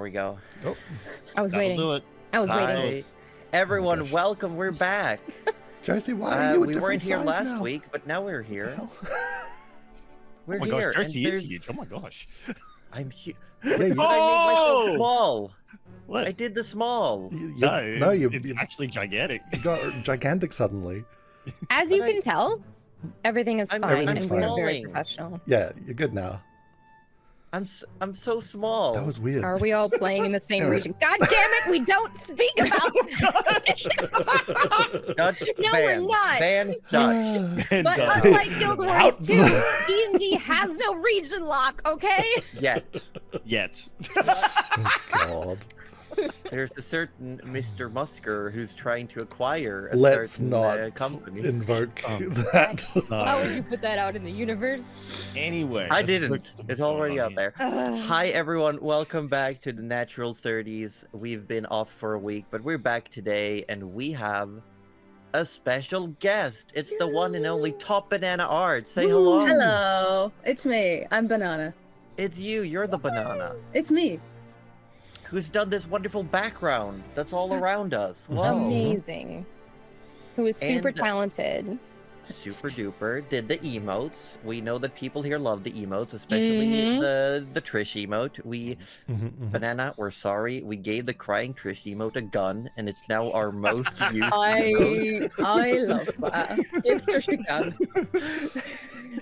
we go. Oh, I was That'll waiting. do it. I was waiting. Hi, everyone. gosh. Welcome. We're back. Josie, why are you a We different weren't here size last now? week, but now we're here. We're Oh my here. gosh, Josie and is huge. Oh my gosh. I'm huge. Yeah, you, I made myself Oh! small. What? I did the small. No, it's actually gigantic. you got gigantic suddenly. As you can tell, everything is I'm- fine, everything's and we're fine. very falling. professional. Yeah, you're good now. I'm so small. That was weird. Are we all playing in the same Eric. region? God damn it, we don't speak about Dutch No, ban. we're not. Ban Dutch. And, But uh, unlike Guild Wars Outs. 2, D&D has no region lock, okay? Yet. yet. Oh, God. There's a certain Mr. Musker who's trying to acquire a Let's certain not company. invoke Oh. that. Why would you put that out in the universe? Anyway. I let's didn't. look at It's what's already going out on there. Hi everyone, welcome back to the Natural 30s. We've been off for a week, but we're back today and we have a special guest. It's the one and only Top Banana Art. Say hello. Hello, it's me. I'm Banana. It's you, you're the banana. It's me. Who's done this wonderful background that's all around us. Whoa. Amazing. Who is super And- talented. Super duper. Did the emotes. We know that people here love the emotes, especially Mhm. the Trish emote. We Banana, we're sorry. We gave the crying Trish emote a gun, and it's now our most used emote. I love that. Give Trish a gun.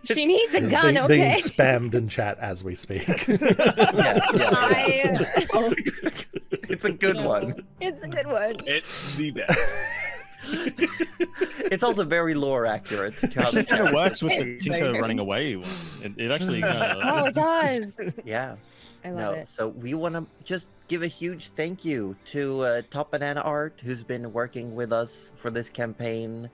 She needs a gun, being okay? spammed in chat as we speak. Yeah. Oh, It's a good one. It's a good one. It's the best. It's also very lore accurate to how It this kind of character- works with the Tinker running away. It actually Oh, it does. Yeah. I love it. So we want to just give a huge thank you to Top Banana Art, who's been working with us for this campaign,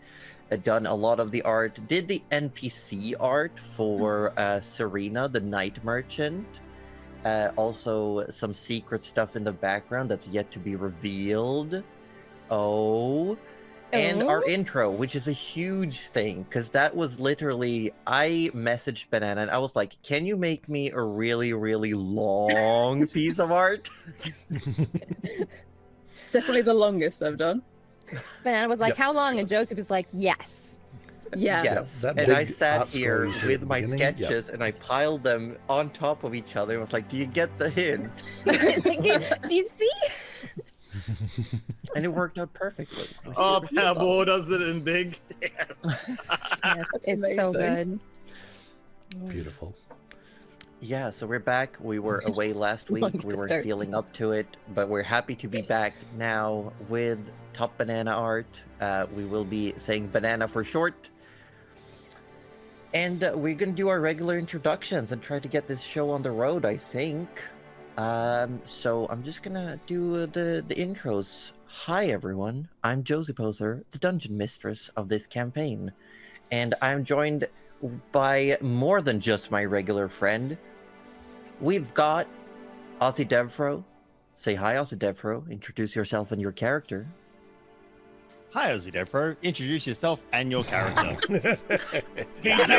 done a lot of the art, did the NPC art for Serena, the Night Merchant. Also, some secret stuff in the background that's yet to be revealed. And our intro, which is a huge thing, because that was literally, I messaged Banana and I was like, can you make me a really, really long piece of art? definitely the longest I've done. Banana was like, Yep. how long? And Joseph was like, yes. Yeah. Yes. that And I big sat art here scroll you see at with the my beginning, yep. sketches and I piled them on top of each other and was like, do you get the hint? Do you see? And it worked out perfectly. Oh, It's beautiful. Powerball does it in big. Yes. Yes, That's it's so amazing. good. Beautiful. Yeah, so we're back. We were away last week. We Longest weren't art. feeling up to it, but we're happy to be back now with Top Banana Art. We will be saying banana for short. And we're going to do our regular introductions and try to get this show on the road, I think. So I'm just going to do the intros. Hi, everyone. I'm Josie Poser, the dungeon mistress of this campaign. And I'm joined by more than just my regular friend. We've got Ozzy Devro. Say hi, Ozzy Devro. Introduce yourself and your character. Hi, Ozzy Devro. Introduce yourself and your character. Got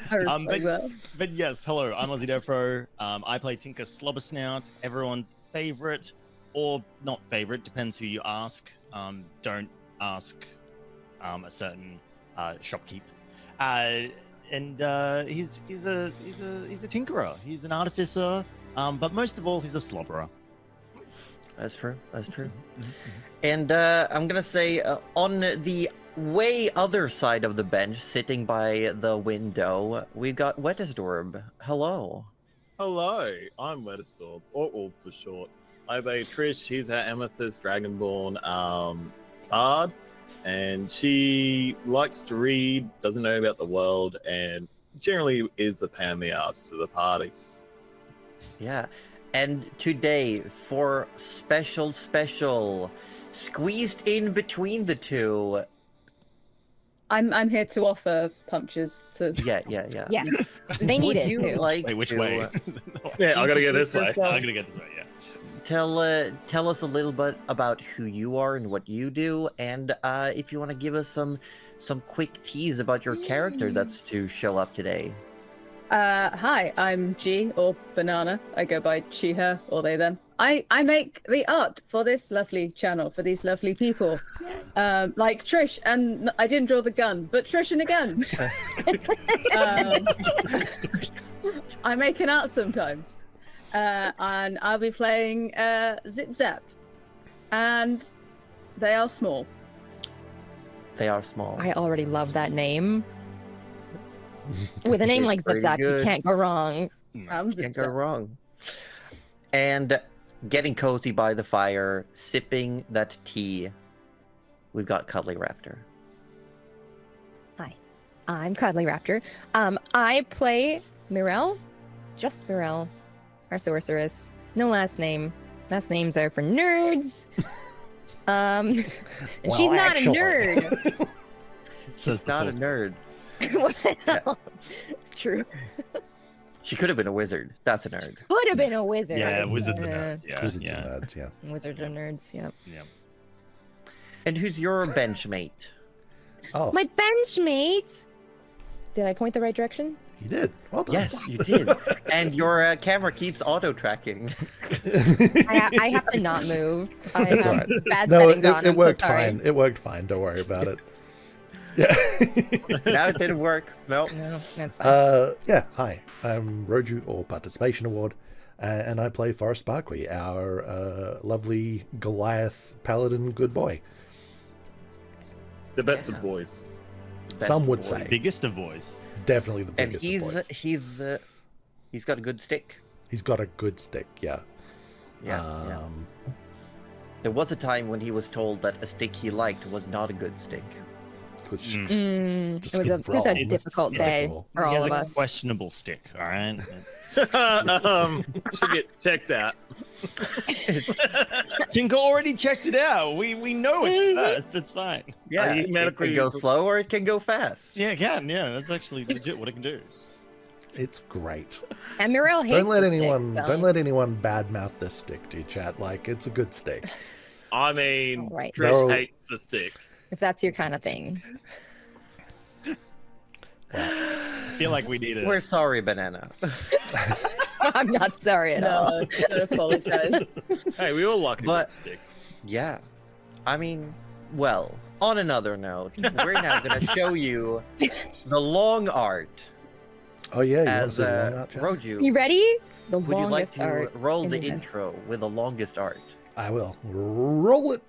I respect but- that. But yes, hello, I'm Ozzy Devro. I play Tinker Slobbersnout, everyone's favorite, or not favorite, depends who you ask. Don't ask a certain shopkeep. And he's a tinkerer. He's an artificer, but most of all, he's a slobberer. That's true. That's true. And I'm going to say on the way other side of the bench, sitting by the window, we've got Wettisdorb. Hello. Hello, I'm Wettistorm, or Orb for short. I play Trish. She's our Amethyst Dragonborn bard, and she likes to read, doesn't know about the world, and generally is a pain in the ass to the party. Yeah. And today, for special, squeezed in between the two. I'm here to offer punches to. Yeah. Yes, they need Would it you too. like Wait, which to way? Yeah, I gotta go this way. yourself? I'm gonna get this way, yeah. tell us a little bit about who you are and what you do, and if you want to give us some quick tease about your character that's to show up today. Hi, I'm G, or Banana. I go by she, her, or they, them. I make the art for this lovely channel, for these lovely people. Like Trish, and I didn't draw the gun, but Trish and a gun. I make an art sometimes. And I'll be playing Zip Zap. And they are small. They are small. I already love that name. With a name It's like Zip pretty Zap, you good. can't go wrong. I'm Zip Can't go Zap. wrong. And getting cozy by the fire, sipping that tea, we've got Cuddly Raptor. Hi, I'm Cuddly Raptor. I play Mirel, just Mirel, our sorceress. No last name. Last names are for nerds. And Well, she's not actually. a nerd. Says the Not a sorcerer. nerd. Well, true. She could have been a wizard. That's a nerd. Could have been a wizard. Yeah, wizards and nerds. Yeah, Wizards yeah, and nerds, yeah. Wizards and nerds, yeah. yeah. And who's your benchmate? Oh, My benchmate. Did I point the right direction? you did. Well done. Yes, you did. And your camera keeps auto-tracking. I have to not move. I It's have alright. bad No, settings it, on. it I'm worked so sorry. fine. It worked fine. Don't worry about it. Yeah. Now it didn't work. Nope. No, that's fine. Yeah, hi. I'm Roju, or Participation Award, and I play Forrest Sparkley, our lovely Goliath paladin good boy. The best Yeah. of boys. Best Some would boy. say. Biggest of boys. Definitely the And biggest of boys. he's got a good stick. He's got a good stick, yeah. Yeah. There was a time when he was told that a stick he liked was not a good stick. Which, It just was seems a, it was wrong. a difficult It's day acceptable. for He all has of a us. questionable stick. All right. Should get checked out. Tinker already checked it out. We know it's Mhm. first. It's fine. Yeah, you it medically- can go slow or it can go fast. Yeah, it can. Yeah, that's actually legit what it can do. It's great. And Muriel hates Don't let the anyone stick, so- don't let anyone badmouth this stick, dude, chat. Like, it's a good stick. I mean, All right. Trish No. hates the stick. If that's your kind of thing. I feel like we need it. We're sorry, Banana. I'm not sorry at all. No, I apologize. Hey, we all like a But- good stick. Yeah. I mean, well, on another note, we're now going to show you the long art Oh yeah, you want to as see the long art, chat? Roju. You ready? The Would you like longest to art. roll in the the best. intro with the longest art? I will. Roll it.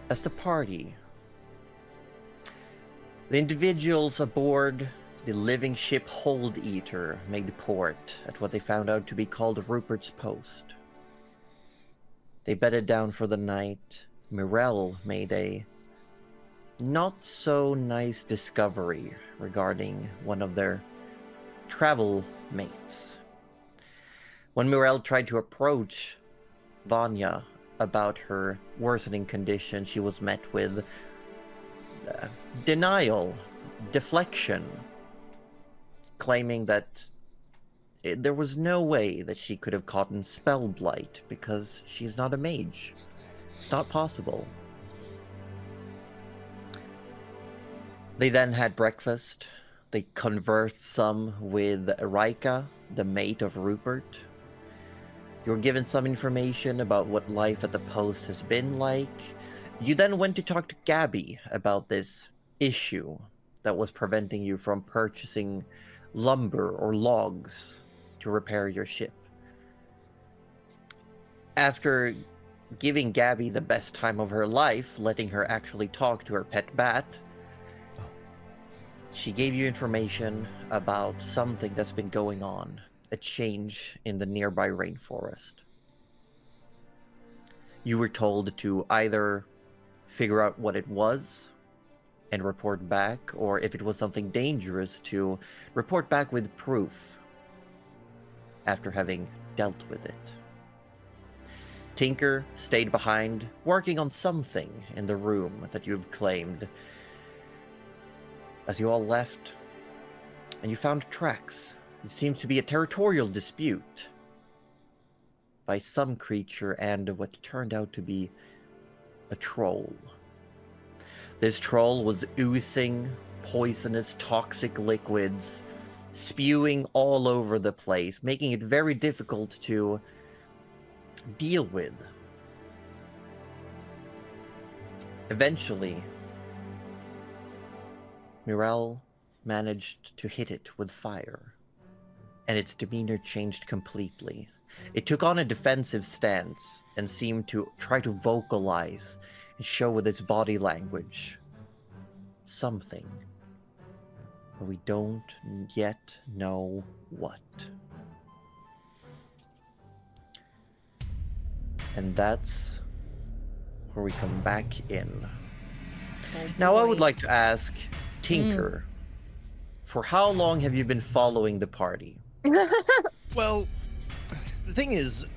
As the party, the individuals aboard the living ship Hold Eater made port at what they found out to be called Rupert's Post. They bedded down for the night. Mirel made a not so nice discovery regarding one of their travel mates. When Mirel tried to approach Vanya about her worsening condition, she was met with denial, deflection, claiming that there was no way that she could have gotten spell blight because she's not a mage. It's not possible. They then had breakfast. They conversed some with Rika, the mate of Rupert. You were given some information about what life at the post has been like. You then went to talk to Gabby about this issue that was preventing you from purchasing lumber or logs to repair your ship. After giving Gabby the best time of her life, letting her actually talk to her pet bat, she gave you information about something that's been going on, a change in the nearby rainforest. You were told to either figure out what it was and report back, or if it was something dangerous, to report back with proof after having dealt with it. Tinker stayed behind, working on something in the room that you've claimed. As you all left, and you found tracks. It seems to be a territorial dispute by some creature and what turned out to be a troll. This troll was oozing poisonous, toxic liquids, spewing all over the place, making it very difficult to deal with. Eventually, Mirel managed to hit it with fire, and its demeanor changed completely. It took on a defensive stance and seemed to try to vocalize and show with its body language something, but we don't yet know what. And that's where we come back in. Now, I would like to ask Tinker, for how long have you been following the party? Well, the thing is,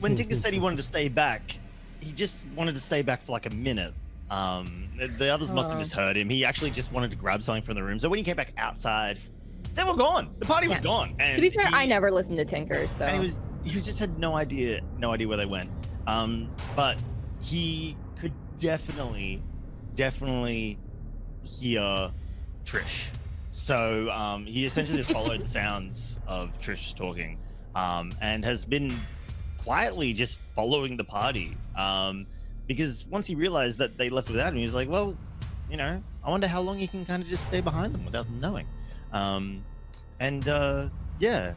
when Tinker said he wanted to stay back, he just wanted to stay back for like a minute. The others must have misheard him. He actually just wanted to grab something from the room. So when he came back outside, they were gone. The party was gone. And to be fair, I never listened to Tinker, so. And he just had no idea where they went. But he could definitely hear Trish. So he essentially just followed the sounds of Trish talking, and has been quietly just following the party. Because once he realized that they left without him, he was like, well, I wonder how long he can kind of just stay behind them without them knowing. Yeah.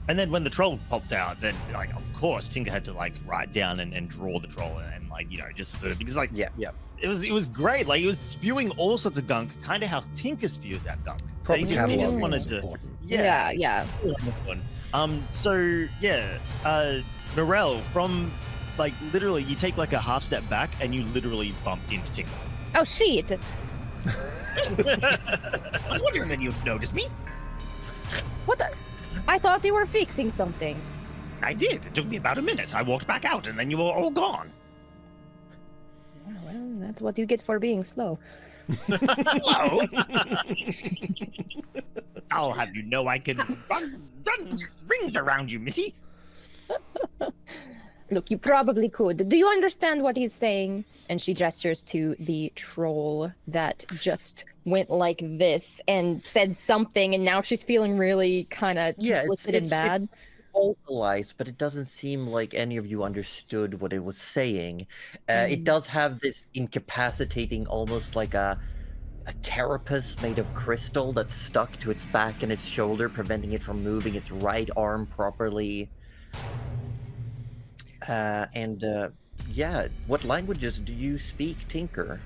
And then when the troll popped out, then of course Tinker had to write down and draw the troll and just sort of, because yeah. It was great. He was spewing all sorts of gunk, kind of how Tinker spews out gunk. So he just wanted to. Yeah. Morel, from literally, you take a half step back and you literally bump into Tinker. Oh shit! I was wondering when you noticed me. What the? I thought they were fixing something. I did. It took me about a minute. I walked back out and then you were all gone. Well, that's what you get for being slow. Hello. I'll have you know I can run rings around you, missy. Look, you probably could. Do you understand what he's saying? And she gestures to the troll that just went like this and said something, and now she's feeling really kind of conflicted and bad. It's vocalized, but it doesn't seem like any of you understood what it was saying. It does have this incapacitating, almost like a carapace made of crystal that's stuck to its back and its shoulder, preventing it from moving its right arm properly. What languages do you speak, Tinker?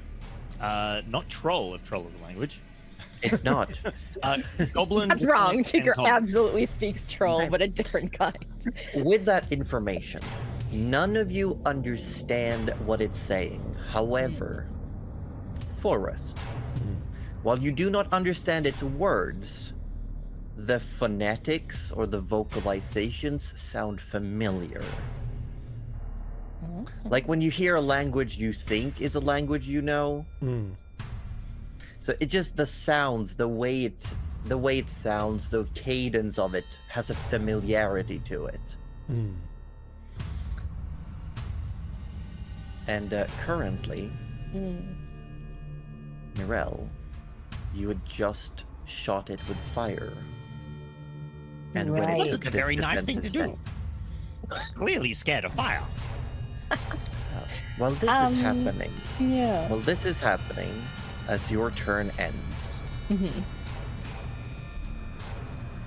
Not troll, if troll is a language. It's not. Goblin. That's wrong. Tinker common. absolutely speaks troll, but a different kind. With that information, none of you understand what it's saying. However, Forrest, while you do not understand its words, the phonetics or the vocalizations sound familiar. Like when you hear a language you think is a language you know. So it just, the sounds, the way it sounds, the cadence of it has a familiarity to it. And currently, Mirel, you had just shot it with fire. And when Right. it Wasn't took a this very nice thing to defensive do. Clearly scared of fire. Well, this is happening. Yeah. Well, this is happening as your turn ends. Mhm.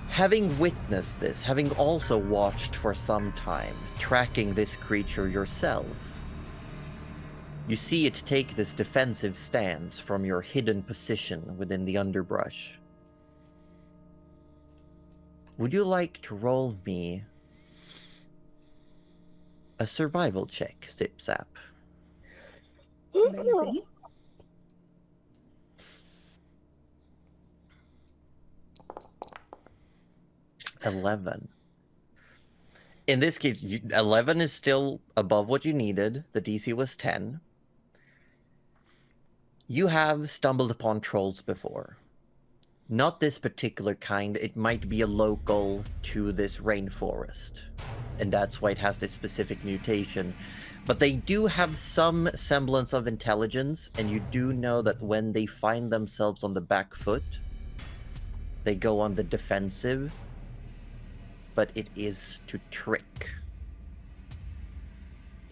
Having witnessed this, having also watched for some time, tracking this creature yourself, you see it take this defensive stance from your hidden position within the underbrush. Would you like to roll me a survival check, Zip-Zap? Maybe. 11. In this case, 11 is still above what you needed. The DC was 10. You have stumbled upon trolls before. Not this particular kind. It might be a local to this rainforest. And that's why it has this specific mutation. But they do have some semblance of intelligence, and you do know that when they find themselves on the back foot, they go on the defensive. But it is to trick.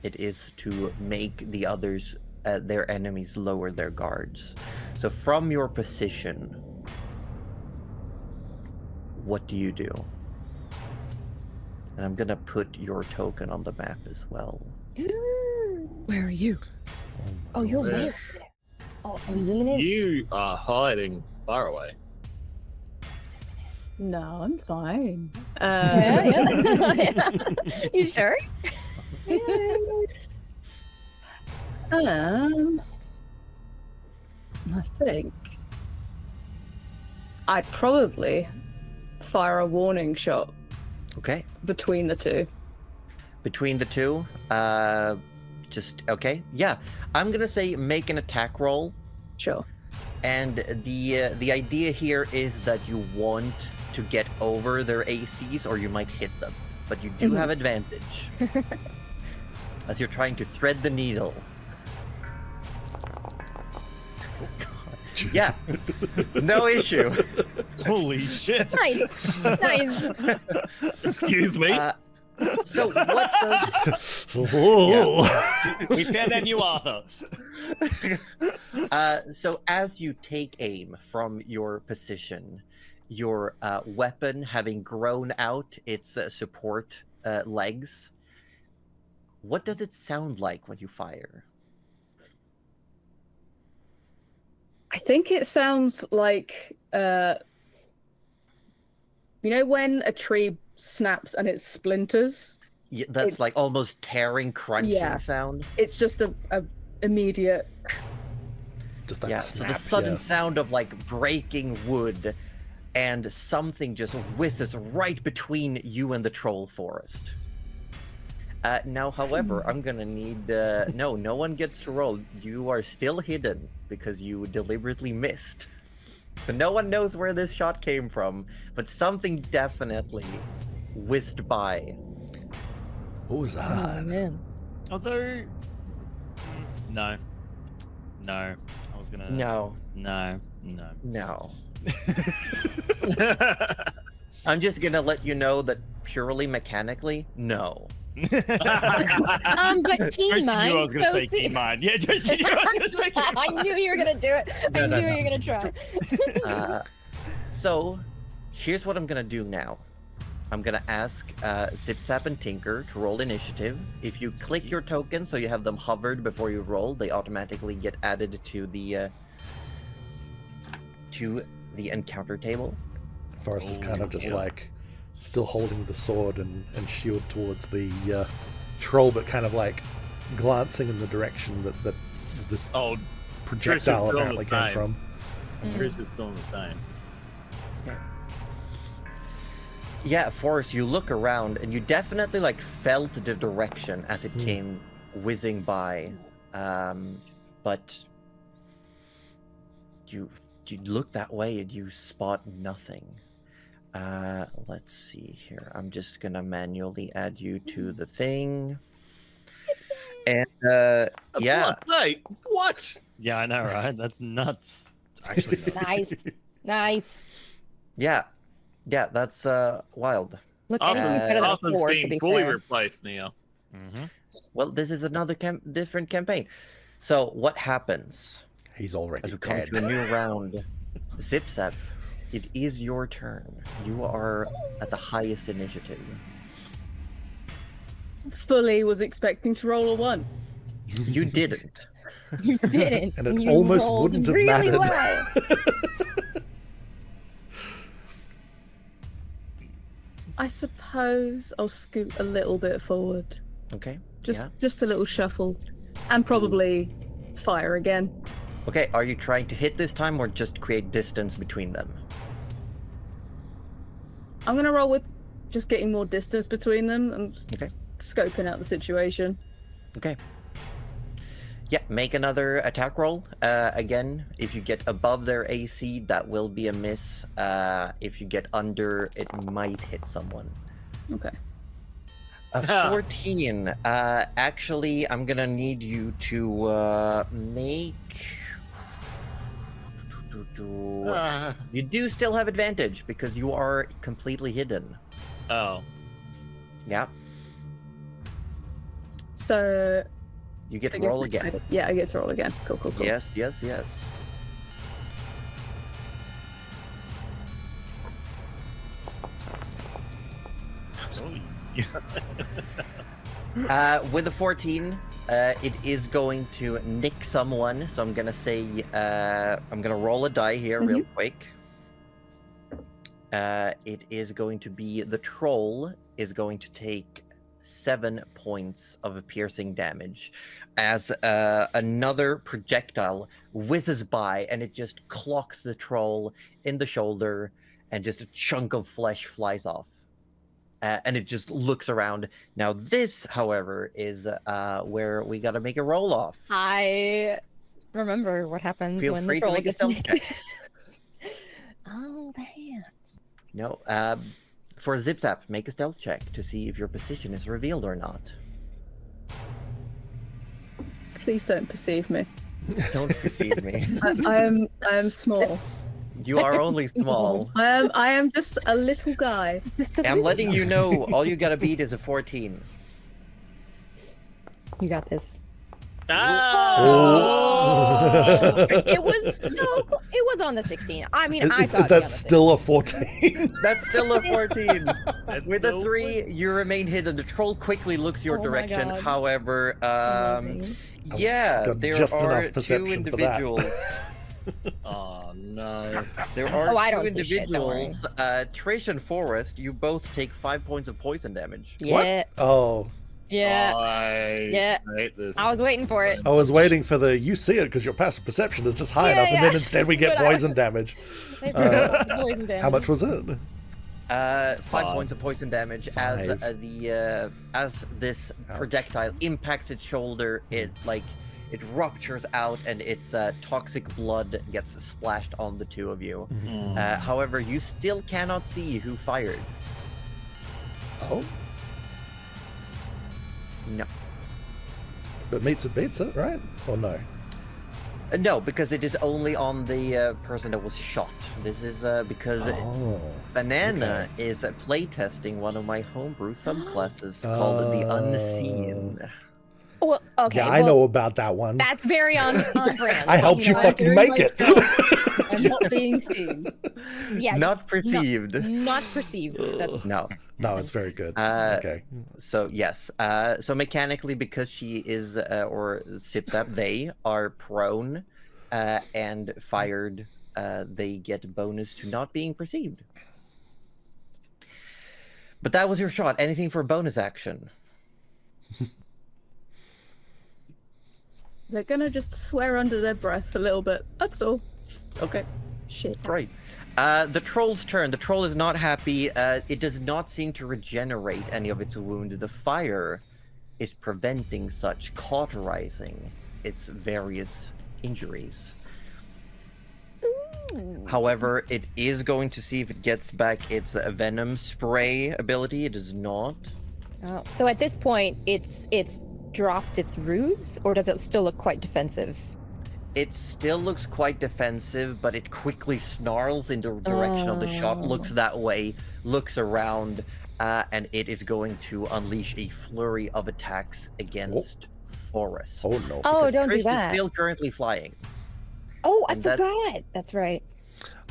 It is to make the others, their enemies, lower their guards. So from your position, what do you do? And I'm gonna put your token on the map as well. Where are you? Oh, you're gosh. way Oh, I'm zooming in. You are hiding far away. No, I'm fine. Yeah, yeah. You sure? I think I'd probably fire a warning shot Okay. between the two. Between the two, okay. Yeah, I'm gonna say make an attack roll. Sure. And the idea here is that you want to get over their ACs, or you might hit them, but you do have advantage as you're trying to thread the needle. Oh, God. Yeah, no issue. Holy shit. Nice. Nice. Excuse me. So what does? We found that new author. So as you take aim from your position, your weapon having grown out its support legs, what does it sound like when you fire? I think it sounds like you know when a tree snaps and it splinters? Yeah, that's like almost tearing, crunching sound. It's just a immediate. Just that Yeah, snap, so the sudden yeah. sound of like breaking wood, and something just whizzes right between you and the troll forest. Now, however, I'm gonna need no one gets to roll. You are still hidden because you deliberately missed. So no one knows where this shot came from, but something definitely whizzed by. What was Oh, that? man. Although, no. I was gonna. No. I'm just gonna let you know that purely mechanically, no. But keen Just mind. knew I was gonna so say see- keen mind. Yeah, just knew I was gonna say keen I mind. knew you were gonna do it. I knew you were gonna try. So, here's what I'm gonna do now. I'm gonna ask Zip-Zap and Tinker to roll initiative. If you click your token so you have them hovered before you roll, they automatically get added to the encounter table. Forrest is kind of just yeah. like still holding the sword and shield towards the troll, but kind of like glancing in the direction that this Oh, projectile Trish is still apparently the came same. from. Trish is still the same. Yeah, Forrest, you look around and you definitely like felt the direction as it came whizzing by, but you look that way and you spot nothing. Let's see here. I'm just gonna manually add you to the thing. And yeah, Say what? Yeah, I know, right? That's nuts. It's Actually, no. Nice. Yeah, that's wild. Look, anything's better than a Arthur's 4, to being be fully fair. replaced now. Mm-hmm. Well, this is another different campaign. So what happens He's already as we come dead. to a new round? Zip Zap, it is your turn. You are at the highest initiative. Fully was expecting to roll a 1. You didn't. You didn't. And it You almost rolled wouldn't have really mattered. well. I suppose I'll scoot a little bit forward. Okay. Just a little shuffle. And probably fire again. Okay, are you trying to hit this time or just create distance between them? I'm gonna roll with just getting more distance between them and Okay. scoping out the situation. Okay. Yeah, make another attack roll. Again, if you get above their AC, that will be a miss. If you get under, it might hit someone. Okay. A 14. Actually, I'm gonna need you to make... You do still have advantage because you are completely hidden. Oh. Yeah, So you get I to guess roll I- again. Yeah, I get to roll again. Cool. Yes. With a 14, it is going to nick someone. So I'm gonna say, I'm gonna roll a die here real quick. It is going to be the troll is going to take 7 points of piercing damage as another projectile whizzes by and it just clocks the troll in the shoulder and just a chunk of flesh flies off. And it just looks around. Now this, however, is where we gotta make a roll off. I remember what happens Feel when free the to troll make a gets stealth nicked. check. Oh, damn. No, for Zip Zap, make a stealth check to see if your position is revealed or not. Please don't perceive me. Don't perceive me. I am small. You are only small. I am just a little guy. Just a I'm little- letting you know, all you gotta beat is a 14. You got this. Oh. It was so cool. It was on the 16. I mean, I thought That's still a 14. That's still a 14. That's With a still 3, you remain hidden. The troll quickly looks your Oh my direction. God. However, Amazing. yeah, Got there just are enough 2 perception for that. individuals. Oh no. There are Oh, I 2 don't see shit, don't worry. individuals. Trish and Forrest, you both take 5 points of poison damage. Yeah. Oh, Yeah. I Yeah. hate this. I was waiting for it. I was waiting for the you see it because your passive perception is just high Yeah, enough, and yeah. then instead we get But I poison was- damage. Poison damage. How much was it? 5 Five. points of poison damage as Five. as this Ouch. projectile impacts its shoulder. It ruptures out and its toxic blood gets splashed on the 2 of you. However, you still cannot see who fired. Oh, No. but beats it, right? Or no? No, because it is only on the person that was shot. This is because Oh, Banana is playtesting one of my homebrew subclasses called the Unseen. Well, okay. yeah, I well, know about that one. That's very on brand. I helped you know? fucking doing make my it. job. I'm not being seen. Yeah, Not perceived. Not perceived. That's No. No, it's very good. Uh, Okay. So yes. So mechanically, because she is or Sipsap, they are prone and fired. They get bonus to not being perceived. But that was your shot. Anything for bonus action? They're gonna just swear under their breath a little bit. That's all. Okay. Shit. Great. The troll's turn. The troll is not happy. It does not seem to regenerate any of its wound. The fire is preventing such, cauterizing its various injuries. However, it is going to see if it gets back its venom spray ability. It does not. Oh, so at this point, it's dropped its ruse, or does it still look quite defensive? It still looks quite defensive, but it quickly snarls in the direction of the shop, looks that way, looks around, and it is going to unleash a flurry of attacks against Forrest. Oh no. Oh, Because don't Trish do that. is still currently flying. Oh, I And that's- forgot. That's right.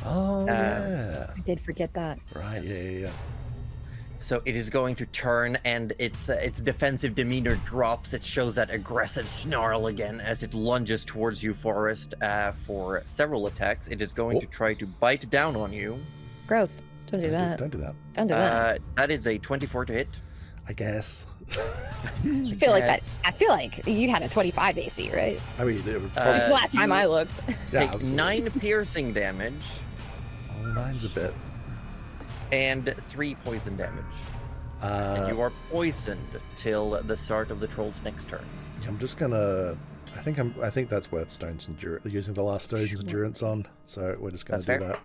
Oh yeah. I did forget that. Right. Yeah. So it is going to turn, and its defensive demeanor drops. It shows that aggressive snarl again as it lunges towards you, Forrest, for several attacks. It is going to try to bite down on you. Gross. Don't do that. Don't do that. Don't do that. That is a 24 to hit. I guess. I feel like that. I feel like you had a 25 AC, right? I mean, it would Just last time I looked. yeah, Take absolutely. 9 piercing damage Oh, 9's a bit. and 3 poison damage. And you are poisoned till the start of the troll's next turn. I'm just gonna. I think that's worth Stone's endurance. Using the last Stone's endurance on. So we're just gonna That's do fair.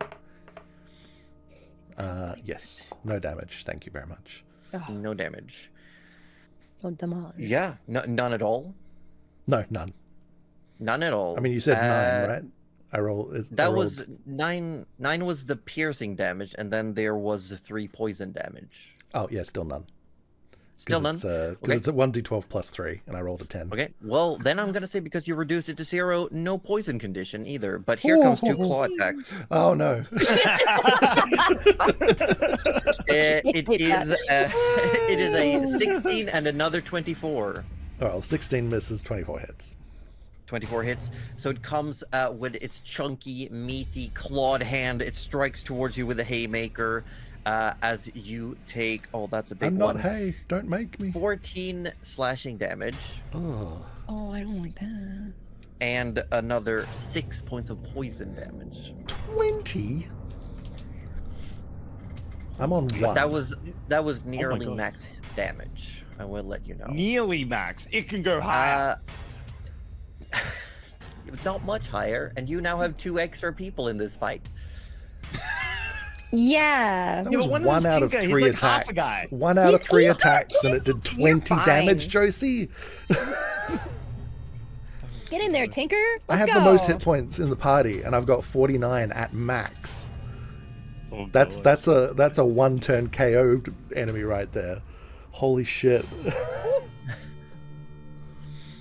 that. Yes. No damage. Thank you very much. No damage. Oh, damage. Yeah, none at all. No, none. None at all. I mean, you said 9, right? I roll. That was 9. 9 was the piercing damage, and then there was 3 poison damage. Oh yeah, still none. Still none. Because Okay. it's a 1d12 plus 3, and I rolled a 10. Okay, well then I'm gonna say because you reduced it to 0, no poison condition either. But here comes 2 claw attacks. Oh no. It is a 16 and another 24. Well, 16 misses, 24 hits. 24 hits. So it comes with its chunky, meaty, clawed hand. It strikes towards you with a haymaker as you take. Oh, that's a big I'm one. not hay. Don't make me. 14 slashing damage Oh. Oh, I don't like that. and another 6 points of poison damage. 20. I'm on 1. That was nearly God. max damage. I will let you know. Nearly max. It can go higher. It's not much higher, and you now have 2 extra people in this fight. Yeah. That Yeah, was but one of 1 them's out of Tinker, he's 3 like half a attacks. guy. 1 out of He's 3 not attacks, and it did 20 damage, fine. Josie. Get in there, Tinker. I Let's have go. the most hit points in the party, and I've got 49 at max. Oh, That's boy. a 1-turn KO enemy right there. Holy shit.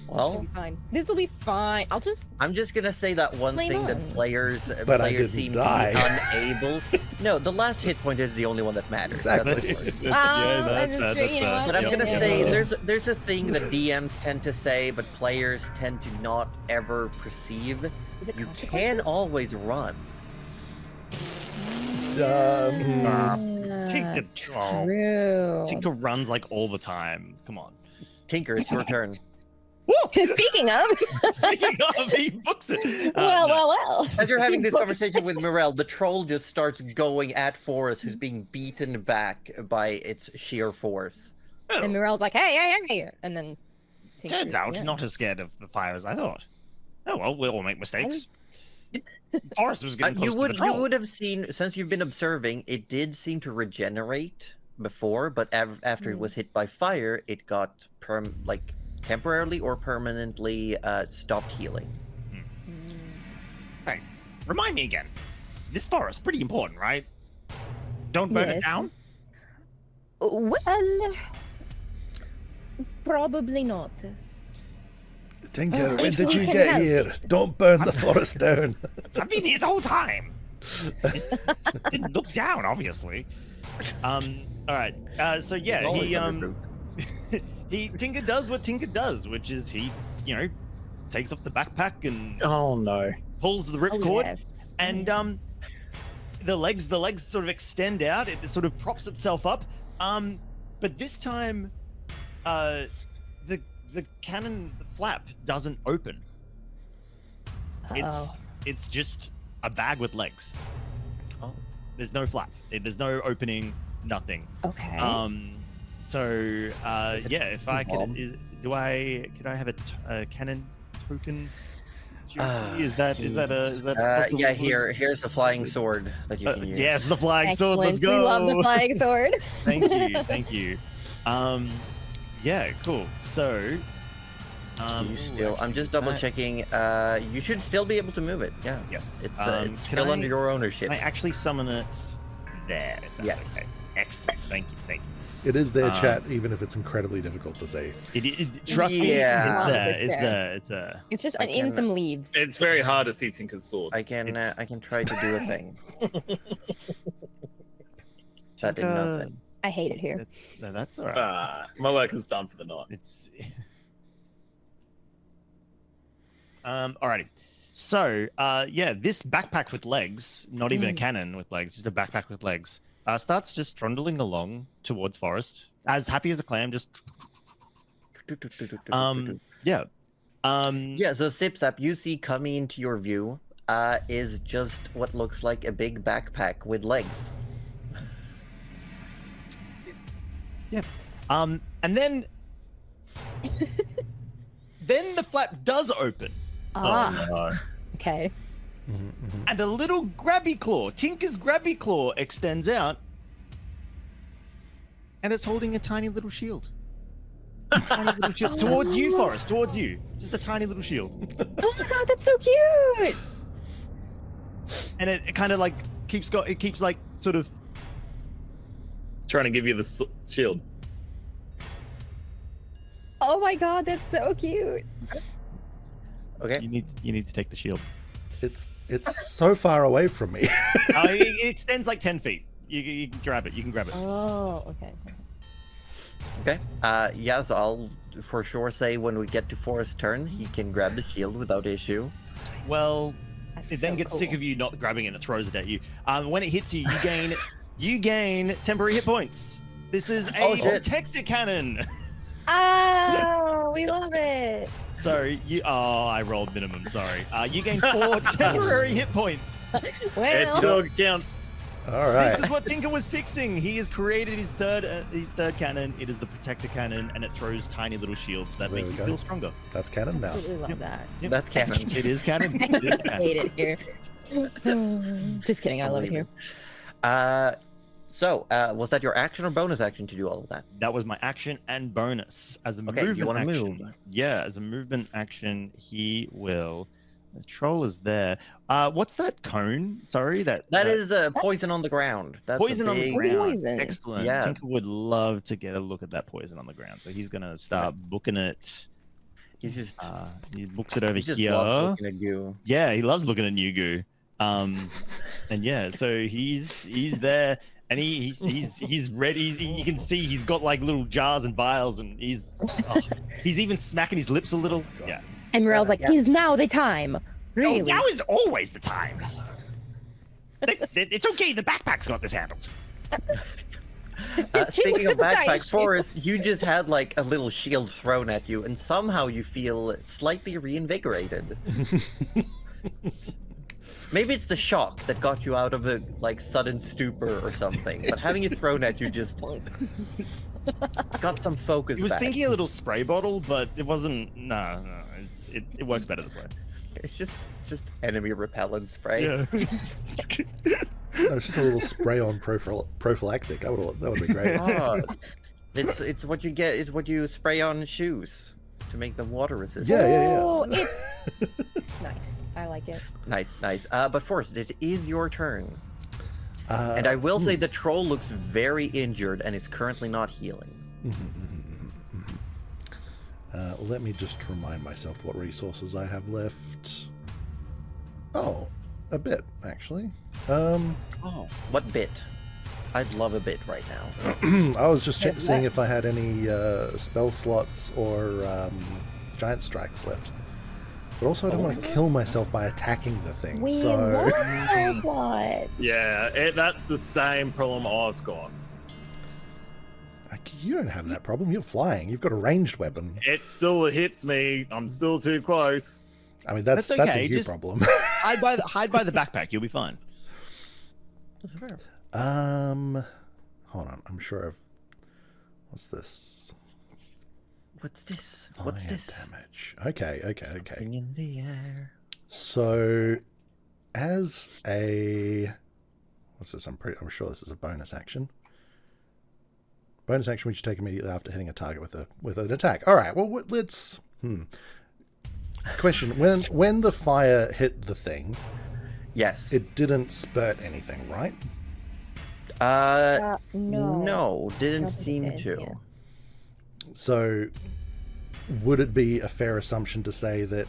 Well, This will be fine. I'll just. I'm just gonna say that one Play thing on. that players But I players didn't seem die. to be unable. No, the last hit point is the only one that matters. Exactly. That's what it is. Yeah, that's I'm fair, just, that's you know fair. what? But I'm Yeah. gonna Yeah. say there's a thing that DMs tend to say, but players tend to not ever perceive. Is it You consequences? can always run. Tinker troll. True. Tinker runs like all the time. Come on. Tinker, it's your turn. Speaking of, Speaking of, he books it. well. As you're having this conversation with Morel, the troll just starts going at Forrest, who's being beaten back by its sheer force. And Morel's like, hey, and then. Tinker, Turns out, yeah. not as scared of the fire as I thought. Oh well, we all make mistakes. Forrest was getting close You to the would troll. have seen, since you've been observing, it did seem to regenerate before, but after it was hit by fire, it got temporarily or permanently stopped healing. Hey, remind me again. This forest pretty important, right? Don't burn it Yes. down. Well, probably not. Tinker, when if did we you can get help here? it. Don't burn the forest down. I've been here the whole time. Just didn't look down, obviously. All right. So yeah, Always he under brute. Tinker does what Tinker does, which is he, takes off the backpack and Oh no. pulls the Oh, ripcord, yes. and the legs sort of extend out. It sort of props itself up. But this time, the cannon flap doesn't open. Uh-oh. It's just a bag with legs. Oh. There's no flap. There's no opening. Nothing. Okay. Is it Yeah, if I bomb? could, could I have a cannon token? Josie? Is that Yeah, possible? here's the flying sword that you can use. Yes, the flying sword. Let's Excellent. go. We love the flying sword. Thank you. Yeah, cool. So, Do you still? I'm just double checking. You should still be able to move it. Yeah. Yes. It's still under your ownership. Can I actually summon it there? If that's Yes. okay. Excellent. Thank you. Thank you. It is there, chat, even if it's incredibly difficult to say. Trust me. Yeah. It's there. It's there. It's just I in can- some leaves. It's very hard to see Tinker's sword. I can try to do a thing. That did nothing. I hate it here. No, that's all right. My work is done for the night. It's alrighty. So yeah, this backpack with legs, not even a cannon with legs, just a backpack with legs, starts just trundling along towards Forest, as happy as a clam. Just yeah. Yeah, so Sipsap, you see coming into your view is just what looks like a big backpack with legs. Yeah. And then the flap does open. Ah, Oh, no. okay. And a little grabby claw, Tinker's grabby claw, extends out, and it's holding a tiny little shield. Tiny little shield towards you, Forrest. Towards you, just a tiny little shield, Oh my god, that's so cute! and it kind of like keeps like sort of. Trying to give you the shield. Oh my god, that's so cute! Okay. You need to take the shield. It's so far away from me. It extends like 10 feet. You can grab it. You can grab it. Oh, okay. Okay. Yeah, so I'll for sure say when we get to Forrest's turn, he can grab the shield without issue. Well, That's it then so gets sick cool. of you not grabbing it and it throws it at you. When it hits you, you gain temporary hit points. This is a Oh, shit. protector cannon. Oh, we love it! Sorry, I rolled minimum. Sorry. You gain 4 temporary hit points. It Well, still counts. All This right. is what Tinker was fixing. He has created his third cannon. It is the protector cannon, and it throws tiny little shields that There make we you go. feel stronger. That's canon now. absolutely love Yep. that. Yep. That's canon. It is canon. It is I canon. hate it here. Just kidding, I love it here. So, was that your action or bonus action to do all of that? That was my action and bonus as a Okay, you movement wanna action. move? Yeah, as a movement action, he will. The troll is there. What's that cone? Sorry, that Is poison on the ground. That's poison a on the big... ground. Poison. Excellent. Yeah. Tinker would love to get a look at that poison on the ground, so he's gonna start booking it. He's just He books it over he just here. loves looking at you. Yeah, he loves looking at new goo. And yeah, so he's there, and he's ready. You can see he's got like little jars and vials, and he's even smacking his lips a little. Yeah. And Morel's like, Yeah. is now the time. Really? Now is always the time. It's okay. The backpack's got this handled. She Speaking looks of at the dice backpack, sheet. Forrest, you just had like a little shield thrown at you, and somehow you feel slightly reinvigorated. Maybe it's the shock that got you out of a like sudden stupor or something, but having it thrown at you just got some focus He was back. thinking a little spray bottle, but it wasn't. No, it works better this way. It's just enemy repellent spray. No, it's just a little spray on prophylactic. That would be great. Oh, it's what you get. It's what you spray on shoes to make them water resistant. Yeah. Oh, it's nice. I like it. Nice. But Forrest, it is your turn. And I will say the troll looks very injured and is currently not healing. Let me just remind myself what resources I have left. Oh, a bit actually. Oh, what bit? I'd love a bit right now. I was just seeing if I had any spell slots or giant strikes left. But also, I don't want to kill myself by attacking the thing. We so love those slots. Yeah, that's the same problem I've got. you don't have that problem. You're flying. You've got a ranged weapon. It still hits me. I'm still too close. I mean, that's That's okay, a you just- problem. Hide by the backpack. You'll be fine. Hold on. I'm sure what's this? What's this? What's Fire this? damage. Okay. Something in the air. So, as a what's this? I'm sure this is a bonus action. Bonus action which you take immediately after hitting a target with an attack. All right. Well, let's Question: when the fire hit the thing, Yes. it didn't spurt anything, right? No, didn't don't think it seem did, to. yeah. So, would it be a fair assumption to say that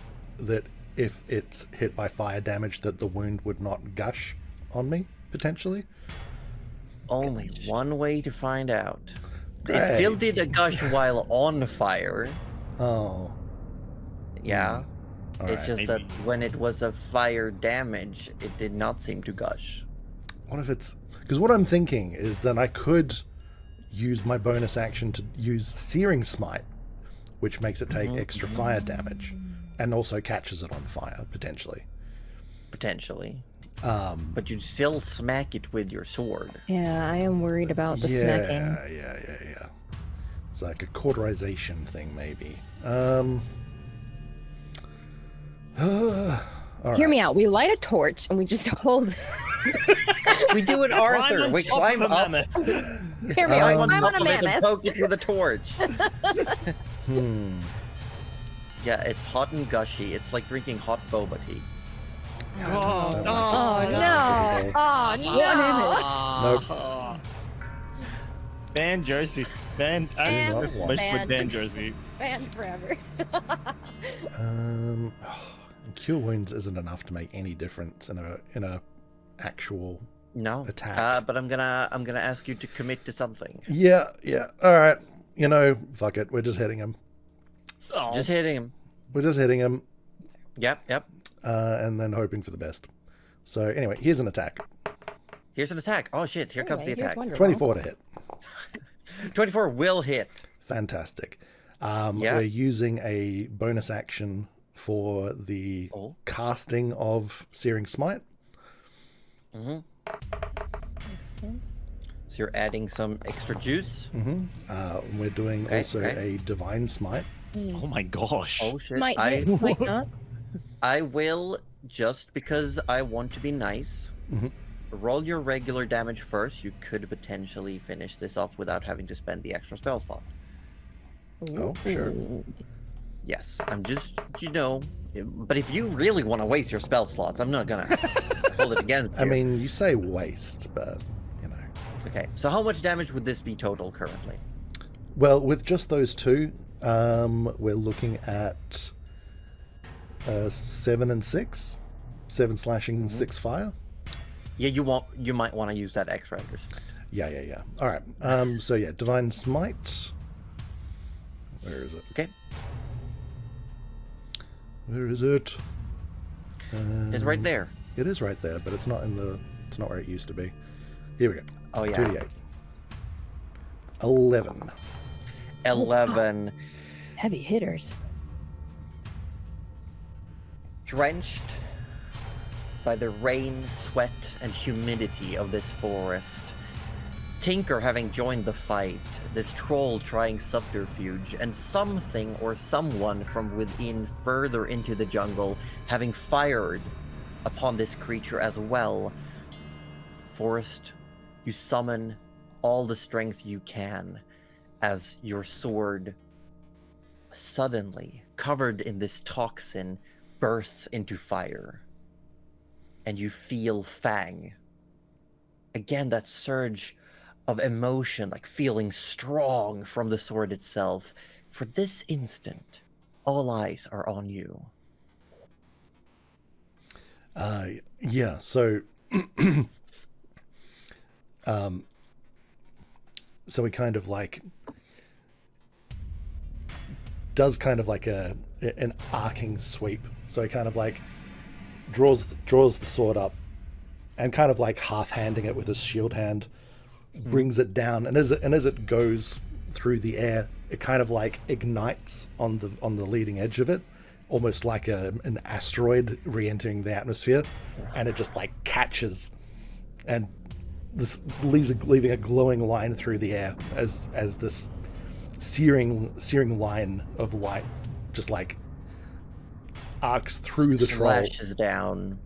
if it's hit by fire damage, that the wound would not gush on me potentially? Only one way to find out. It Great. still did a gush while on fire. Oh, Yeah. all It's right. just that Maybe. when it was a fire damage, it did not seem to gush. What if it's... Because what I'm thinking is that I could use my bonus action to use Searing Smite, which makes it take extra fire damage, and also catches it on fire, potentially. Potentially. Um, But you'd still smack it with your sword. Yeah, I am worried about the smacking. Yeah. It's like a cauterization thing, maybe. All Hear right. me out. We light a torch and we just hold. We do it, Arthur. on We top climb of a up. mammoth. Hear me out. Climb Climb on a top of it and mammoth. poke it with a torch. Hmm. Yeah, it's hot and gushy. It's like drinking hot boba tea. Oh, Don't Oh like no! Oh no! Nope. Ban Josie. Ban. Ban. I wish Ban. with Ban Josie. Banned forever. Cure wounds isn't enough to make any difference in a actual No. attack. But I'm gonna ask you to commit to something. Yeah. All right. Fuck it. We're just hitting him. Oh, Just hitting him. We're just hitting him, Yep. and then hoping for the best. So anyway, here's an attack. Here's an attack. Oh shit! Here comes the Anyway, here's attack. Wonderwall. 24 to hit. 24 will hit. Fantastic. Yeah. We're using a bonus action for the Oh. casting of Searing Smite. Mm-hmm. Makes sense. So you're adding some extra juice. We're doing Okay, also okay. a Divine Smite. oh my gosh. Oh shit! Might hit, might not. I will, just because I want to be nice, Mhm. roll your regular damage first. You could potentially finish this off without having to spend the extra spell slot. Oh, sure. Yes, I'm just, but if you really want to waste your spell slots, I'm not gonna hold it against you. I mean, you say waste, but, Okay, so how much damage would this be total currently? Well, with just those two, we're looking at 7 and 6. 7 slashing, 6 fire. Yeah, you might want to use that extra underspend. Yeah. All right. So yeah, Divine Smite. Where is it? Okay, Where is it? it's right there. It is right there, but it's not where it used to be. Here we go. Oh yeah, 2d8. 11. 11. Heavy hitters. Drenched by the rain, sweat, and humidity of this forest, Tinker having joined the fight, this troll trying subterfuge, and something or someone from within further into the jungle having fired upon this creature as well. Forest, you summon all the strength you can as your sword, suddenly covered in this toxin, bursts into fire. And you feel Fang. Again, that surge of emotion, like feeling strong from the sword itself. For this instant, all eyes are on you. Yeah, so so he kind of like does kind of like an arcing sweep. So he kind of like draws the sword up and kind of like half handing it with his shield hand, brings it down, and as it goes through the air, it kind of like ignites on the leading edge of it, almost like an asteroid re-entering the atmosphere, and it just like catches, and this leaving a glowing line through the air as this searing line of light just like arcs through the troll. Flashes down.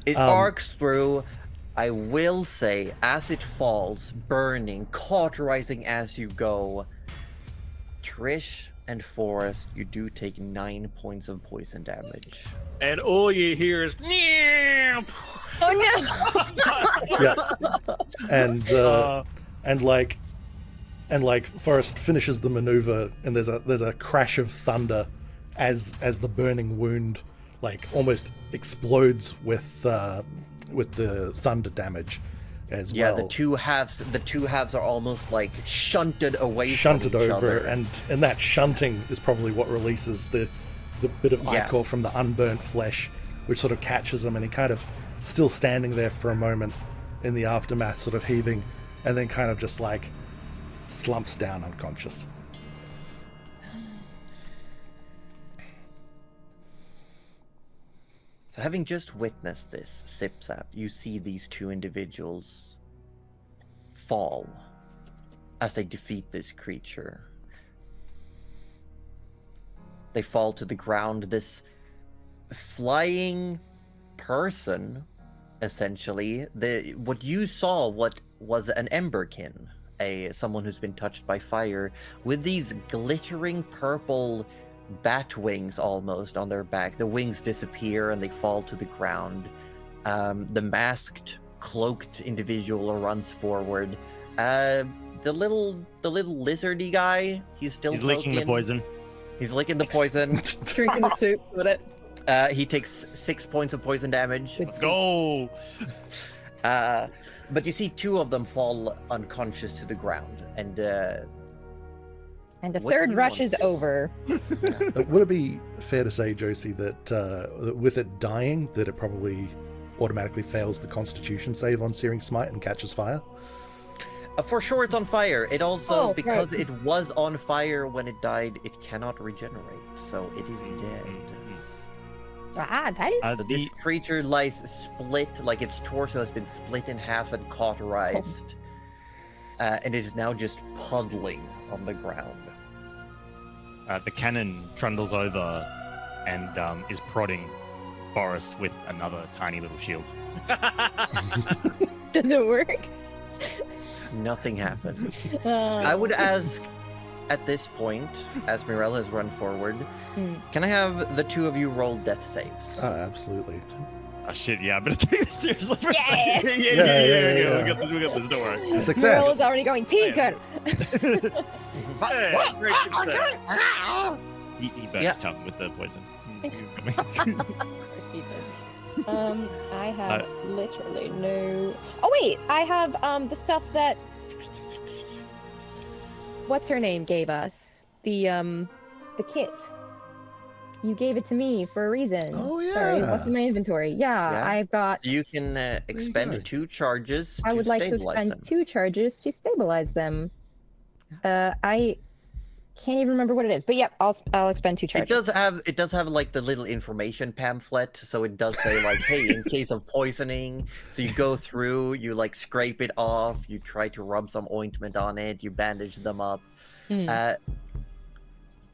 It arcs through. I will say, as it falls, burning, cauterizing as you go, Trish and Forest, you do take 9 points of poison damage. And all you hear is "Nyah!" Oh no! Yeah. And like Forrest finishes the maneuver, and there's a crash of thunder as the burning wound like almost explodes with the thunder damage as Yeah, well. the two halves are almost like shunted away Shunted from each over, other. and that shunting is probably what releases the bit of Yeah. ichor from the unburnt flesh, which sort of catches him, and he kind of still standing there for a moment in the aftermath, sort of heaving, and then kind of just like slumps down unconscious. So having just witnessed this, Sipsap, you see these two individuals fall as they defeat this creature. They fall to the ground. This flying person, essentially, what you saw, what was an emberkin, someone who's been touched by fire, with these glittering purple bat wings almost on their back. The wings disappear and they fall to the ground. The masked, cloaked individual runs forward. The little lizardy guy, he's licking the poison. He's licking the poison. Drinking the soup, got it. He takes 6 points of poison damage. Good soup. Go! But you see two of them fall unconscious to the ground, and And the What do third you rush want is to do? over. Would it be fair to say, Josie, that with it dying, that it probably automatically fails the Constitution save on Searing Smite and catches fire? for sure it's on fire. It also, Oh, because right. it was on fire when it died, it cannot regenerate, so it is dead. Ah, that is. The- This creature lies split, like its torso has been split in half and cauterized, and it is now just puddling on the ground. The cannon trundles over and is prodding Forrest with another tiny little shield. Does it work? Nothing happened. I I would ask, at this point, as Mirella has run forward, Hmm. can I have the two of you roll death saves? Absolutely. Oh shit, yeah, I better take this seriously for a Yeah. second. Yeah. We got this, don't worry. A success. Merle is already going, Tinker! Hey, great success. He burnt Yeah. his tongue with the poison. He's coming. Of course he did. I have literally no. Oh wait, I have the stuff that. What's her name gave us the kit. You gave it to me for a reason. Oh, Sorry, yeah. what's in my inventory? Yeah, Yeah. I've got. You can you expend go. 2 charges I to would like to stabilize expend them. 2 charges to stabilize them. I can't even remember what it is, but yep, I'll expend 2 charges. It does have like the little information pamphlet, so it does say like, hey, in case of poisoning, so you go through, you like scrape it off, you try to rub some ointment on it, you bandage them up. Hmm.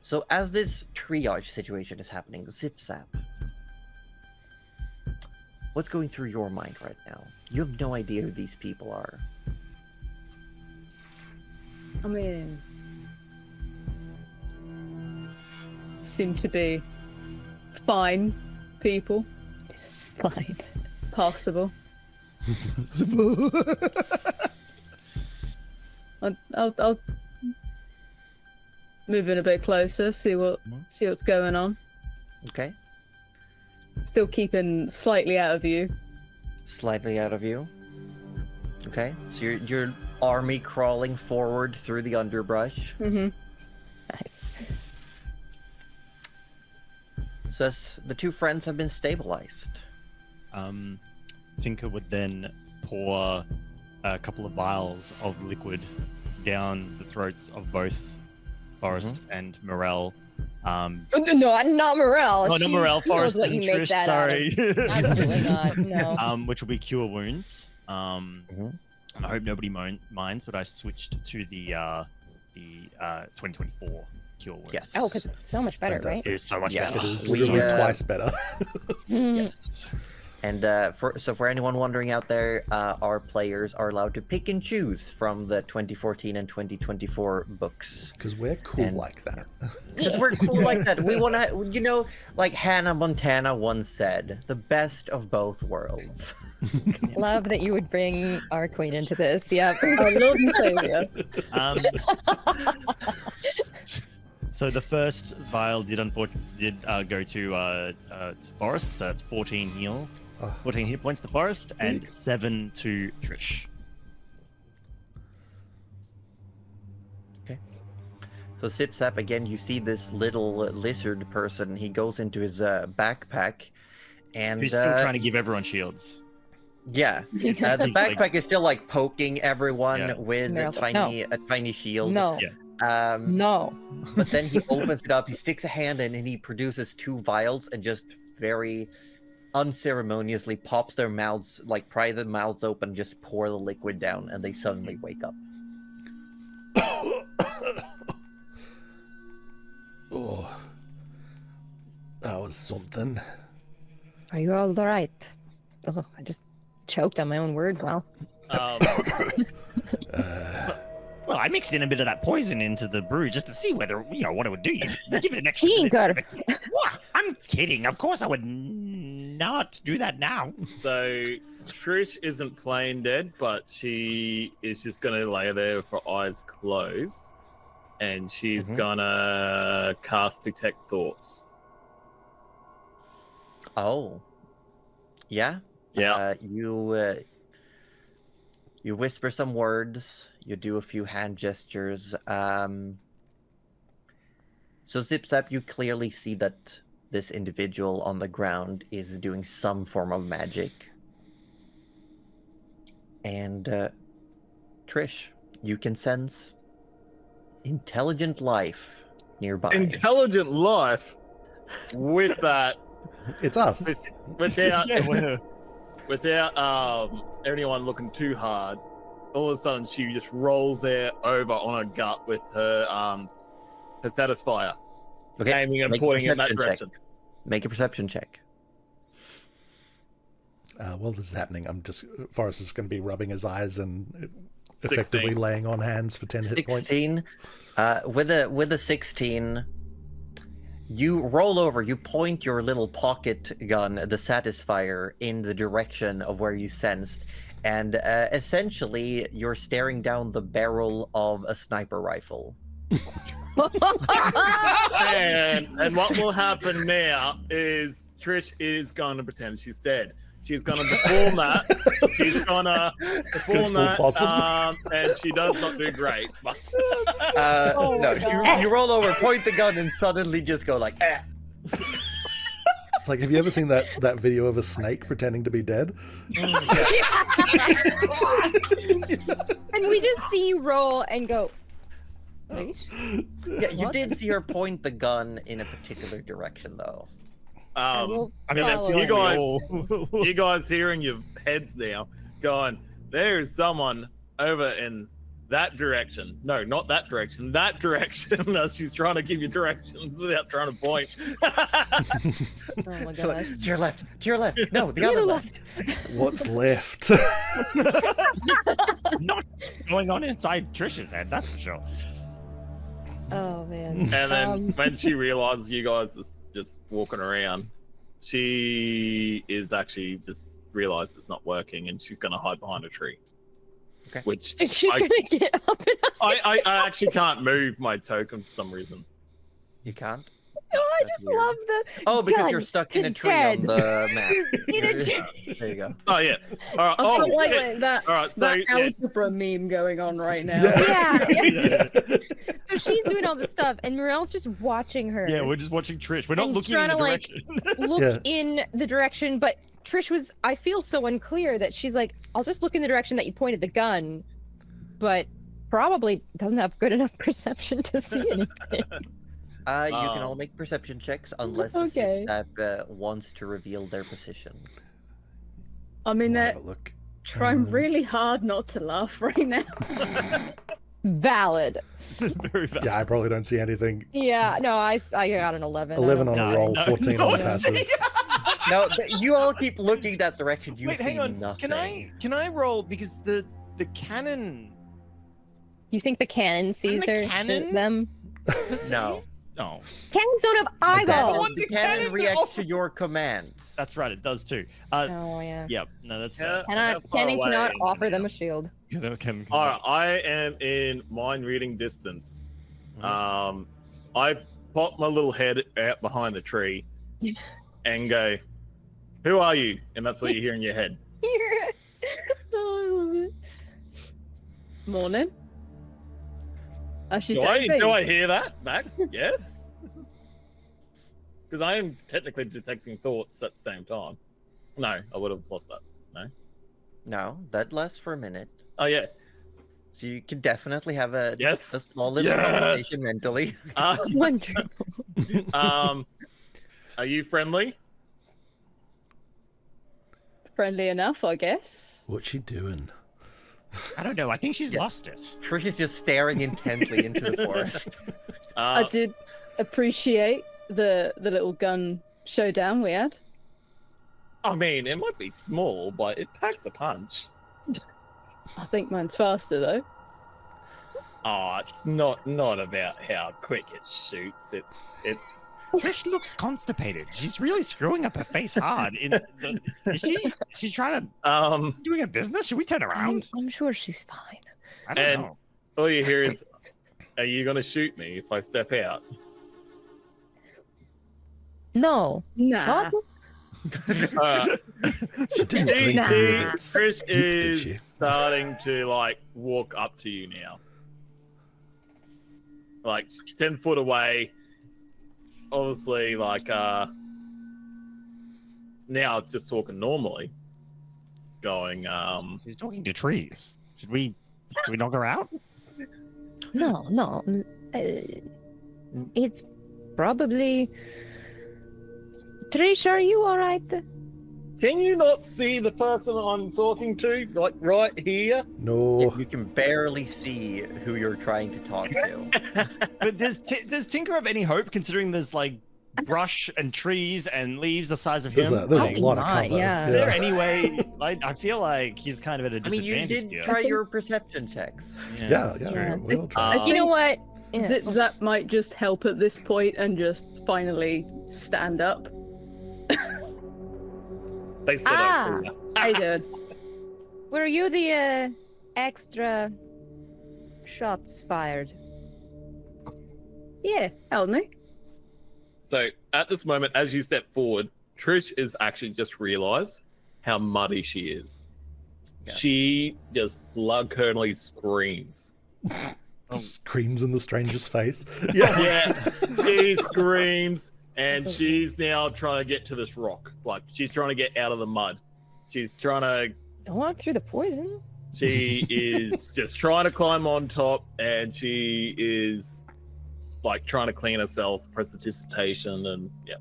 So as this triage situation is happening, Zip-Zap, what's going through your mind right now? You have no idea who these people are. I mean, seem to be fine people, Fine. passable. I'll move in a bit closer, see what's going on. Okay? Still keeping slightly out of view. Slightly out of view. Okay, so your army crawling forward through the underbrush. Mm-hmm. Nice. So the two friends have been stabilized. Tinker would then pour a couple of vials of liquid down the throats of both Forrest and Morel. No, not Morel. Oh, not She Morel, knows Forrest what and you make Trish, that out of. sorry. Absolutely not. No. Which will be cure wounds. And I hope nobody minds, but I switched to the 2024 cure wounds. Yes. Oh, because it's so much better, Fantastic. It is so much Yeah. better. It is We, literally uh, twice better. right? Yes. And for anyone wondering out there, our players are allowed to pick and choose from the 2014 and 2024 books. Because we're cool And- like that. Because we're cool like that. We want to, like Hannah Montana once said, the best of both worlds. Love that you would bring our queen into this. Yep. Our Lord and Savior. So the first vial did go to Forest, so it's 14 heal, 14 hit points to Forest, and 7 to Trish. So Sip Sap, again, you see this little lizard person. He goes into his backpack, and Who's still trying to give everyone shields. yeah, the backpack is still like poking everyone Yeah. with No. a tiny shield. No. Yeah. No. But then he opens it up, he sticks a hand in, and he produces 2 vials and just very unceremoniously pops their mouths, like pry their mouths open, just pour the liquid down, and they suddenly wake up. Oh, that was something. Are you all right? Oh, I just choked on my own word. Well, Well, I mixed in a bit of that poison into the brew just to see whether, what it would do. You give it an extra. Tinker. What? I'm kidding. Of course I would not do that now. So Trish isn't plain dead, but she is just gonna lay there with her eyes closed, and she's gonna cast Detect Thoughts. Oh. Yeah? Yeah. You whisper some words, you do a few hand gestures. So Zip Zap, you clearly see that this individual on the ground is doing some form of magic. And Trish, you can sense intelligent life nearby. Intelligent life. With that, It's us. without Yeah, without anyone looking too hard, all of a sudden she just rolls there over on her gut with her her satisfier, Okay, aiming and make a pointing in that perception check. direction. Make a perception check. While this is happening, Forrest is going to be rubbing his eyes and 16. effectively laying on hands for 10 hit points. 16. With a 16, you roll over, you point your little pocket gun, the Satisfier, in the direction of where you sensed, and essentially you're staring down the barrel of a sniper rifle. And what will happen now is Trish is going to pretend she's dead. She's going to perform that. She's going to perform that, and she does not do great. But You roll over, point the gun, and suddenly just go like, eh. It's like, have you ever seen that video of a snake pretending to be dead? and we just see you roll and go. Trish? Yeah, you did see her point the gun in a particular direction, though. I mean, follow you guys here in your heads now going, there's someone over in that direction. No, not that direction. That direction. She's trying to give you directions without trying to point. Oh my gosh. To your left. To your left. No, the To other the left. What's left? not going on inside Trish's head, that's for sure. Oh man. And then when she realizes you guys are just walking around, she is actually just realized it's not working, and she's going to hide behind a tree. Okay. Which She's gonna get up and up. I actually can't move my token for some reason. You can't? No, I That's just weird. love the. Oh, because gun you're stuck in to a tree dead. on the map. In a You're- tree. There you go. Oh yeah. All right. I've Oh, got like shit. that, All right. So that yeah. algebra meme going on right now. Yeah. So she's doing all this stuff, and Morel's just watching her. Yeah, we're just watching Trish. We're not And looking in trying the to, like, direction. look Yeah. in the direction, but Trish was. I feel so unclear that she's like, I'll just look in the direction that you pointed the gun, but probably doesn't have good enough perception to see anything. You can all make perception checks unless the Okay. Sip wants to reveal their position. I mean, We'll they're have a look. trying really hard not to laugh right now. Valid. Very bad. Yeah, I probably don't see anything. Yeah. No, I got an 11. 11 on No, a roll, no, 14 no on the one passive. see. No, you all keep looking that direction. You Wait, see hang on. nothing. Can I roll because the cannon? You think the cannon sees the her? cannon? Them? No. No. Cannons don't have eyeballs. want The the cannon cannon reacts to to your commands. That's right. It does too. Oh yeah. Yep. No, that's Yeah. fair. How far Cannon away cannot am I offer them now? a shield. All right, I am in mind reading distance. I pop my little head out behind the tree and go, "Who are you?" And that's what you hear in your head. Oh, I love it. Morning. Do I hear that back? Yes. Because I am technically detecting thoughts at the same time. No, I would have lost that. No. No, that lasts for a minute. Oh yeah. So you can definitely have a Yes. small little Yes. conversation mentally. Wonderful. Are you friendly? Friendly enough, I guess. What's she doing? I don't know. I think she's Yeah. lost it. Trish is just staring intently into the forest. I did appreciate the little gun showdown we had. I mean, it might be small, but it packs a punch. I think mine's faster though. Oh, it's not about how quick it shoots. It's. Trish looks constipated. She's really screwing up her face hard. Is she? She's trying to doing a business. Should we turn around? I'm sure she's fine. I don't And know. all you hear is, "Are you gonna shoot me if I step out?" No. Nah. What? She didn't drink Nah. minutes. Chris Did she? is starting to like walk up to you now, like 10 foot away. Obviously, like now just talking normally, going She's talking to trees. Should we knock her out? No. It's probably. Trish, are you all right? Can you not see the person I'm talking to, like right here? No. You can barely see who you're trying to talk to. But does Tinker have any hope, considering there's like brush and trees and leaves the size of There's him? a Probably lot of not, cover. yeah. Is there any way? Like, I feel like he's kind of at a I mean, disadvantage. you did here. try your perception checks. Yeah, that's yeah, true. we all tried. I You know think what? Yeah. Zip Zap might just help at this point and just finally stand up. They said Ah. I did. Were you the extra shots fired? Yeah, held me. So at this moment, as you step forward, Trish is actually just realized how muddy she is. Yeah. She just blood curdling screams. Screams in the stranger's face. Yeah. Yeah, she screams, and That's she's now trying to get to this rock. Like she's trying to get out of the mud. She's trying to. Don't walk through the poison. She is just trying to climb on top, and she is like trying to clean herself, precipitation, and yeah.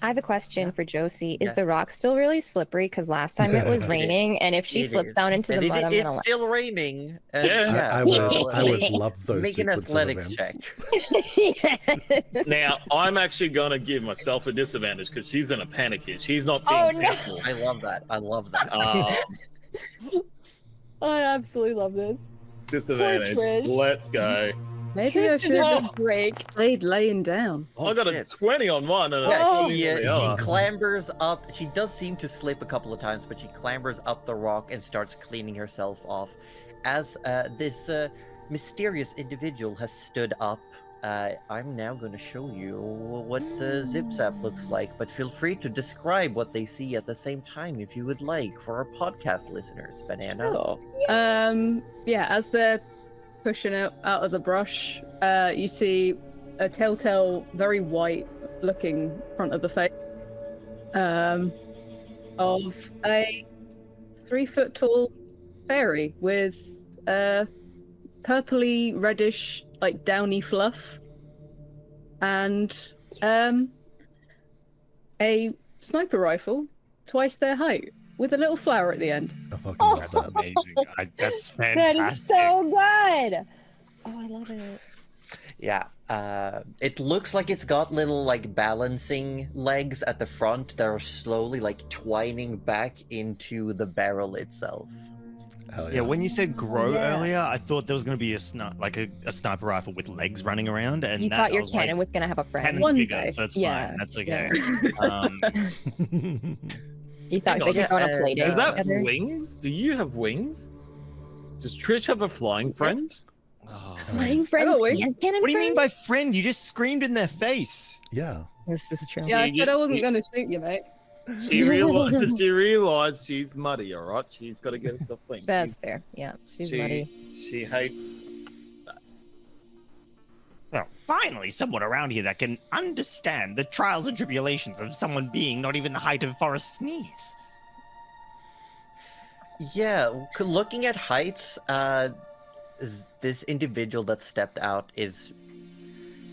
I have a question for Josie. Is Yeah. the rock still really slippery? Because last time it was It is. raining, and if she It slips is. down into the And mud, I'm it's gonna laugh. still raining. And Yeah. I so, would love those Make an sequence of athletics events. check. Now I'm actually gonna give myself a disadvantage because she's in a panic here. She's not being Oh, no. careful. I love that. I love that. I absolutely love this. Disadvantage. Trish. Let's go. Maybe I Trish should is have all just great. stayed laying down. I got a shit. 20 on one and Yeah, Oh. she clambers up. She does seem to slip a couple of times, but she clambers up the rock and starts cleaning herself off. As this mysterious individual has stood up, I'm now going to show you what the Zip Zap looks like, but feel free to describe what they see at the same time if you would like for our podcast listeners, Banana. Yeah, as they're pushing out of the brush, you see a telltale, very white looking front of the face of a 3 foot tall fairy with purpley reddish like downy fluff and a sniper rifle twice their height with a little flower at the end. I fucking Oh, love That's that. amazing. That's That fantastic. is so good. Oh, I love it. Yeah. It looks like it's got little like balancing legs at the front that are slowly like twining back into the barrel itself. Hell Yeah, when you said grow Yeah. earlier, I thought there was going to be a sniper rifle with legs running around, and You that, thought I your was cannon like, was gonna have a friend. cannon's One bigger, day. so it's Yeah, fine. That's okay. You thought Hang they could go on a play date Is that together. wings? Do you have wings? Does Trish have a flying friend? Oh, Flying friends Oh, wait. and cannon what do you mean friends? by friend? You just screamed in their face. Yeah. This is true. Yeah, I said I wasn't She- going to shoot you, mate. She realized she's muddy, all right? She's got to get herself clean. That's She's- fair. Yeah, she's she, muddy. She hates. Well, finally, someone around here that can understand the trials and tribulations of someone being not even the height of Forrest's knees. Yeah, looking at heights, this individual that stepped out is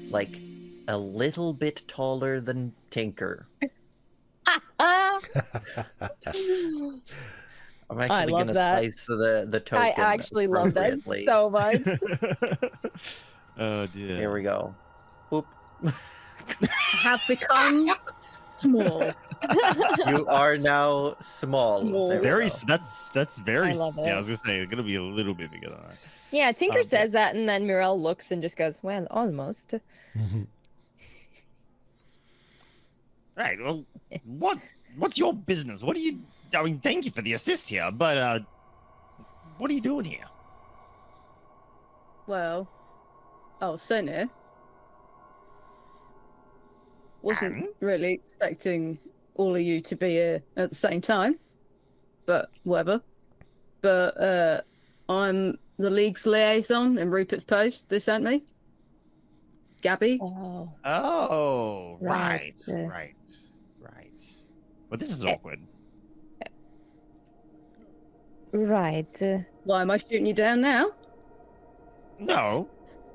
like a little bit taller than Tinker. Ah, I'm actually love gonna that. slice the token. I actually love that appropriately. so much. Oh dear. Here we go. Boop. Have become small. You are now small. Small. There we Very. go. That's very. I love Yeah, it. I was gonna say it's gonna be a little bit bigger than that. Yeah, Tinker Okay. says that, and then Mirel looks and just goes, "Well, almost." Right. Well, what's your business? What do you? I mean, thank you for the assist here, but what are you doing here? Well, I was sent here. Wasn't And? really expecting all of you to be here at the same time, but whatever. But I'm the League's liaison in Rupert's Post. They sent me. Gabby. Oh, Oh, right, Right, right. Well, this is awkward. right. Why am I shooting you down now? No.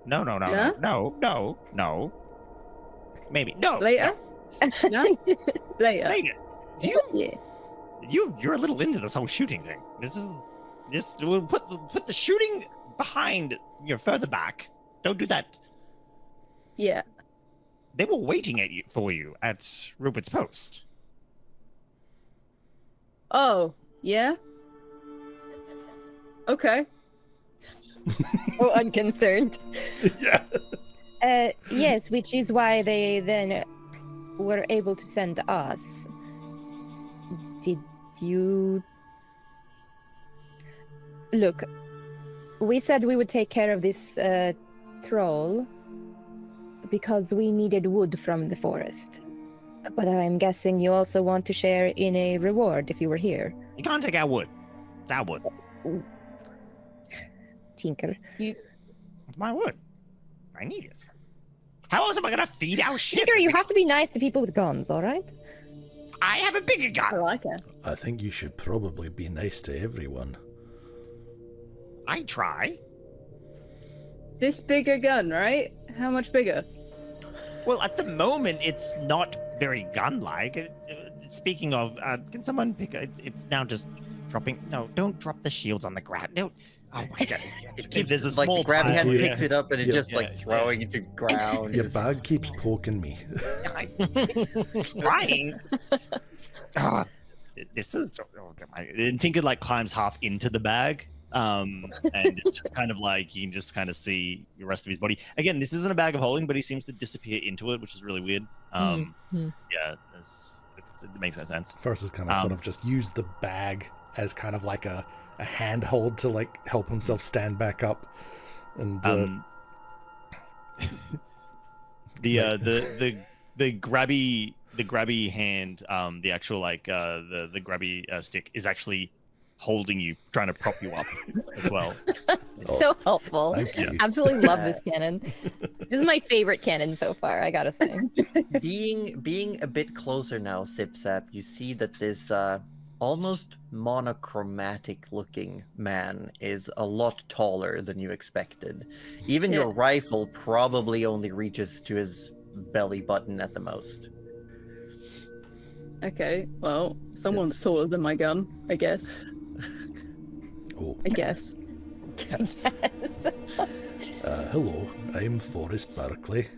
Yeah? No. Maybe no. Later? No? Later. Later. Do you? Yeah. You're a little into this whole shooting thing. We'll put the shooting behind. You're further back. Don't do that. Yeah. They were waiting for you at Rupert's Post. Oh, yeah? Okay. So unconcerned. Yeah. Yes, which is why they then were able to send us. Did you look? We said we would take care of this troll because we needed wood from the forest. But I'm guessing you also want to share in a reward if you were here. You can't take our wood. It's our wood. Tinker. It's my wood. I need it. How else am I gonna feed our ship? Tinker, you have to be nice to people with guns, all right? I have a bigger I gun. like it. I think you should probably be nice to everyone. I try. This bigger gun, right? How much bigger? Well, at the moment, it's not very gun-like. Speaking of, can someone pick? It's now just dropping. No, don't drop the shields on the ground. No. Oh my god! It If keeps, there's a like small the grab hand pile. picks it up and it Yeah. just like Yeah. throwing it to the ground. Your Just- bag keeps poking me. trying. Ah, this is. And Tinker like climbs half into the bag, and it's kind of like you can just kind of see the rest of his body. Again, this isn't a bag of holding, but he seems to disappear into it, which is really weird. Mhm. Yeah, it makes no sense. First is kind of sort of just use the bag as kind of like a handhold to like help himself stand back up. And The grabby hand, the actual like the grabby stick is actually holding you, trying to prop you up as well. So helpful. thank you. Absolutely love this cannon. This is my favorite cannon so far, I gotta say. being a bit closer now, Sipsap, you see that this almost monochromatic looking man is a lot taller than you expected. Even your rifle probably only reaches to his belly button at the most. Okay, well, someone's It's- taller than my gun, I guess. Oh, I guess. Yes. Yes. Hello, I'm Forrest Berkeley.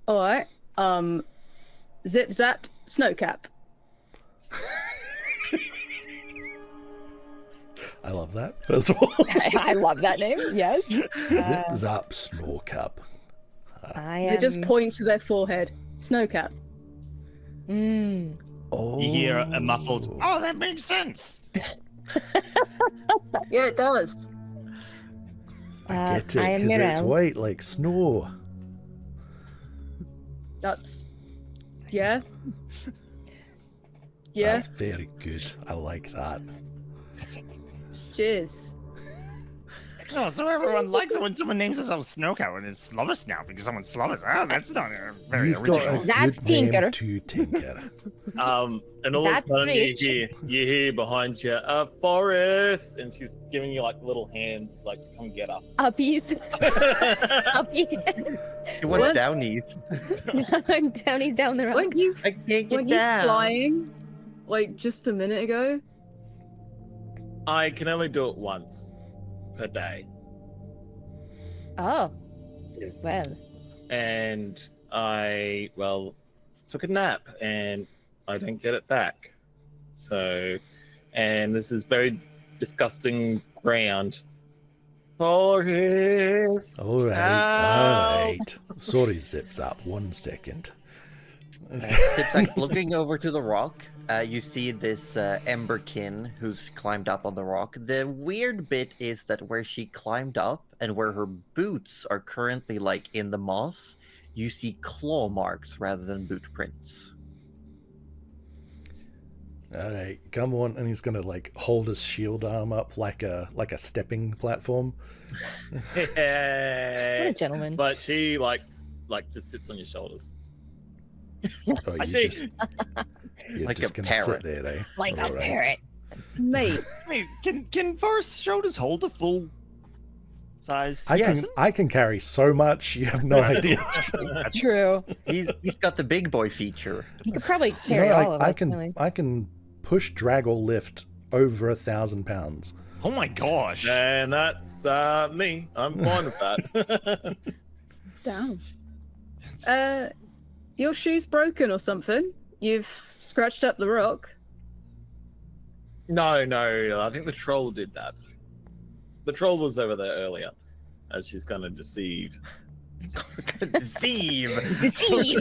All right. Zip Zap Snowcap. I love that, first of all. I love that name. Yes. Zip Zap Snowcap. I They am. just point to their forehead. Snowcap. Mm. Oh. You hear a muffled, oh, that makes sense. Yeah, it does. I get I it, am because it's Mirel. white like snow. That's. Yeah. Yeah. That's very good. I like that. Cheers. Oh, so everyone likes it when someone names themselves Snowcow and it's Slobbersnout because someone slobbers. Oh, that's not very You've got original. a That's good name Tinker. to Tinker. And all of a That's sudden rich. you hear behind you, Forrest, and she's giving you like little hands, like to come get her. Uppies. Uppies. She went What? downies. Down, he's down the road. Weren't you, I can't get weren't you down. flying like just a minute ago? I can only do it once per day, Oh. Well. and I took a nap and I don't get it back. So, and this is very disgusting ground. Forrest. All right, all right. Sorry, Zip Zap. 1 second. Sipsack, looking over to the rock, you see this Emberkin who's climbed up on the rock. The weird bit is that where she climbed up and where her boots are currently like in the moss, you see claw marks rather than boot prints. All right, come on, and he's gonna like hold his shield arm up like a stepping platform. What a gentleman. But she like just sits on your shoulders. Oh, I you think- just you're Like just a gonna parrot. sit there, eh? Like a All right. parrot. Mate, Wait, can Forrest's shoulders hold a full sized Yes. I can carry so much. You have no idea. True. He's got the big boy feature. He could probably You carry know, all of I us. can really. I can push, drag, or lift over 1,000 pounds. Oh my gosh. And that's me. I'm fine with that. down. Your shoe's broken or something? You've scratched up the rock. No, I think the troll did that. The troll was over there earlier, as she's gonna deceive. Deceive. Deceive.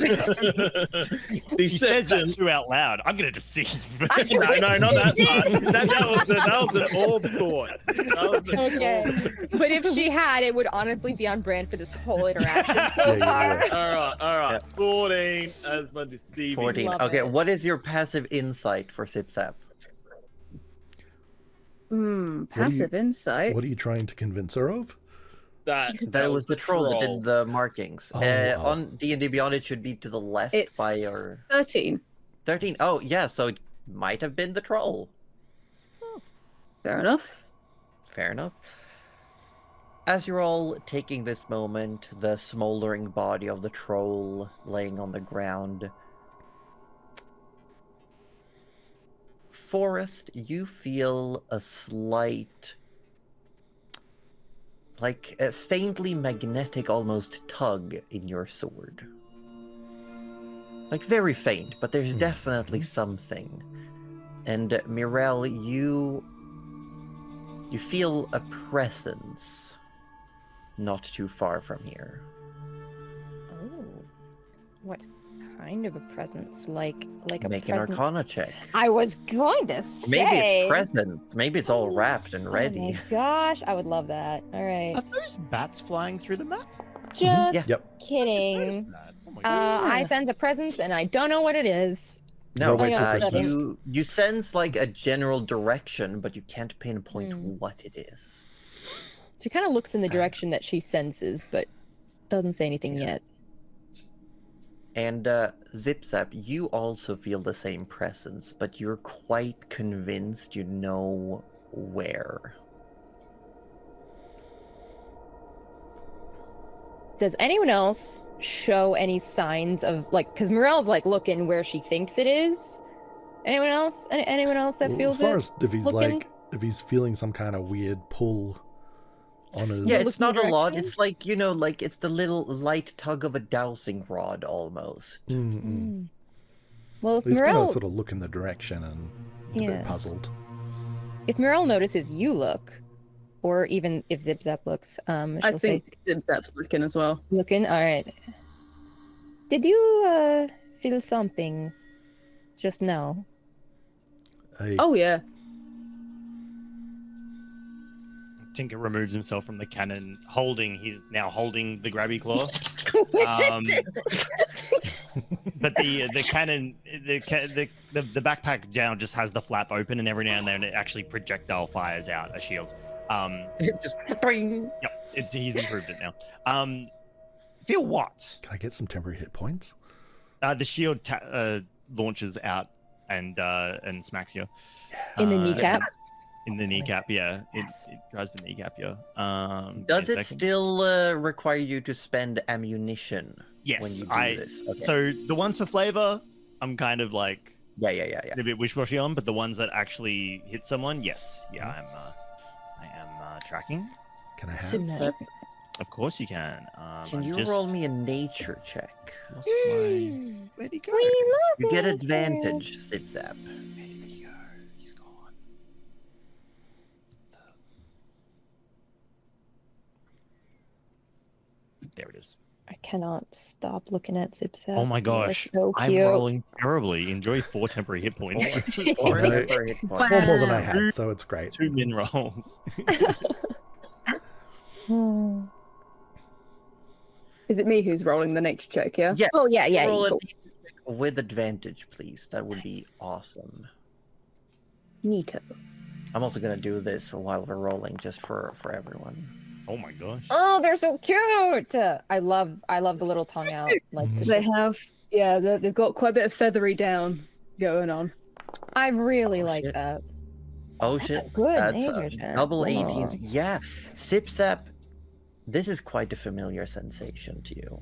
She says that too out loud. I'm gonna deceive. No, not that part. That was an orb thought. That was an Okay. orb. But if she had, it would honestly be on brand for this whole interaction so Yeah, far. yeah, All right. 14 as my deceiving. 14. Love Okay, it. what is your passive insight for Sipsap? Passive insight. What are you trying to convince her of? That it was the troll that did the markings. Oh, wow. On D&D Beyond, it should be to the left It's by your 13. 13. Oh, yeah, so it might have been the troll. Fair enough. Fair enough. As you're all taking this moment, the smoldering body of the troll laying on the ground, Forrest, you feel a slight, like a faintly magnetic almost tug in your sword. Like very faint, but there's definitely something. And Mirel, you feel a presence not too far from here. Oh. What kind of a presence? Like a Make an presence? Arcana check. I was going to say. Maybe it's presence. Maybe it's all wrapped and Oh ready. my gosh, I would love that. All right. Are those bats flying through the map? Just Yeah. Yep. I just kidding. noticed that. Oh my god. I sense a presence and I don't know what it is. No, Go wait till Christmas. you sense like a general direction, but you can't pinpoint Hmm. what it is. She kind of looks in the direction that she senses, but doesn't say anything yet. And Zipzap, you also feel the same presence, but you're quite convinced you know where. Does anyone else show any signs of like? Because Morel's like looking where she thinks it is. Anyone else? Anyone else that Well, feels as far it? as if he's looking- like if he's feeling some kind of weird pull on his. Yeah, Look it's in the not a lot. direction? It's like, like it's the little light tug of a dowsing rod almost. Mm-mm. Well, if He's gonna Morel, sort of look in the direction and a Yeah. bit puzzled. if Morel notices you look, or even if Zip Zap looks, I she'll say, think Zip Zap's looking as well. "Looking, all right. Did you feel something just now?" Oh yeah. Tinker removes himself from the cannon, he's now holding the grabby claw. But the cannon, the backpack now just has the flap open, and every now and then it actually projectile fires out a shield. It's just boing. Yep, he's improved it now. Feel what? Can I get some temporary hit points? The shield launches out and smacks you In the kneecap? In the Excellent. kneecap, yeah. Yes. It drives the kneecap, yeah. Does wait a it second. still require you to spend ammunition when Yes, you do this? Okay. So the ones for flavor, I'm kind of like yeah. a bit wish-washy on, but the ones that actually hit someone, yes, yeah, I am tracking. Can I have? Sim- That's Of course you can. Can I'm you just... roll me a nature check? What's my... Where'd he go? We love You get it. advantage, Zip Zap. Where did he go? He's gone. There it is. I cannot stop looking at Zip Zap. Oh my He is gosh, so I'm cute. rolling terribly. Enjoy 4 temporary hit points. Or No. whatever hit point. 4 more than I had, so it's great. 2 min rolls. Hmm. Is it me who's rolling the nature check? Yeah. Yeah. Oh yeah. Roll a you nature check with advantage, please. That would be awesome. go. Neato. I'm also gonna do this while we're rolling, just for everyone. Oh my gosh. Oh, they're so cute. I love the little tongue out. Like just, They have. Yeah, they've got quite a bit of feathery down going on. I really Oh, like shit. that. Oh shit! Good That's nature check. double Cool. 18s. Yeah, Zip Zap. This is quite a familiar sensation to you.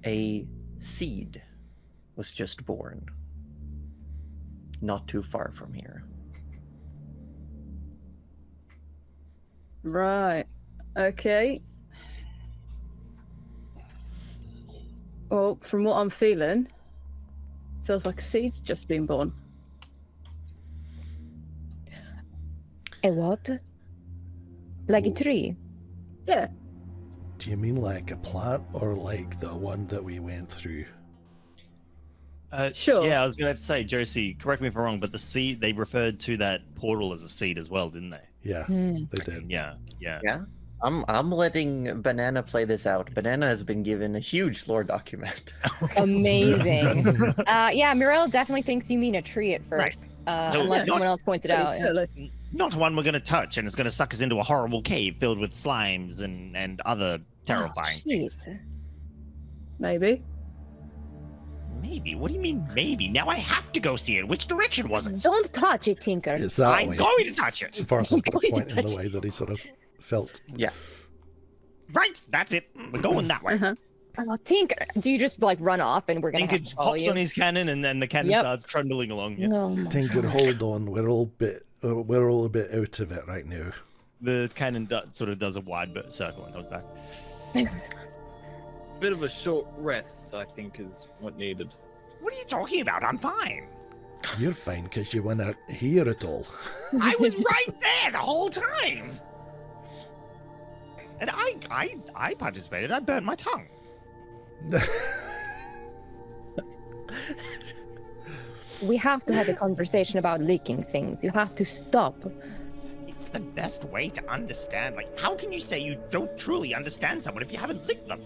A seed was just born, not too far from here. Right. Okay. Well, from what I'm feeling, feels like a seed's just been born. A what? Like a Ooh. tree. Yeah. Do you mean like a plant or like the one that we went through? Sure. Yeah, I was going to say, Josie, correct me if I'm wrong, but the seed, they referred to that portal as a seed as well, didn't they? Yeah, Hmm. they did. Yeah. I'm letting Banana play this out. Banana has been given a huge lore document. Amazing. Yeah, Mirel definitely thinks you mean a tree at Right. first, So unless not- someone else points it out. Yeah. Totally. Not one we're going to touch, and it's going to suck us into a horrible cave filled with slimes and other terrifying things. Jeez. Maybe. Maybe? What do you mean, maybe? Now I have to go see it. Which direction was it? Don't touch it, Tinker. It's that I'm way. going to touch it. Forrest has got a Going point in the to- way that he sort of felt. Right, that's it. We're going that way. Uh-huh. Oh, Tinker, do you just like run off and we're gonna Tinker have to follow hops you? on his cannon, and then the cannon Yep. starts trundling along. Yeah. Oh my Tinker, gosh. hold on. We're all a bit out of it right now. The cannon sort of does a wide circle and comes back. Bit of a short rest, I think, is what needed. What are you talking about? I'm fine. You're fine because you weren't here at all. I was right there the whole time. And I participated. I burnt my tongue. We have to have a conversation about licking things. You have to stop. It's the best way to understand. Like, how can you say you don't truly understand someone if you haven't licked them?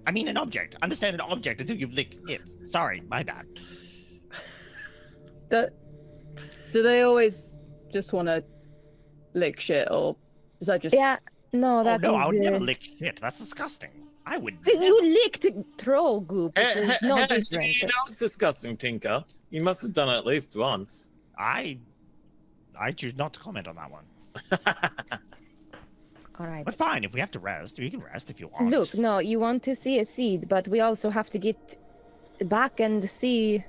I mean, an object. Understand an object until you've licked it. Sorry, my bad. Do they always just want to lick shit, or is that just? Yeah, no, Oh that no, I would is, never lick shit. That's disgusting. I would. You licked troll goop. It's no You different. know it's disgusting, Tinker. You must have done it at least once. I choose not to comment on that one. All right. But fine, if we have to rest, we can rest if you want. Look, no, you want to see a seed, but we also have to get back and see.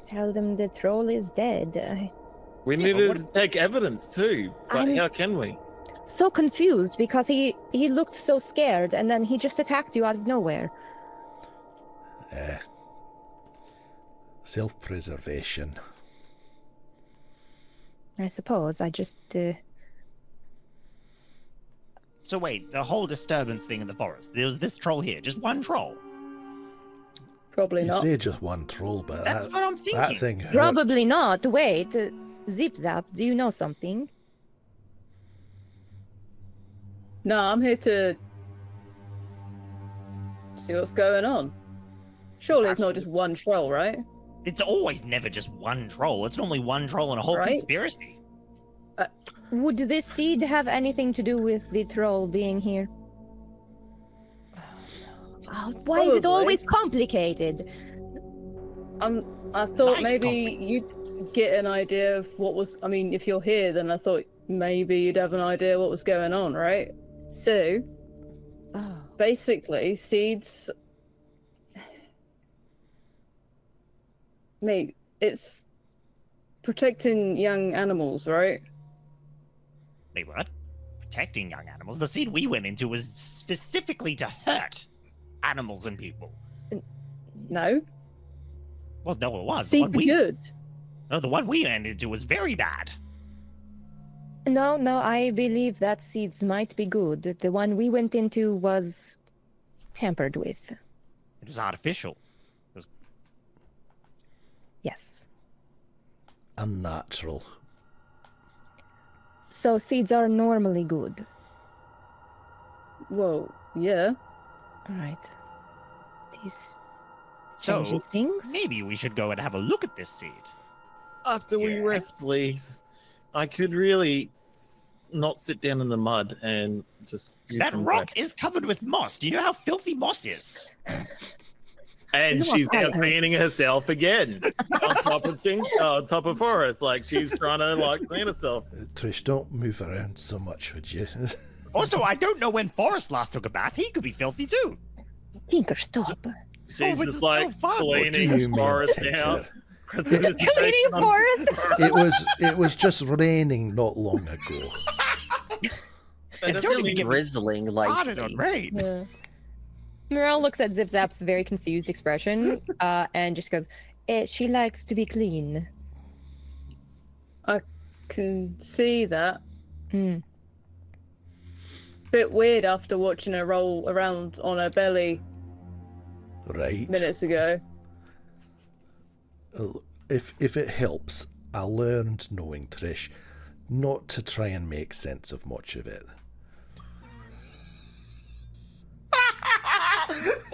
Tell them the troll is dead. We Yeah, need but to take evidence too. But I'm- how can we? So confused because he looked so scared and then he just attacked you out of nowhere. Self-preservation. I suppose I just So wait, the whole disturbance thing in the forest. There was this troll here, just one troll. Probably You not. say just one troll, but That's what I'm thinking. that thing hurt. probably not. Wait, Zip Zap, do you know something? No, I'm here to see what's going on. Surely it's not just one troll, right? It's always never just one troll. It's normally one troll and a whole Right. conspiracy. Would this seed have anything to do with the troll being here? Oh, why is it Probably. always complicated? I thought Nice maybe compliment. you'd get an idea of what was. I mean, if you're here, then I thought maybe you'd have an idea what was going on, right? So Oh, basically, seeds. Mate, it's protecting young animals, right? Wait, what? Protecting young animals? The seed we went into was specifically to hurt animals and people. No, Well, no, it was. seeds are good. No, the one we went into was very bad. no, I believe that seeds might be good. The one we went into was tampered with. It was artificial. Yes. Unnatural. So seeds are normally good. Well, yeah. All right. These So, changes things. maybe we should go and have a look at this seed. After we Yeah. rest, please. I could really not sit down in the mud and just use That some rock rest. is covered with moss. Do you know how filthy moss is? And You know she's what, now I heard- cleaning herself again on top of Forest. Like she's trying to like clean herself. Trish, don't move around so much, would you? Also, I don't know when Forrest last took a bath. He could be filthy too. Tinker, stop. She's this just is like so fun. What do you cleaning mean, Forest Tinker? now. Cleaning Forest? It was just raining not long ago. That It's doesn't really mean- drizzling Started lightly. on rain. Yeah. Morel looks at Zip Zap's very confused expression and just goes, she likes to be clean. Can see that. Hmm. Bit weird after watching her roll around on her belly Right. minutes ago. If it helps, I learned, knowing Trish, not to try and make sense of much of it.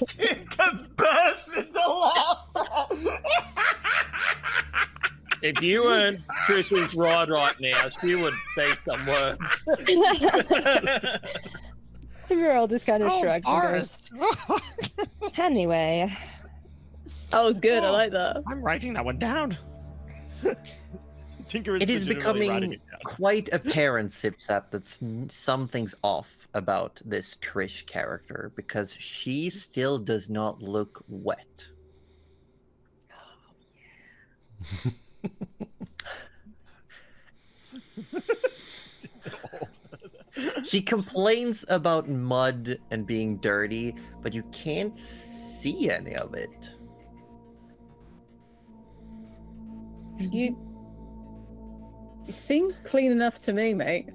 Tinker burst into laughter. If you weren't Trisha's ride right now, she would say some words. Morel just kind of Oh, shrugged and goes, Forrest. anyway. That was good. I Oh. like that. I'm writing that one down. Tinker is It is legitimately writing becoming it down. quite apparent, Sipsap, that something's off about this Trish character because she still does not look wet. She complains about mud and being dirty, but you can't see any of it. You seem clean enough to me, mate.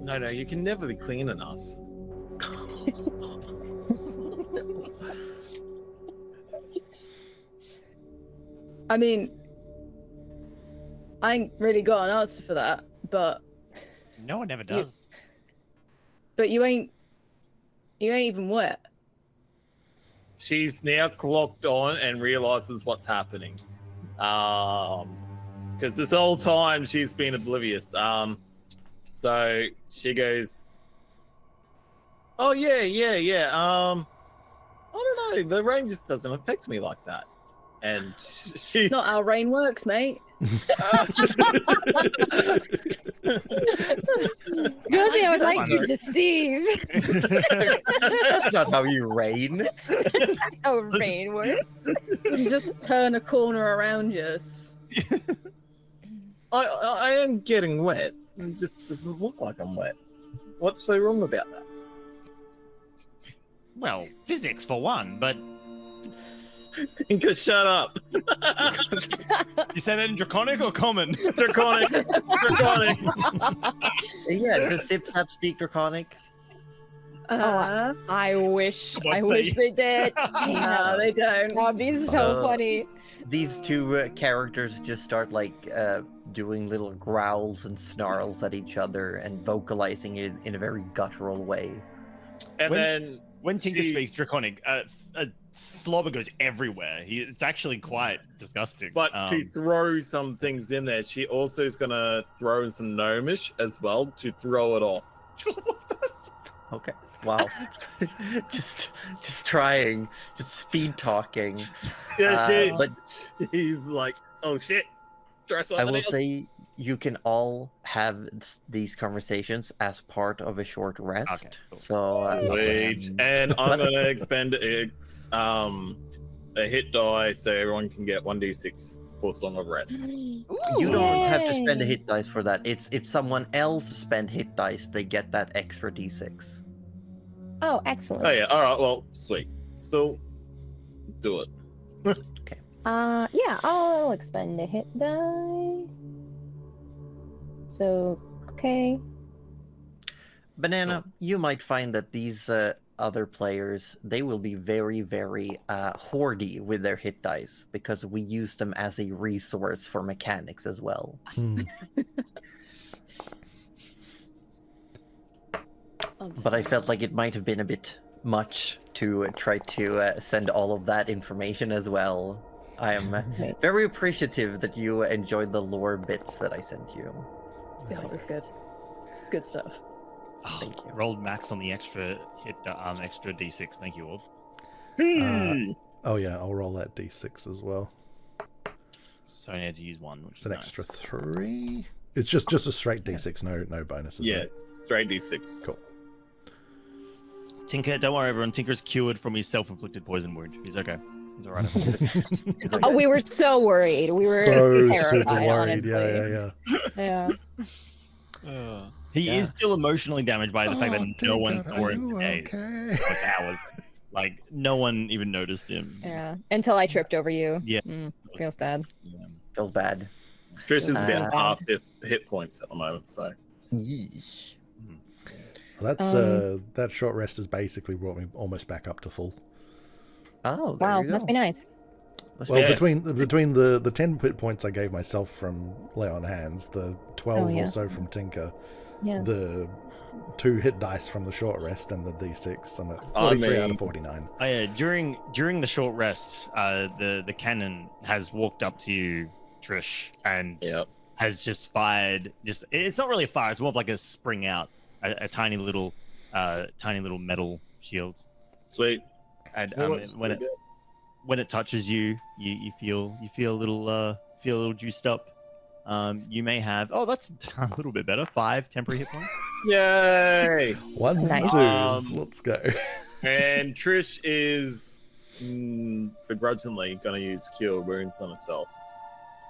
No, you can never be clean enough. I mean, I ain't really got an answer for that, but No one ever does. you ain't even wet. She's now clocked on and realizes what's happening. Because this whole time she's been oblivious. So she goes, "Oh yeah. I don't know. The rain just doesn't affect me like that." And she, Not how rain works, mate. Josie, I would like to deceive. That's not how you rain. How rain works. You just turn a corner around you. I am getting wet. It just doesn't look like I'm wet. What's so wrong about that? Well, physics for one, but Tinker, shut up. You say that in Draconic or Common? Draconic. Draconic. Yeah, does Sip Sap speak Draconic? I wish Come on, say- they did. No, they don't. That'd be so funny. These two characters just start like doing little growls and snarls at each other and vocalizing it in a very guttural way. And When- then When Tinker She- speaks Draconic, slobber goes everywhere. It's actually quite disgusting. but to throw some things in there, she also is gonna throw in some gnomish as well to throw it off. Okay. Wow. just trying, just speed talking. Yeah, but he's like, oh shit. Throw I something will else. say you can all have these conversations as part of a short rest. Okay, cool. So Sweet. And I'm gonna expend a hit die so everyone can get 1d6 for Song of Rest. you don't have to spend a Yay. hit dice for that. It's if someone else spend hit dice, they get that extra d6. Oh, excellent. Oh yeah, alright, well, sweet. Still do it. Yeah, I'll expend a hit die. So, okay. Banana, you might find that these other players, they will be very, very hoardy with their hit dice because we use them as a resource for mechanics as well. But I felt like it might have been a bit much to try to send all of that information as well. I am very appreciative that you enjoyed the lore bits that I sent you. Yeah, it was good. Good stuff. Oh, Thank you. rolled max on the extra hit, extra d6. Thank you all. Oh yeah, I'll roll that d6 as well. So I had to use one, which It's is an nice. extra 3. It's just a straight d6, no bonuses. Yeah, right? straight d6. Cool. Tinker, don't worry, everyone. Tinker's cured from his self-inflicted poison wound. He's okay. He's all right. Oh, we were so worried. We were So terrified, super worried. honestly. Yeah. He Yeah. is still emotionally damaged by the fact that Oh, no one Tinker, saw are him you for days, okay? like hours. Like no one even noticed him. Yeah. Until I tripped over you. Yeah. Feels bad. Yeah. Feels bad. Trish is down Uh, half hit points at the moment, so. Yeesh. Well, that's that short rest has basically brought me almost back up to full. Oh, there Wow, you go. must be nice. Must Well, be- Yeah. between the 10 hit points I gave myself from Lay on Hands, the 12 yeah. or so from Tinker, Yeah. the 2 hit dice from the short rest, and the d6, I'm at I 43 out mean- of 49. Oh yeah, during the short rest, the cannon has walked up to you, Trish, and Yep. has just fired. It's not really a fire; it's more of like a spring out, a tiny little metal shield. Sweet. And Well, it's when pretty it touches you, you feel a little juiced up. You may have that's a little bit better. 5 temporary hit points. good. Yay! Ones and Nice. twos. Let's go. And Trish is begrudgingly going to use Cure Wounds on herself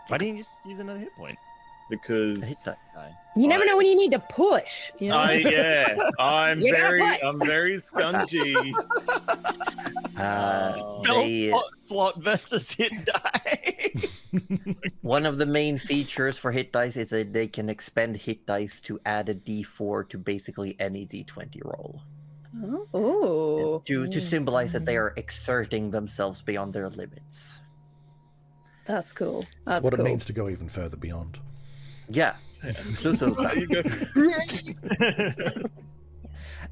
Why didn't you just use another hit point? A hit because die. You never know when you need to push. You know? I'm You gotta very put- very scungy. Spell They- slot versus hit die. One of the main features for hit dice is that they can expend hit dice to add a d4 to basically any d20 roll. Oh. To symbolize that they are exerting themselves beyond their limits. That's cool. That's That's what cool. it means to go even further beyond. Yeah. Inclusive of There you that. go.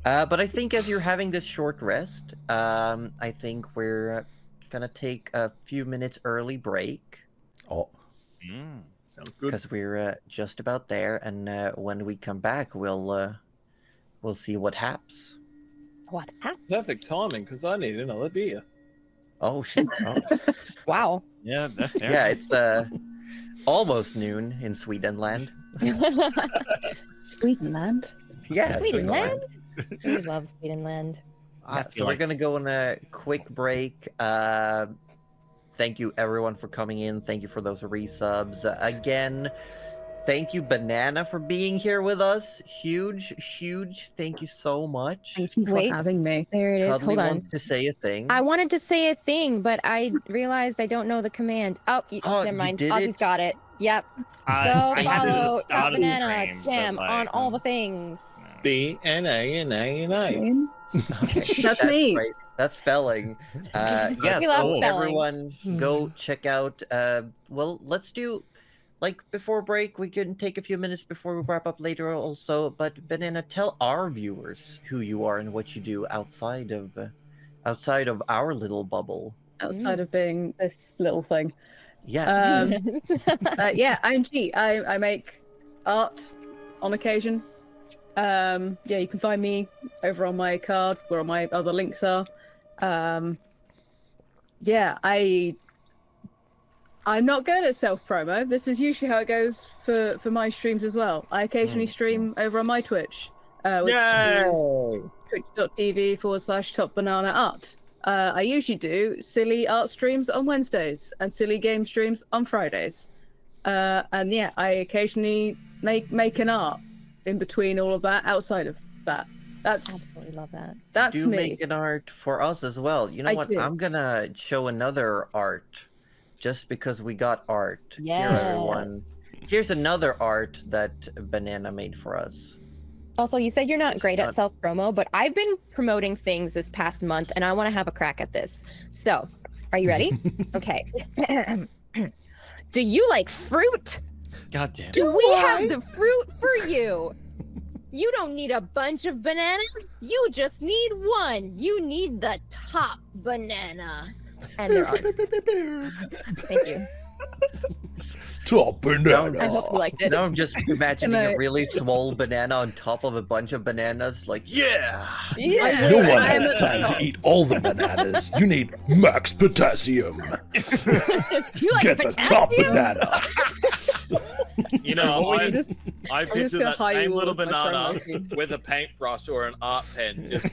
But I think as you're having this short rest, I think we're gonna take a few minutes early break Oh, Sounds good. because we're just about there, and when we come back, we'll see what happens. What happens? Perfect timing because I need another beer. Oh shit! Oh. Wow. Yeah, that's fair. Yeah, it's almost noon in Swedenland. Swedenland. Yeah, Swedenland? We love Swedenland. I Yeah, feel so we're like gonna go on a quick break. Thank you everyone for coming in. Thank you for those resubs. Again, Thank you, Banana, for being here with us. Huge thank you so much. Thank you for Wait. having me. There it is. Cuddly Hold on. wants to say a thing. I wanted to say a thing, but I realized I don't know the command. Oh, Oh, never you mind. did Ozzy's it? got it. Yep. I Go had it at the follow start of the Banana stream, but, Jam like, on all the things. B-N-A-N-A-N-A. Okay, That's me. Great. That's spelling. Yeah, We love so spelling. everyone go check out. Well, let's do like before break. We can take a few minutes before we wrap up later, also. But Banana, tell our viewers who you are and what you do outside of our little bubble. Outside of being this little thing. Yeah. Yeah, I'm G. I make art on occasion. Yeah, you can find me over on my card where all my other links are. Yeah, I'm not good at self-promo. This is usually how it goes for my streams as well. I occasionally stream over on my Twitch, which is twitch.tv/topbananaart. I usually do silly art streams on Wednesdays and silly game streams on Fridays. And yeah, I occasionally make an art in between all of that, outside of that. That's Absolutely love that. that's do me. make an art for us as well. You know I what? do. I'm gonna show another art, just because we got art. Here, Yes. everyone. Here's another art that Banana made for us. Also, you said you're not It's great not- at self promo, but I've been promoting things this past month and I want to have a crack at this. So, are you ready? Okay. Do you like fruit? God damn. Do we have the fruit for you? You don't need a bunch of bananas. You just need one. You need the top banana. And there are. Thank you. Top I banana. hope you liked it. Now I'm just imagining Can I- a really small banana on top of a bunch of bananas. Like, yeah. Yeah. No one I'm has a- time to eat all the bananas. You need max potassium. Do you like Get the top potassium? banana. You know, I'm just I just picture gonna that hire same you all little as my banana promo team. with a paintbrush or an art pen. Just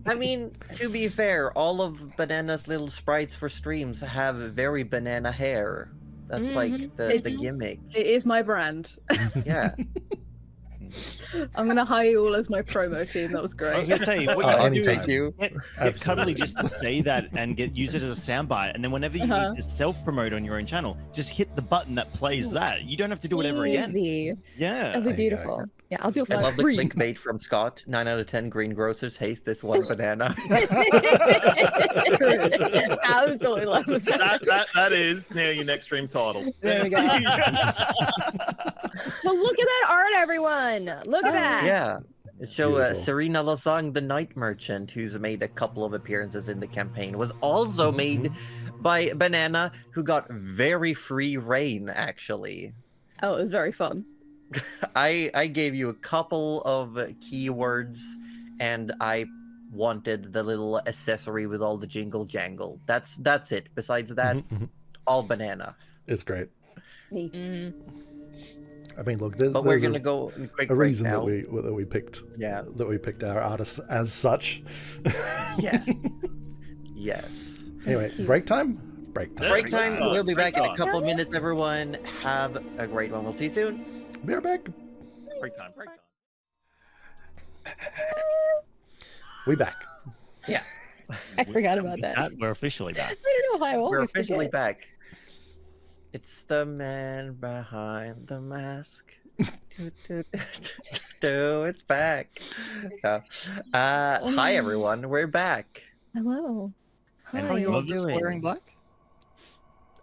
I mean, to be fair, all of Banana's little sprites for streams have very banana hair. That's like Mhm. the It's- gimmick. it is my brand. Yeah. I'm gonna hire you all as my promo team. That was I was great. gonna say, what Oh, you can do anytime. is you. get Cuddly just to say that and use it as a soundbite, and then whenever you Uh-huh. need to self-promote on your own channel, just hit the button that plays that. You don't have to do it ever again. Easy. Yeah. That'll be There you go. beautiful. Yeah, I'll do it I for love the free. clickbait from Scott. 9 out of 10 greengrocers hates this one banana. Absolutely love that. that is now your next stream title. There we go. Well, look at that art, everyone. Look at that. Yeah. So Beautiful. Serena Lasang, the night merchant, who's made a couple of appearances in the campaign, was also made by Banana, who got very free reign, actually. Oh, it was very fun. I gave you a couple of keywords, and I wanted the little accessory with all the jingle jangle. That's it. Besides that, all Banana. It's great. Mm. I mean, look, there's, But we're there's gonna go in quick a break reason now. that we picked Yeah. our artists as such. Yes. Yes. Anyway, Cute. break time. Break time. Break time. on, We'll be break back in a on. couple of minutes, everyone. Have a great one. We'll see you soon. Be right back. Break time. Break time. We back. Yeah. I forgot about that. We're officially back. I don't know how I always We're officially forget. back. It's the man behind the mask. It's back. Yeah. Hi everyone, we're back. Hello. And Hi. how you all Love this doing? wearing black?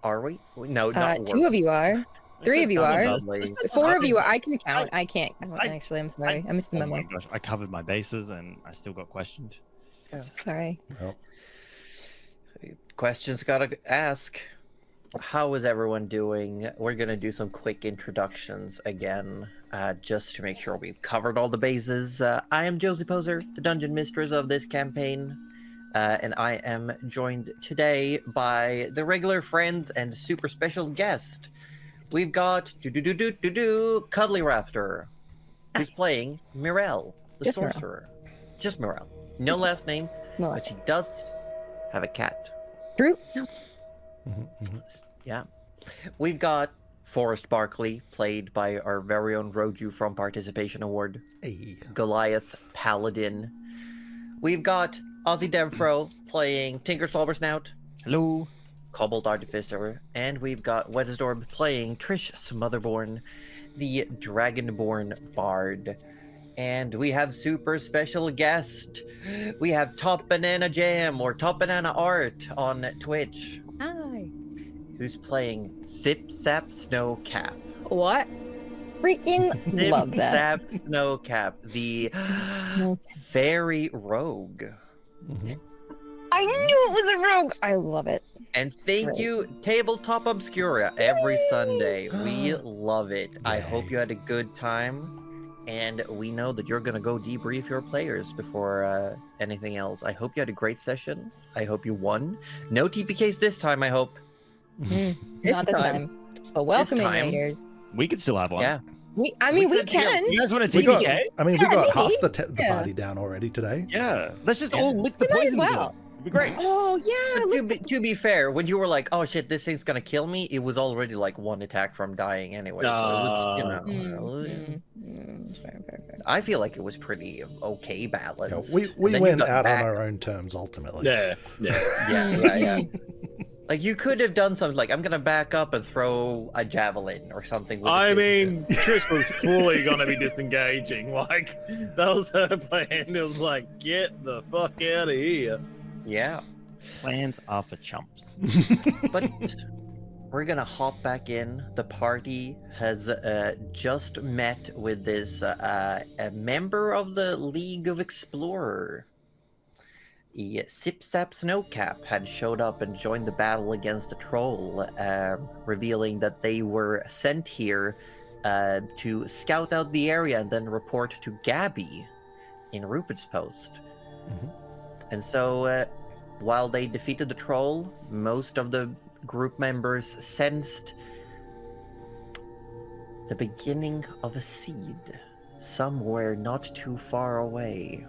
Are we? No, not Two of you are. Three of you are. Lovely. Four of you are. I can count. I can't. Oh, actually, I'm sorry. I missed the Oh my memo. gosh, I covered my bases and I still got questioned. Sorry. Well, Questions gotta ask. How is everyone doing? We're gonna do some quick introductions again, just to make sure we've covered all the bases. I am Josie Poser, the dungeon mistress of this campaign, and I am joined today by the regular friends and super special guest. We've got Cuddly Raptor, who's playing Mirel, the Just Mirel. sorcerer. Just Mirel. No last name, No, but she does have a cat. True. No. mhm, mhm. Yeah. We've got Forrest Barkley, played by our very own Roju from Participation Award. Hey. Goliath, Paladin. We've got Ozzy Devfro playing Tinker Slobbersnout. Hello. Cobalt Artificer. And we've got Wetisdorb playing Trish Smotherborn, the Dragonborn Bard. And we have super special guest. We have Top Banana Jam or Top Banana Art on Twitch, Hi. who's playing Sip Sap Snowcap. What? Freaking love that. Sip Sap Snowcap, the fairy rogue. Mhm. I knew it was a rogue. I love it. And thank great. you, Tabletop Obscura, every Sunday. We love it. I hope you had a good time. And we know that you're going to go debrief your players before anything else. I hope you had a great session. I hope you won. No TPKs this time, I hope. Not this time. But welcome in, time. Raiders. We could still have one. Yeah. We could- can. You guys want to We got, TPK? I mean, we Yeah, got half maybe. the Yeah. party down already today. Yeah. Let's just Yeah. all lick the We might as poison. well. It'd be great. Oh yeah. But to be fair, when you were like, oh shit, this thing's going to kill me, it was already like one attack from dying anyway. So it was, Fair. I feel like it was pretty okay balanced. Yeah, we And then you went got out back. on our own terms ultimately. Yeah, yeah. Yeah. Like you could have done something like I'm gonna back up and throw a javelin or something. With I it. mean, Trish was fully gonna be disengaging. Like that was her plan. It was like, get the fuck out of here. yeah. Plans are for chumps. But we're gonna hop back in. The party has just met with this a member of the League of Explorer. Sip Sap Snowcap had showed up and joined the battle against the troll, revealing that they were sent here to scout out the area and then report to Gabby in Rupert's Post. Mhm. And so, while they defeated the troll, most of the group members sensed the beginning of a seed somewhere not too far away.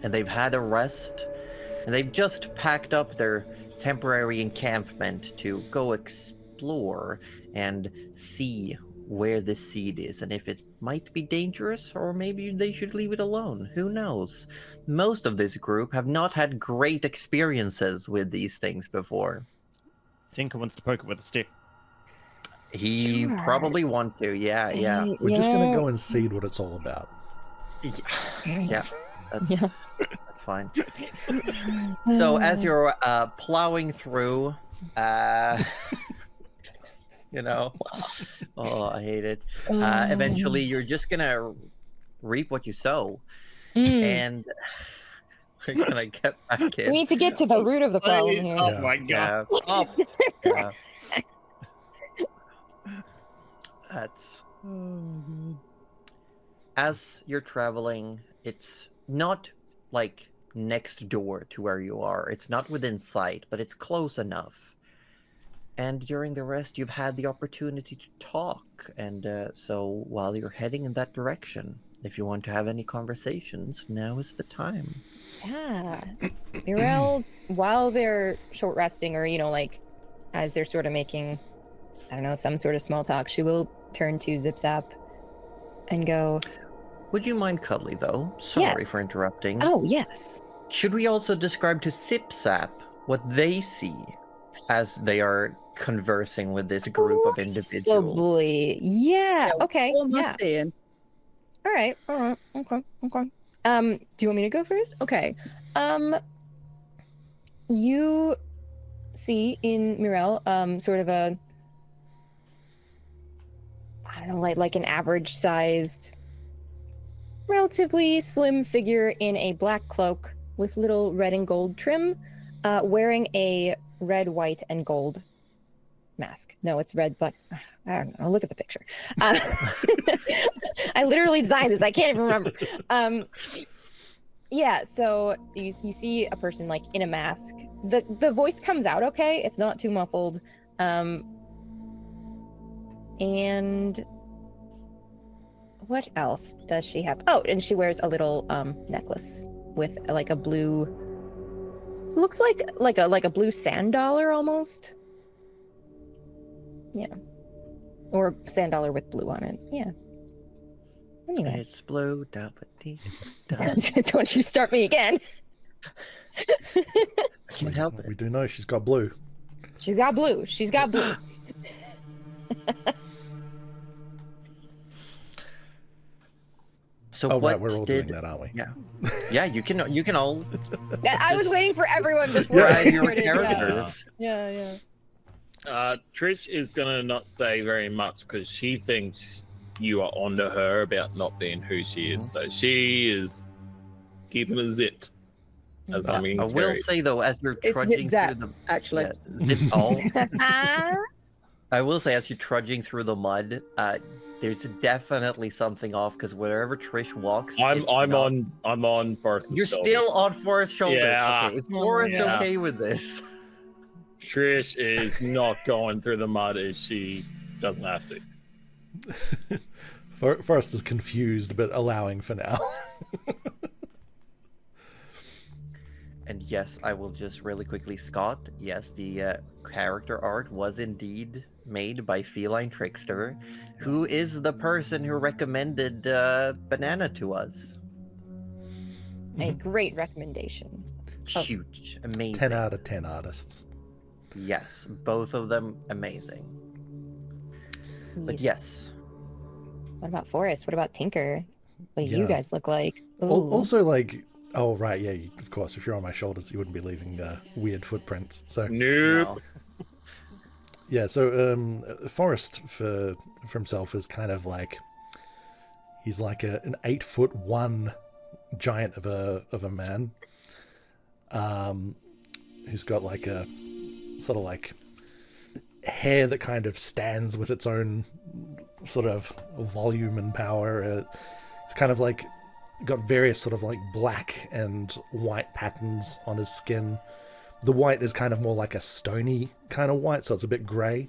And they've had a rest, and they've just packed up their temporary encampment to go explore and see where this seed is and if it might be dangerous, or maybe they should leave it alone. Who knows? Most of this group have not had great experiences with these things before. Tinker wants to poke it with a stick. He Sure. probably want to, yeah. We're just gonna go and see what it's all about. Yeah, that's, Yeah. that's fine. So as you're plowing through, you know, oh, I hate it. Eventually, you're just gonna reap what you sow, and we're gonna get back in. We need to get to the root of the problem here. Oh Yeah. my god. Yeah. That's as you're traveling, it's not like next door to where you are. It's not within sight, but it's close enough. And during the rest, you've had the opportunity to talk. And so while you're heading in that direction, if you want to have any conversations, now is the time. Yeah. Mirel, while they're short resting, or, you know, like, as they're sort of making, I don't know, some sort of small talk, she will turn to Zip Zap and go, Would you mind Cuddly, though? Sorry Yes. for interrupting. oh, yes. Should we also describe to Sip Sap what they see as they are conversing with this group of individuals? Probably. Yeah. Okay. What am I Yeah. seeing? All right. Okay. Do you want me to go first? Okay. You see in Mirel, sort of a, I don't know, like an average-sized, relatively slim figure in a black cloak with little red and gold trim, wearing a red, white, and gold mask. No, it's red, black. I don't know. Look at the picture. I literally designed this. I can't even remember. Yeah, so you see a person like in a mask. The voice comes out okay. It's not too muffled. And what else does she have? Oh, and she wears a little necklace with like a blue. Looks like a blue sand dollar almost. Yeah. Or sand dollar with blue on it. Yeah. Anyway. It's blue. Don't you start me again. I can't help it. We do know she's got blue. She's got blue. She's got blue. So Oh, what right, we're all did? doing that, aren't we? Yeah, yeah. You can all I was waiting for everyone before Yeah. I describe your started. characters. Yeah. Trish is gonna not say very much because she thinks you are onto her about not being who she is. So she is keeping a zit. As I mean, I will say though, as you're It's trudging zip-zap, through the actually. zip all, Ah. I will say as you're trudging through the mud, there's definitely something off because wherever Trish walks, I'm it's not- on Forrest's You're shoulders. still on Forrest's shoulders. Yeah. Okay, is Forrest Yeah. okay with this? Trish is not going through the mud if she doesn't have to. Forrest is confused, but allowing for now. And yes, I will just really quickly, Scott. Yes, the character art was indeed made by Feline Trickster, who is the person who recommended Banana to us. A great recommendation. Oh. Huge, amazing. 10 out of 10 artists. Yes, both of them amazing. But yes, What about Forrest? What about Tinker? What do you Yeah. guys look like? Ooh. Also, like, oh, right, yeah, of course, if you're on my shoulders, you wouldn't be leaving weird footprints. So, Nope. no. yeah, so Forrest for himself is kind of like, he's like an 8'1" giant of a man, who's got like a sort of like hair that kind of stands with its own sort of volume and power. It's kind of like got various sort of like black and white patterns on his skin. The white is kind of more like a stony kind of white, so it's a bit grey.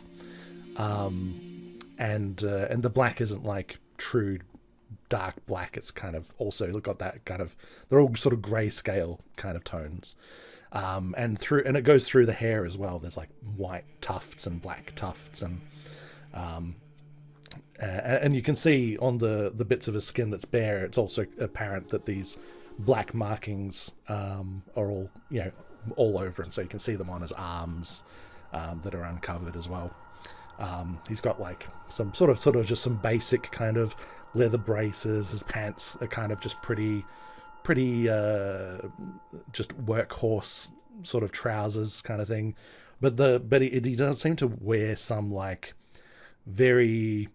And the black isn't like true dark black. It's kind of also got that kind of, they're all sort of grayscale kind of tones. And it goes through the hair as well. There's like white tufts and black tufts, and you can see on the bits of his skin that's bare, it's also apparent that these black markings are all, you know, all over him. So you can see them on his arms that are uncovered as well. He's got like some sort of just some basic kind of leather braces. His pants are kind of just pretty just workhorse sort of trousers kind of thing. But he does seem to wear some like very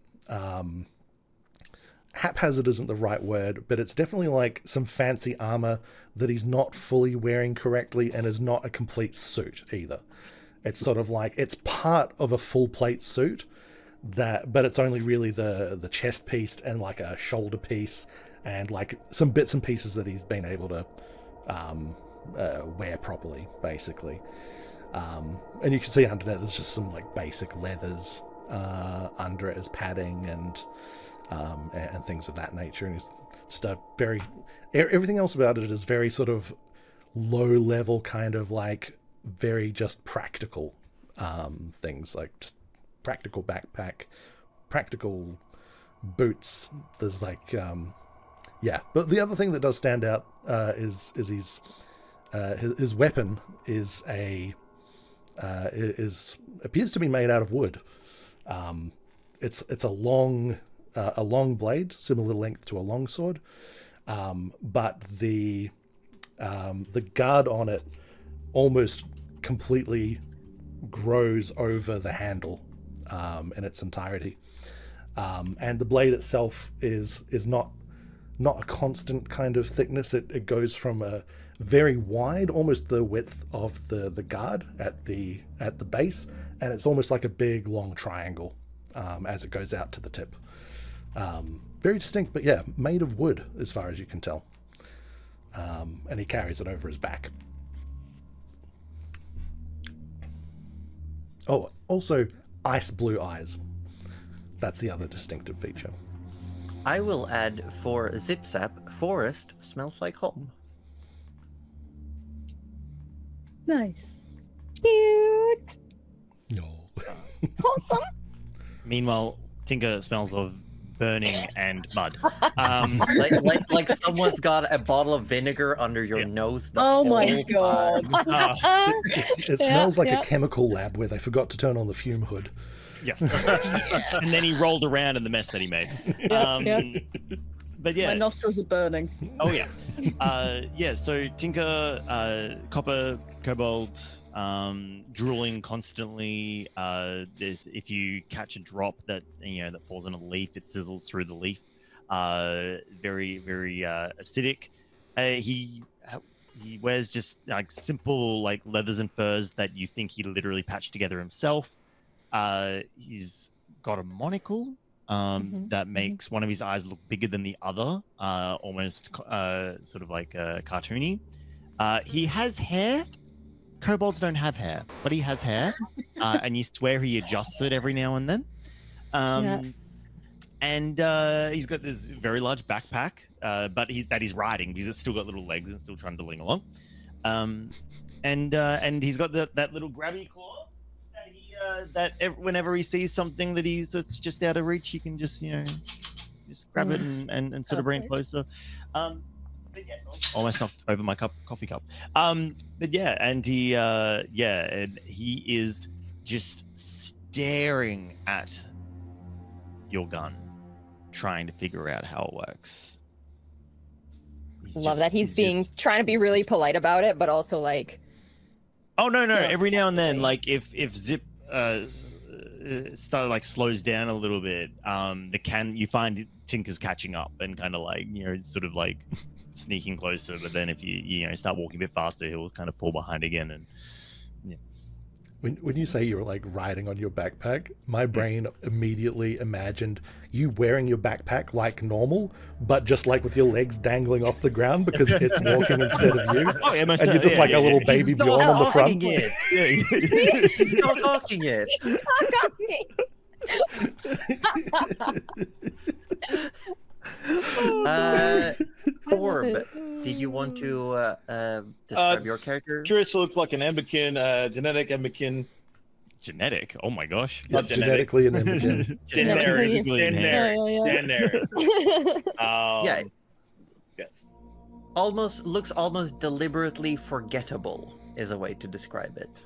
haphazard isn't the right word, but it's definitely like some fancy armor that he's not fully wearing correctly, and is not a complete suit either. It's sort of like it's part of a full plate suit, but it's only really the chest piece and like a shoulder piece and like some bits and pieces that he's been able to wear properly, basically. And you can see underneath there's just some like basic leathers under it as padding and things of that nature. And it's just a very, everything else about it is very sort of low level, kind of like very just practical things, like just practical backpack, practical boots. There's like yeah, but the other thing that does stand out is his weapon is appears to be made out of wood. It's a long blade, similar length to a longsword, but the guard on it almost completely grows over the handle in its entirety, and the blade itself is not a constant kind of thickness. It goes from a very wide, almost the width of the guard at the base, and it's almost like a big long triangle as it goes out to the tip. Very distinct, but yeah, made of wood as far as you can tell. And he carries it over his back. Oh, also ice blue eyes. That's the other distinctive feature. I will add for Zipzap, Forest smells like home. Nice. Cute. No. Wholesome. Meanwhile, Tinker smells of burning and mud. Like someone's got a bottle of vinegar under your nose. The Oh my whole god. time. It smells like a chemical lab where they forgot to turn on the fume hood. Yes. And then he rolled around in the mess that he made. But yeah. My nostrils are burning. Oh yeah. Yeah. So Tinker, copper, cobalt, drooling constantly. If you catch a drop that that falls on a leaf, it sizzles through the leaf. Very acidic. He wears just like simple like leathers and furs that you think he literally patched together himself. He's got a monocle that makes one of his eyes look bigger than the other, almost sort of like cartoony. He has hair. Kobolds don't have hair, but he has hair, and you swear he adjusts it every now and then. And he's got this very large backpack, but he's riding because it's still got little legs and still trundling along. And he's got that little grabby claw that whenever he sees something that's just out of reach, he can just just grab it and sort of bring it closer. But yeah, almost knocked over my coffee cup. But yeah, and he is just staring at your gun, trying to figure out how it works. Love that he's trying to be really polite about it, but also like. Oh no! Every now and then, like if Zip slows down a little bit, you find Tinker's catching up and kind of like sort of like sneaking closer. But then if you start walking a bit faster, he'll kind of fall behind again. And yeah. When you say you were like riding on your backpack, my brain immediately imagined you wearing your backpack like normal, but just like with your legs dangling off the ground because it's walking instead of you. Oh, yeah, and you're just like a little baby Bjorn on the front. He's not talking it. Orb, did you want to describe your character? Trish looks like an Emberkin, genetic Emberkin. Genetic? Oh my gosh. Not genetically an Emberkin. Generic. Yeah. Yes. Looks almost deliberately forgettable is a way to describe it.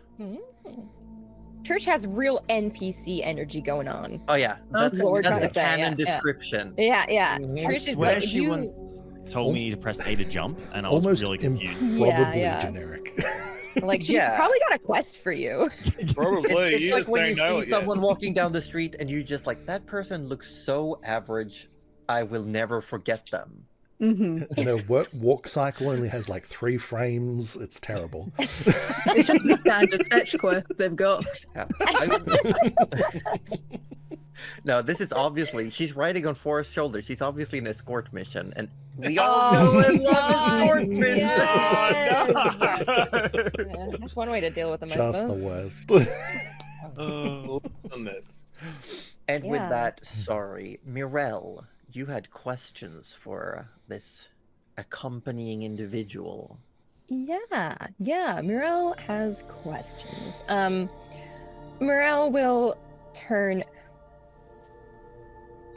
Church has real NPC energy going on. Oh yeah, that's what we're trying the to say, canon description. Yeah. I swear she once told me to press A to jump, and I was almost really confused. Probably Yeah. generic. Like she's probably got a quest for you. Probably. It's you like just when don't you know see it yet. someone walking down the street and you just like, that person looks so average, I will never forget them. Walk cycle only has like 3 frames. It's terrible. It's just a standard fetch quest they've got. Yeah. No, this is obviously, she's riding on Forrest's shoulder. She's obviously an escort mission, and we all know and love escort missions. Yeah, that's one way to deal with them, I Just suppose. the worst. On this. And with that, sorry, Mirel, you had questions for this accompanying individual. Yeah, Mirel has questions. Mirel will turn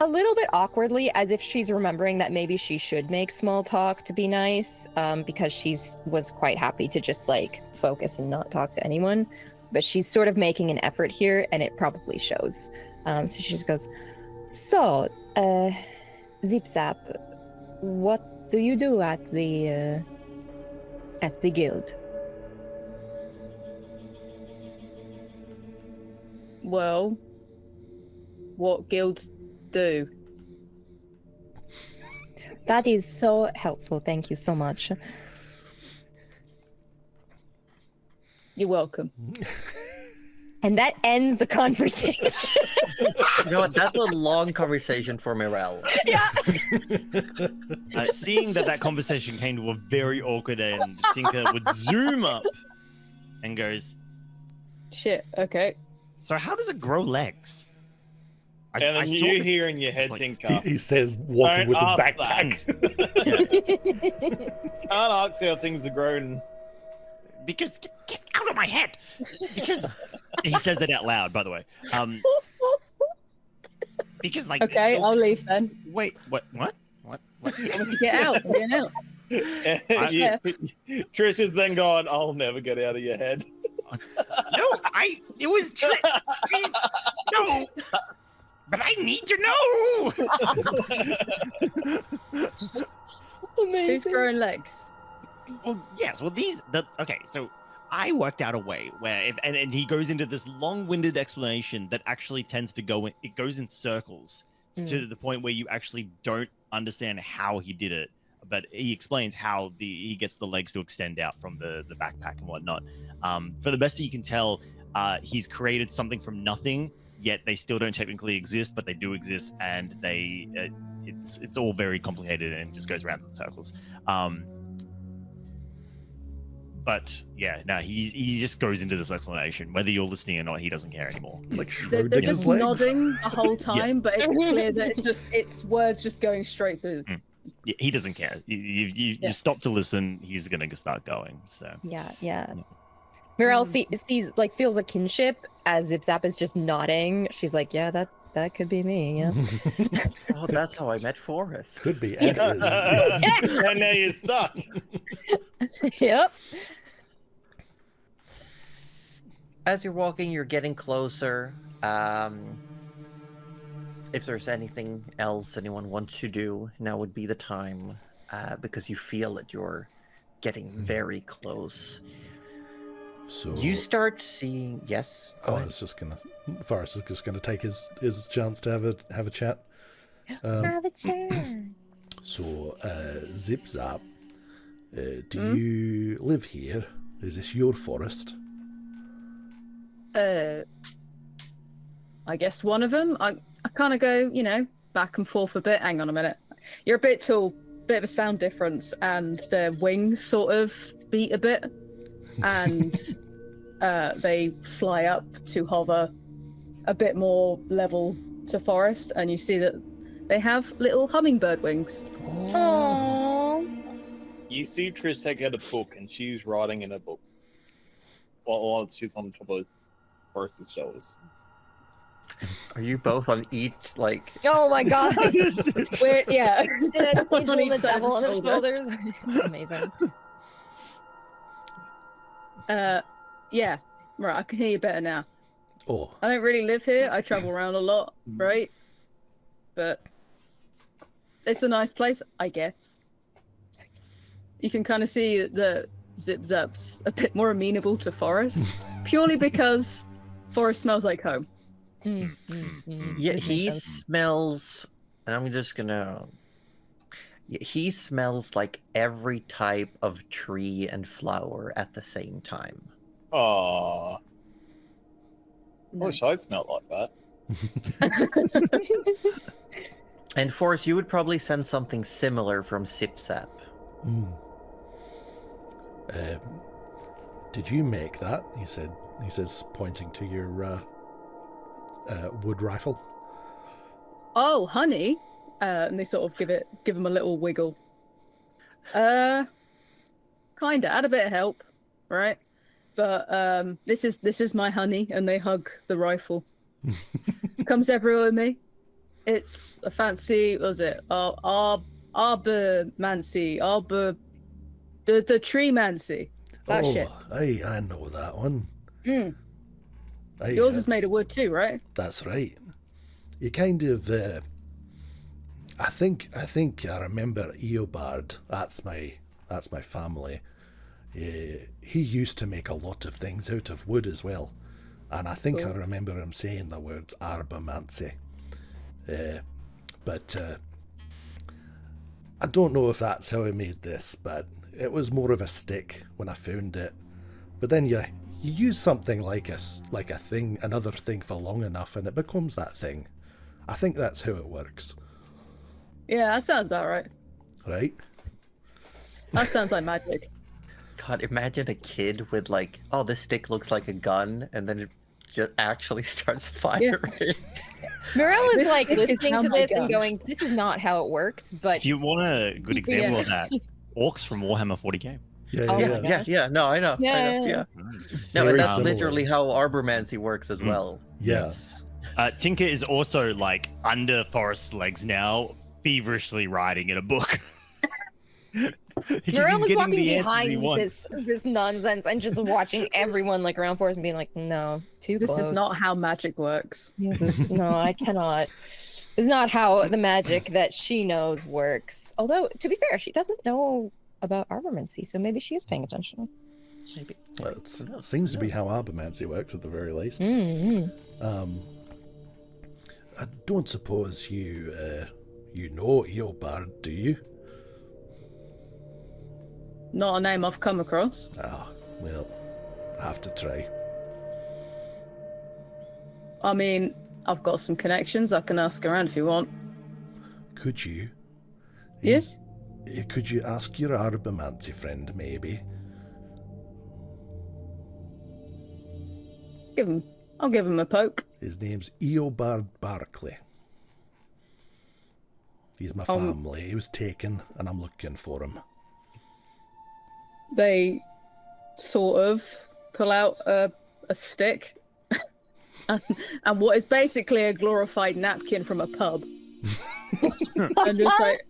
a little bit awkwardly, as if she's remembering that maybe she should make small talk to be nice, because was quite happy to just like focus and not talk to anyone. But she's sort of making an effort here, and it probably shows. So she just goes, "So, Zip Zap, what do you do at the guild?" Well, what guilds do? That is so helpful. Thank you so much. You're welcome. And that ends the conversation. You know what? That's a long conversation for Mirel. Yeah. Seeing that conversation came to a very awkward end, Tinker would zoom up and goes, Shit, okay. "So how does it grow legs?" And then you hear in your head, like- Tinker. He says, walking with his Don't ask backpack. Can't ask how things are grown. Because get out of my head. Because he says it out loud, by the way. Because like. Okay, I'll leave then. Wait, what? What? I want to get out. I'm getting out. Trish has then gone, I'll never get out of your head. No, it was no, but I need to know. Who's growing legs? Well, yes. Well, okay. So I worked out a way where, and he goes into this long-winded explanation that actually tends to it goes in circles to the point where you actually don't understand how he did it. But he explains how he gets the legs to extend out from the backpack and whatnot. For the best that you can tell, he's created something from nothing, yet they still don't technically exist, but they do exist, and it's all very complicated and just goes around in circles. But yeah, no, he just goes into this explanation. Whether you're listening or not, he doesn't care anymore. Like They're Schrodinger's just legs. nodding the whole time, but it's clear that it's words just going straight through. Yeah, he doesn't care. You stop to listen, he's gonna start going. So Yeah. Mirel sees like feels a kinship as Zip Zap is just nodding. She's like, yeah, that could be me. Yeah. Oh, that's how I met Forrest. Could be. And is. And now you're stuck. Yep. As you're walking, you're getting closer. If there's anything else anyone wants to do, now would be the time, because you feel that you're getting very close. So You start seeing. Yes. go I ahead. was just gonna. Forrest is just gonna take his chance to have a chat. Have a chair. So, Zip Zap, do you live here? Is this your forest? I guess one of them. I kind of go, back and forth a bit. Hang on a minute. You're a bit tall, bit of a sound difference, and their wings sort of beat a bit, and they fly up to hover a bit more level to Forest, and you see that they have little hummingbird wings. Aww. You see Trish take out a book, and she's writing in a book. While she's on top of Forrest's shoulders. Are you both on each like? Oh my god. We're, yeah. The One angel on and the each side of devil on his their shoulders. Amazing. Yeah. Right, I can hear you better now. Oh, I don't really live here. I travel around a lot, right? But it's a nice place, I guess. You can kind of see that Zip Zap's a bit more amenable to Forest, purely because Forest smells like home. Yeah, This he makes sense. smells, and I'm just gonna. He smells like every type of tree and flower at the same time. Aww. I wish I smelled like that. And Forrest, you would probably send something similar from Sipsap. did you make that? He says, pointing to your wood rifle. Oh, honey. And they sort of give him a little wiggle. Kinda. Had a bit of help, right? But this is my honey, and they hug the rifle. Comes everywhere with me. It's a fancy, what was it? Arbor Mancy, the tree Mancy. That shit. I know that one. Aye, Yours is made of wood too, right? That's right. You kind of, I think I remember Eobard. That's my family. He used to make a lot of things out of wood as well, and I think I remember him saying the words arbormancy. But I don't know if that's how he made this, but it was more of a stick when I found it. But then you use something like another thing for long enough, and it becomes that thing. I think that's how it works. Yeah, that sounds about right. Right? That sounds like magic. God, imagine a kid with like, oh, this stick looks like a gun, and then it just actually starts firing. Mirel is This like is listening how to my this and gun. going, "This is not how it works." But If you want a good example of that, orcs from Warhammer 40k. Yeah, Oh yeah. my Yeah. No, I know. Yeah, I know. yeah, Yeah. No, Very and that's similar. literally how arbormancy works as well. Yeah. Yes. Tinker is also like under Forrest's legs now, feverishly writing in a book. Morel is walking behind this nonsense and just watching everyone like around Forrest and being like, no, too This close. is not how magic works. No, I cannot. This is not how the magic that she knows works. Although, to be fair, she doesn't know about arbormancy, so maybe she is paying attention. Maybe. Well, it seems to be how arbormancy works at the very least. I don't suppose you know Eobard, do you? Not a name I've come across. Ah, well, have to try. I mean, I've got some connections. I can ask around if you want. Could you? Yes? Could you ask your arbormancy friend, maybe? I'll give him a poke. His name's Eobard Barclay. He's my family. He was taken, and I'm looking for him. They sort of pull out a stick and what is basically a glorified napkin from a pub. And just like,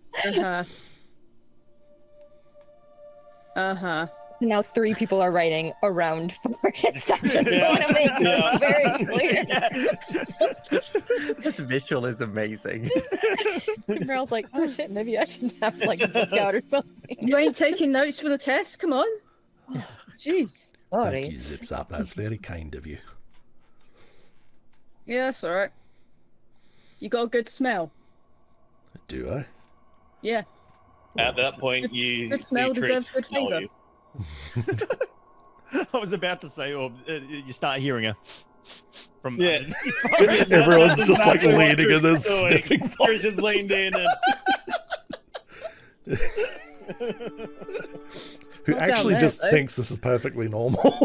Now 3 people are writing around Forrest. I just want to make that very clear. This visual is amazing. Meryl's like, oh shit, maybe I should have like a book out or something. You ain't taking notes for the test? Come on. Jeez. Sorry. Thank you, Zip Zap. That's very kind of you. Yeah, that's alright. You got a good smell. Do I? Yeah. At that point, you Good see smell Trish deserves good smell flavor. you. I was about to say, or you start hearing her from Yeah. Everyone's just like Exactly what leaning in Trish this is doing. sniffing Trish is leaned in and who Not down actually there, just though. thinks this is perfectly normal.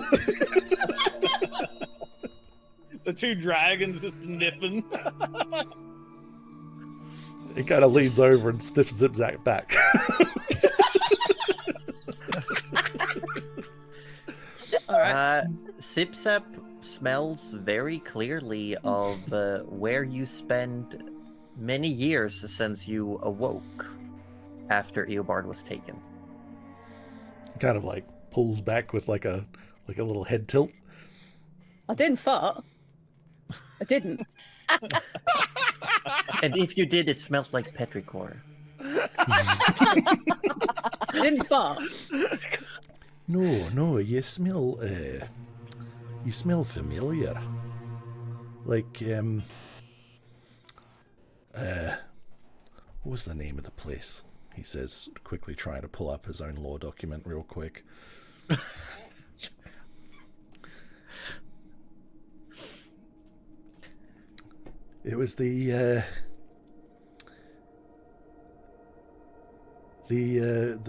the 2 dragons just sniffing. He kind of leans over and sniffs Zip Zap back. Sip Sap smells very clearly of where you spent many years since you awoke after Eobard was taken. He kind of like pulls back with like a little head tilt. I didn't fart. I didn't. And if you did, it smelled like petrichor. I didn't fart. No, you smell familiar. Like, what was the name of the place? He says, quickly trying to pull up his own law document real quick. It was the do you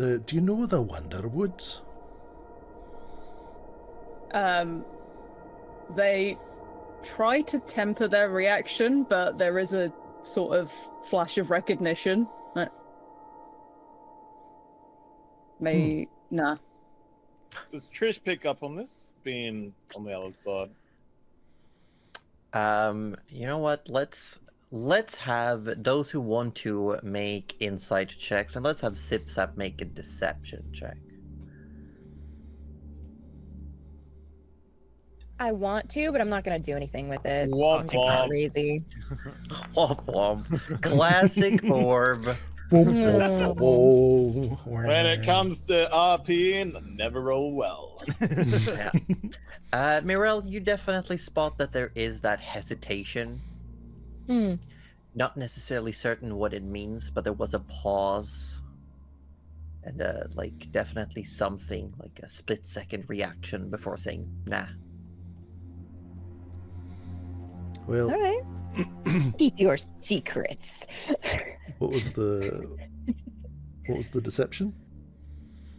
know the Wonderwoods? They try to temper their reaction, but there is a sort of flash of recognition. Nah. Does Trish pick up on this, being on the other side? You know what? Let's have those who want to make insight checks, and let's have Sip Sap make a deception check. I want to, but I'm not gonna do anything with it. Womp I'm just not womp. lazy. Womp womp. Classic orb. When it comes to RPing, never roll well. Yeah. Mirel, you definitely spot that there is that hesitation. Not necessarily certain what it means, but there was a pause. And like definitely something, like a split-second reaction before saying nah. Well, All right. Keep your secrets. what was the deception?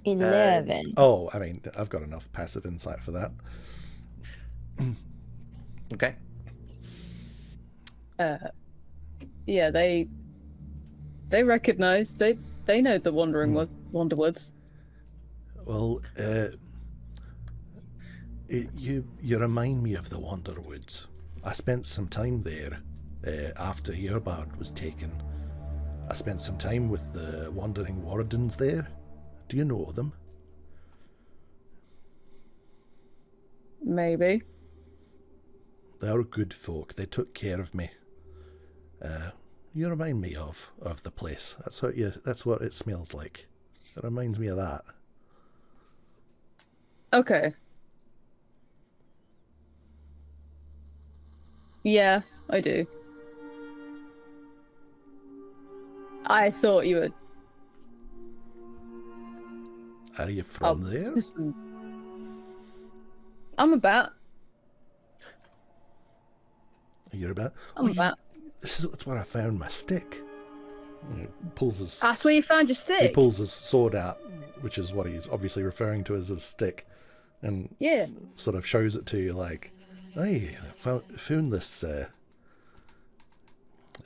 11. Oh, I mean, I've got enough passive insight for that. Okay. Yeah, they recognize they know the Wonderwoods. Well, you remind me of the Wonderwoods. I spent some time there after Earbard was taken. I spent some time with the Wandering Wardens there. Do you know them? Maybe. They're good folk. They took care of me. You remind me of the place. That's what it smells like. It reminds me of that. Okay. Yeah, I do. I thought you would. Are you from there? Listen. I'm about. You're about. I'm about. That's where I found my stick. He pulls his. That's where you found your He stick. pulls his sword out, which is what he's obviously referring to as his stick, and Yeah. sort of shows it to you like, "Hey, I found this.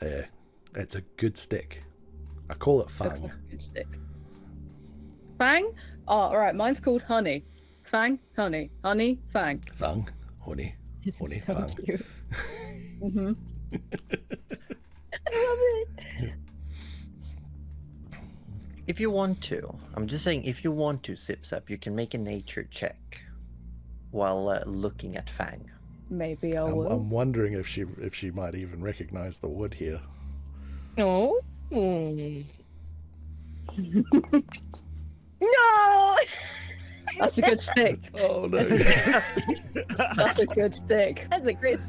It's a good stick. I call it Looks Fang. like a good stick. Fang? Oh, alright, mine's called Honey. Fang, Honey. Honey, Fang. Fang, honey, This honey, is so Fang." cute. Mm-hmm. I love it. If you want to, I'm just saying, if you want to, Sipsap, you can make a nature check while looking at Fang. Maybe I will. I'm wondering if she might even recognize the wood here. Oh. Mm. No. That's a good stick. Oh no! That's a good stick. That's a great.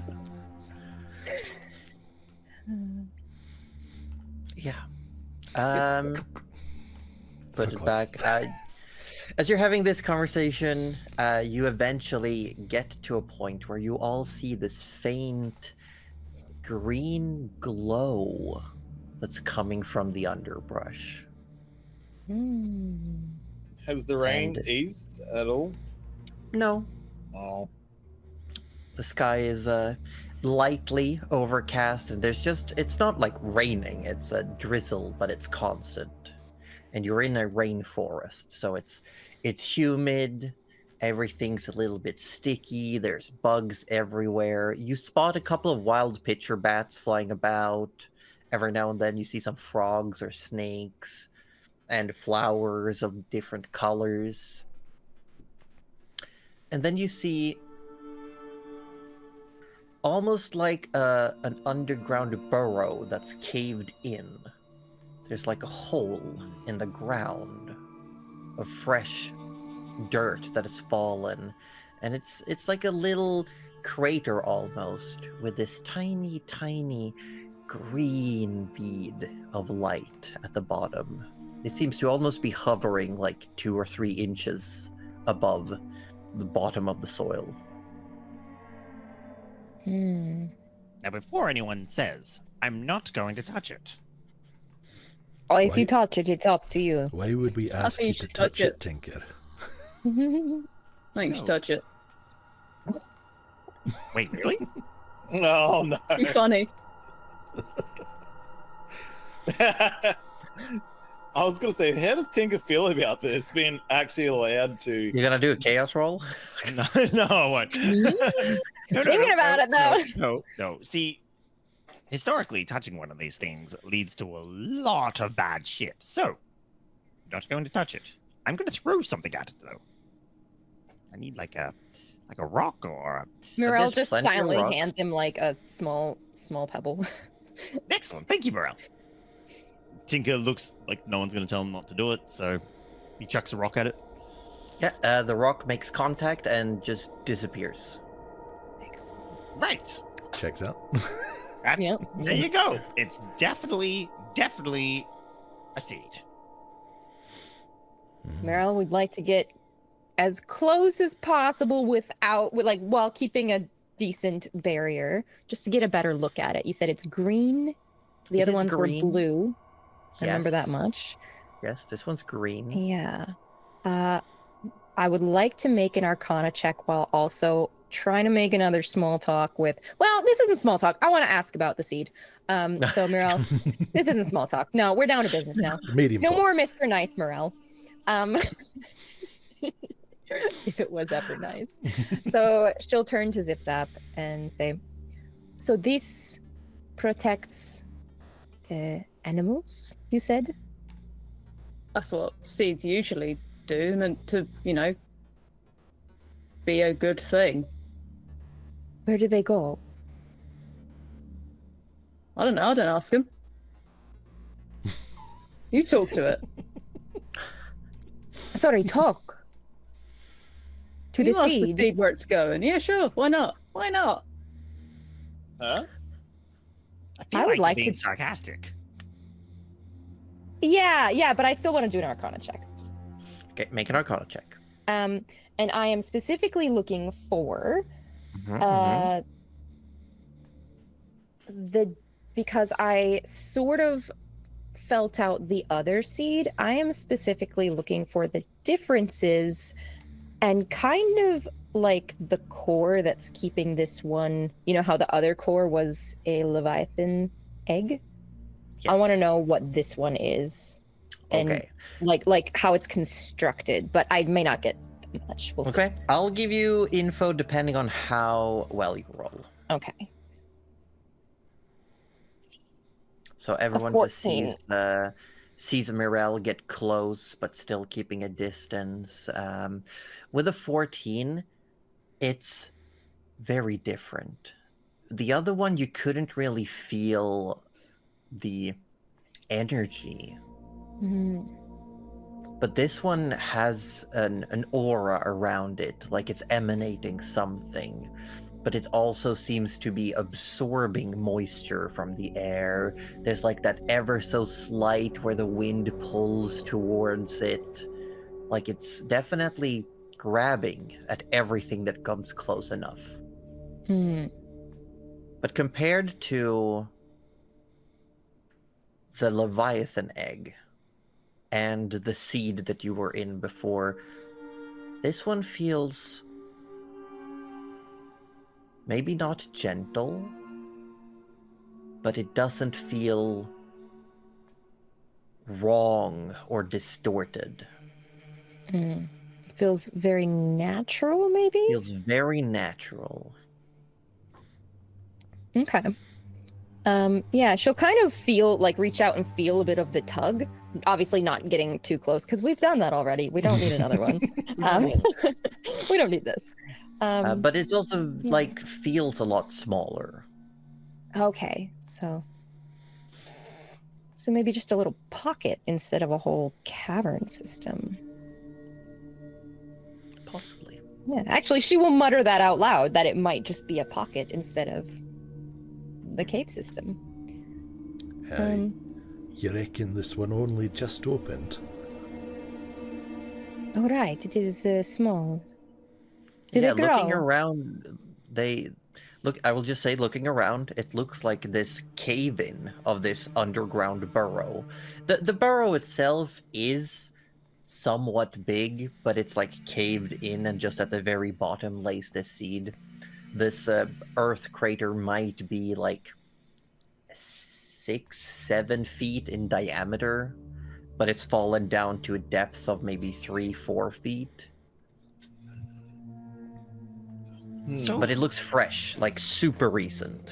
Yeah. So Put it close. back. As you're having this conversation, you eventually get to a point where you all see this faint green glow that's coming from the underbrush. Has the rain And- eased at all? No, Oh. the sky is lightly overcast, and it's not like raining, it's a drizzle, but it's constant. And you're in a rainforest, so it's humid, everything's a little bit sticky, there's bugs everywhere. You spot a couple of wild pitcher bats flying about. Every now and then you see some frogs or snakes and flowers of different colors. And then you see almost like an underground burrow that's caved in. There's like a hole in the ground of fresh dirt that has fallen, and it's like a little crater almost, with this tiny green bead of light at the bottom. It seems to almost be hovering like 2 or 3 inches above the bottom of the soil. Now, before anyone says, I'm not going to touch it. Oh, if you Wait. touch it, it's up to you. Why would we ask think you you to should touch touch it, it. Tinker? I think you should touch it. Wait, really? Oh no. Be funny. I was gonna say, how does Tinker feel about this being actually allowed to? You're gonna do a chaos roll? No, no, what? Thinking about it, though. No. See, historically, touching one of these things leads to a lot of bad shit. So, I'm not going to touch it. I'm going to throw something at it, though. I need like a rock or a... Morel there's just plenty of silently rocks. hands him like a small pebble. Excellent. Thank you, Morel. Tinker looks like no one's going to tell him not to do it, so he chucks a rock at it. Yeah, the rock makes contact and just disappears. Right. Checks out. Yep. There you go. It's definitely a seed. Meryl would like to get as close as possible while keeping a decent barrier, just to get a better look at it. You said it's green. The It other is ones green. were blue. I remember that Yes. much. Yes, this one's green. Yeah. I would like to make an Arcana check while also trying to make another small talk with. Well, this isn't small talk. I want to ask about the seed. So Morel, this isn't small talk. No, we're down to business now. Medium. No talk. more Mr. Nice, Morel. If it was ever nice. So she'll turn to Zip Zap and say, So this protects animals, you said? That's what seeds usually do, meant to, be a good thing. Where do they go? I don't know. I don't ask him. You talk to it. Sorry, talk. To You the ask seed. the seed where it's going. Yeah, sure. Why not? Why not? Huh? I feel I would like you're being to- sarcastic. Yeah, but I still want to do an Arcana check. Okay, make an Arcana check. And I am specifically looking for Mhm. because I sort of felt out the other seed. I am specifically looking for the differences and kind of like the core that's keeping this one. You know how the other core was a Leviathan egg? I want to Yes. know what this one is. And Okay. like how it's constructed, but I may not get much. We'll Okay. I'll give you info depending on how well you roll. see. Okay. So everyone just 14. sees Mirel get close, but still keeping a distance. With a 14, it's very different. The other one, you couldn't really feel the energy, Mhm. but this one has an aura around it, like it's emanating something. But it also seems to be absorbing moisture from the air. There's like that ever so slight where the wind pulls towards it. Like it's definitely grabbing at everything that comes close enough. Hmm. But compared to the Leviathan egg and the seed that you were in before, this one feels maybe not gentle, but it doesn't feel wrong or distorted. Mm. Feels very natural, maybe? Feels very natural. Okay. Yeah, she'll kind of feel like reach out and feel a bit of the tug. Obviously not getting too close because we've done that already. We don't need another one. We don't need this. But it's also yeah. like feels a lot smaller. Okay, so maybe just a little pocket instead of a whole cavern system. Possibly. Yeah, actually, she will mutter that out loud, that it might just be a pocket instead of the cave system. You reckon this one only just opened? All right, it is small. Do Yeah, they looking grow? around, I will just say, looking around, it looks like this cave-in of this underground burrow. The burrow itself is somewhat big, but it's like caved in, and just at the very bottom lays this seed. This earth crater might be like 6-7 feet in diameter, but it's fallen down to a depth of maybe 3-4 feet. So, But it looks fresh, like super recent.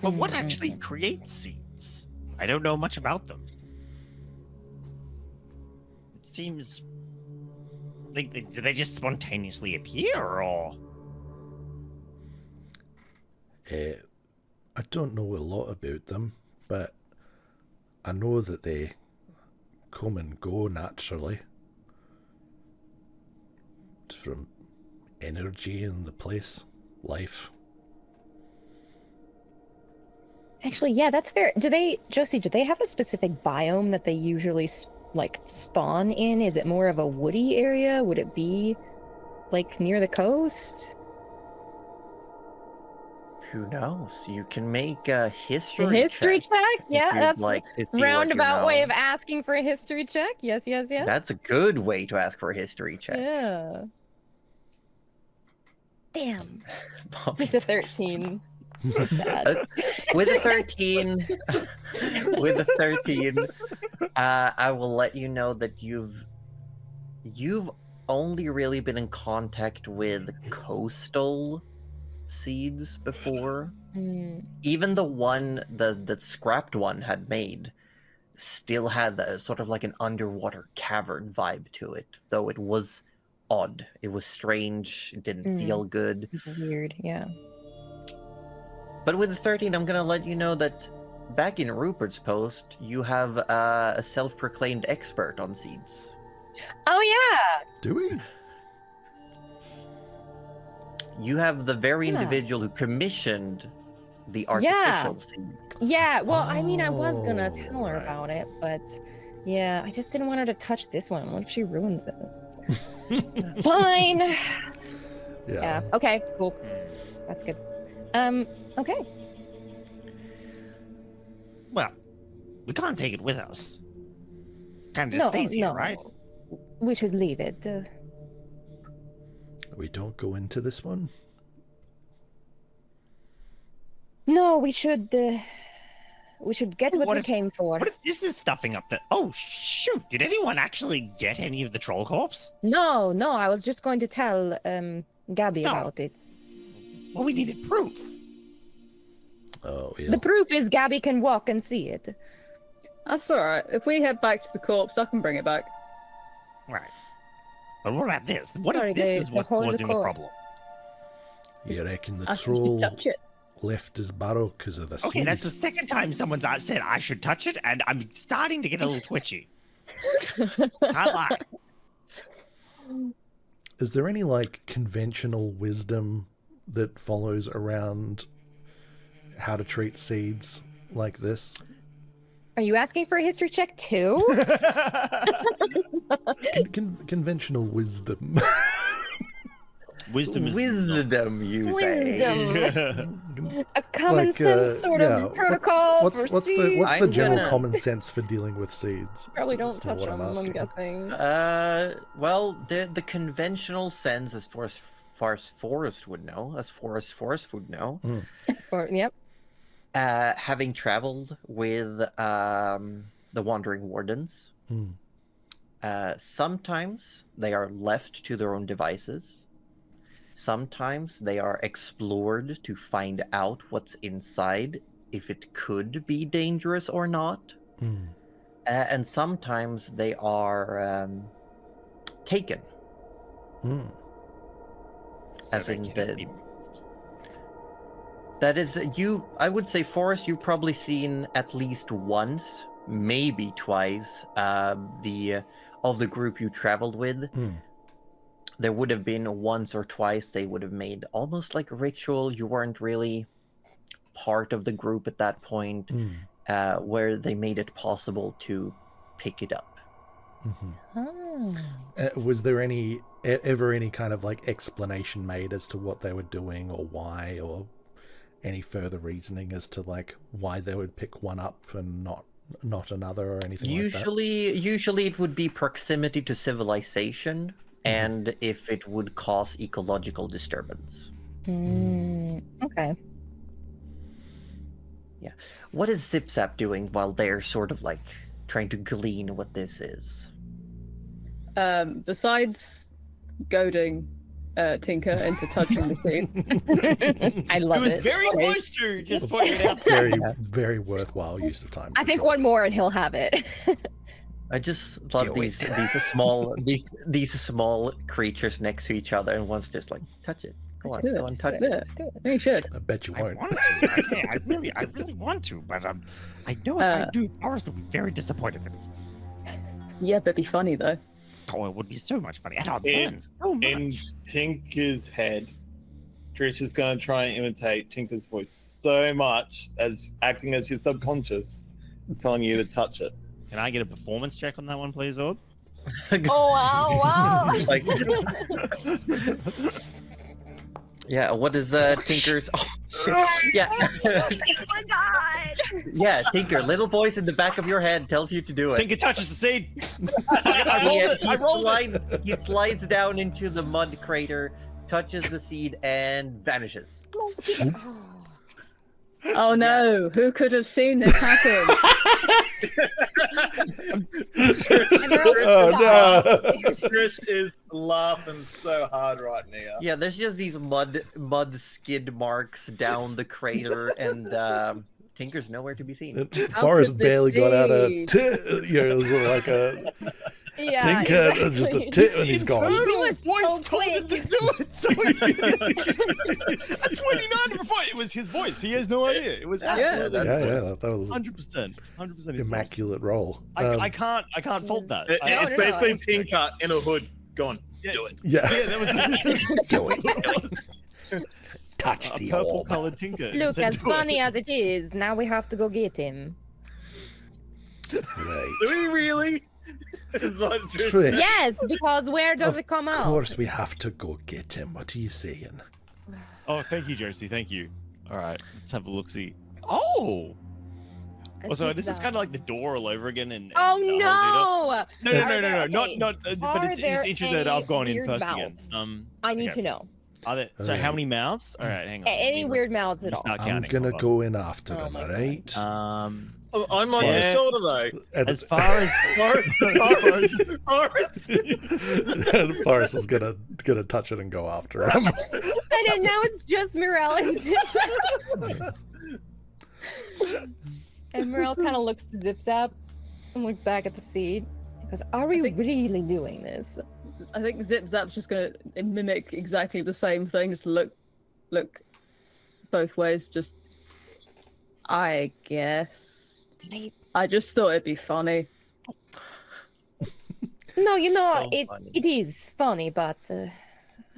but what actually creates seeds? I don't know much about them. It seems like do they just spontaneously appear, or? I don't know a lot about them, but I know that they come and go naturally. It's from energy in the place, life. Actually, yeah, that's fair. Josie, do they have a specific biome that they usually spawn in? Is it more of a woody area? Would it be like near the coast? Who knows? You can make a A history history check? Yeah, you'd that's like to see what you roundabout way know. of asking for a history check. Yes. That's a good way to ask for a history check. Yeah. Damn. Bobby Just a says. 13. Sad. With a 13, I will let you know that you've only really been in contact with coastal seeds before. even the one that scrapped one had made still had sort of like an underwater cavern vibe to it, though it was odd. It was strange. It didn't feel good. Weird, yeah. But with the 13, I'm gonna let you know that back in Rupert's post, you have a self-proclaimed expert on seeds. Oh yeah. Do we? You have the very Yeah. individual who commissioned the artificial seed. Yeah, well, I mean, I was gonna Oh, tell her right. about it, but yeah, I just didn't want her to touch this one. What if she ruins it? Fine. Yeah. Okay. Cool. That's good. Okay. Well, we can't take it with us. Kind of No, just stays here, no. right? We should leave it. We don't go into this one. No, we should. We should get what What we if- came for. What if this is stuffing up the... Oh, shoot. Did anyone actually get any of the troll corpse? No, I was just going to tell Gabby No. about it. Well, we needed proof. Oh, yeah. The proof is Gabby can walk and see it. That's alright. If we head back to the corpse, I can bring it back. Right. But what about this? What Sorry, if this they- is they what's hold the causing the core. problem? You reckon the I think troll you touch it. left his burrow because of the Okay, that's the seed? second time someone's said I should touch it, and I'm starting to get a little twitchy. Can't lie. Is there any, like, conventional wisdom that follows around how to treat seeds like this? Are you asking for a history check too? Conventional wisdom. Wisdom is Wisdom, you say. Wisdom. A common Like, sense sort yeah, of protocol what's for the seeds. what's the I'm general gonna- common sense for dealing with seeds? Probably don't That's more touch what them, I'm asking. guessing. Well, the conventional sense, as far as Forrest would know, as Forrest would know, Yep. having traveled with the Wandering Wardens, Hmm. sometimes they are left to their own devices. Sometimes they are explored to find out what's inside, if it could be dangerous or not. Hmm. And sometimes they are taken, Hmm. So as they in can't the... be moved. That is, I would say, Forrest, you've probably seen at least once, maybe twice, of the group you traveled with. Hmm. There would have been once or twice they would have made almost like a ritual. You weren't really part of the group at that point, Hmm. where they made it possible to pick it up. Mhm. Oh. Was there ever any kind of like explanation made as to what they were doing or why, or any further reasoning as to like why they would pick one up and not another or anything like that? Usually it would be proximity to civilization, and if it would cause ecological disturbance. Okay. What is Zipzap doing while they're sort of like trying to glean what this is? Besides goading Tinker into touching the seed, I It love was it. very Okay. close to just putting it out there. Very, very worthwhile use of time. I for think sure. one more and he'll have it. I just love Do these it. these small creatures next to each other, and one's just like, touch it. Go on, do go it, on, just touch do it. it. Do it. No, you should. I bet you I won't. want to. I really want to, but I know if I do, Forrest will be very disappointed in me. Yeah, but be funny though. Oh, it would be so much funny. And I'll In- learn so much. In Tinker's head, Trish is going to try and imitate Tinker's voice so much as acting as your subconscious, telling you to touch it. Can I get a performance check on that one, please, Orb? Oh wow! Like, yeah. What is Tinker's? Oh, shit. Yeah. Oh my god! Yeah, Tinker. Little voice in the back of your head tells you to do it. Tinker touches the seed. He slides down into the mud crater, touches the seed, and vanishes. Oh no, who could have seen this happen? Oh no! Trish is laughing so hard right now. Yeah, there's just these mud skid marks down the crater, and Tinker's nowhere to be seen. Forrest could this barely got out a be? it was like a Yeah, Tinker, just a tit, and he's gone. He Internal was voice so told him to quick. do it. So at 29 before, it was his voice. He has no idea. It was absolutely that's Yeah, his yeah, voice. that was 100%. 100% his immaculate roll. voice. I can't fault that. It's no, basically it's Tinker in a hood going, Yeah. do it. Yeah, Yeah, that was do it. Touch a the purple orb. colored Tinker. Look, said as do it. funny as it is, now we have to go get him. Right. Do we really? Is what Trish Trish. said. Yes, because where does it come Of out? course, we have to go get him. What are you saying? Oh, thank you, Josie. Thank you. All right, let's have a look. See. Oh. Also, this is kind of like the door all over again. And Oh no! no! No, Are there- okay, not. But are it's there interesting that I've gone in weird first mouths? again. I need okay. to know. Are there, so how many mouths? All right, hang on. Any Let me- weird mouths let at me all? start I'm counting. gonna Hold go in after Oh him, my God. alright? on. Oh, I'm on Yeah. your shoulder though. And, As far as Forrest. Forrest is gonna touch it and go after him. And then now it's just Morel and Zip Zap. And Morel kind of looks to Zip Zap and looks back at the seed. He goes, "Are we really doing this?" I think Zip Zap's just gonna mimic exactly the same thing. Just look both ways. Just, I guess. I just thought it'd be funny. No, you know, So funny. it is funny, but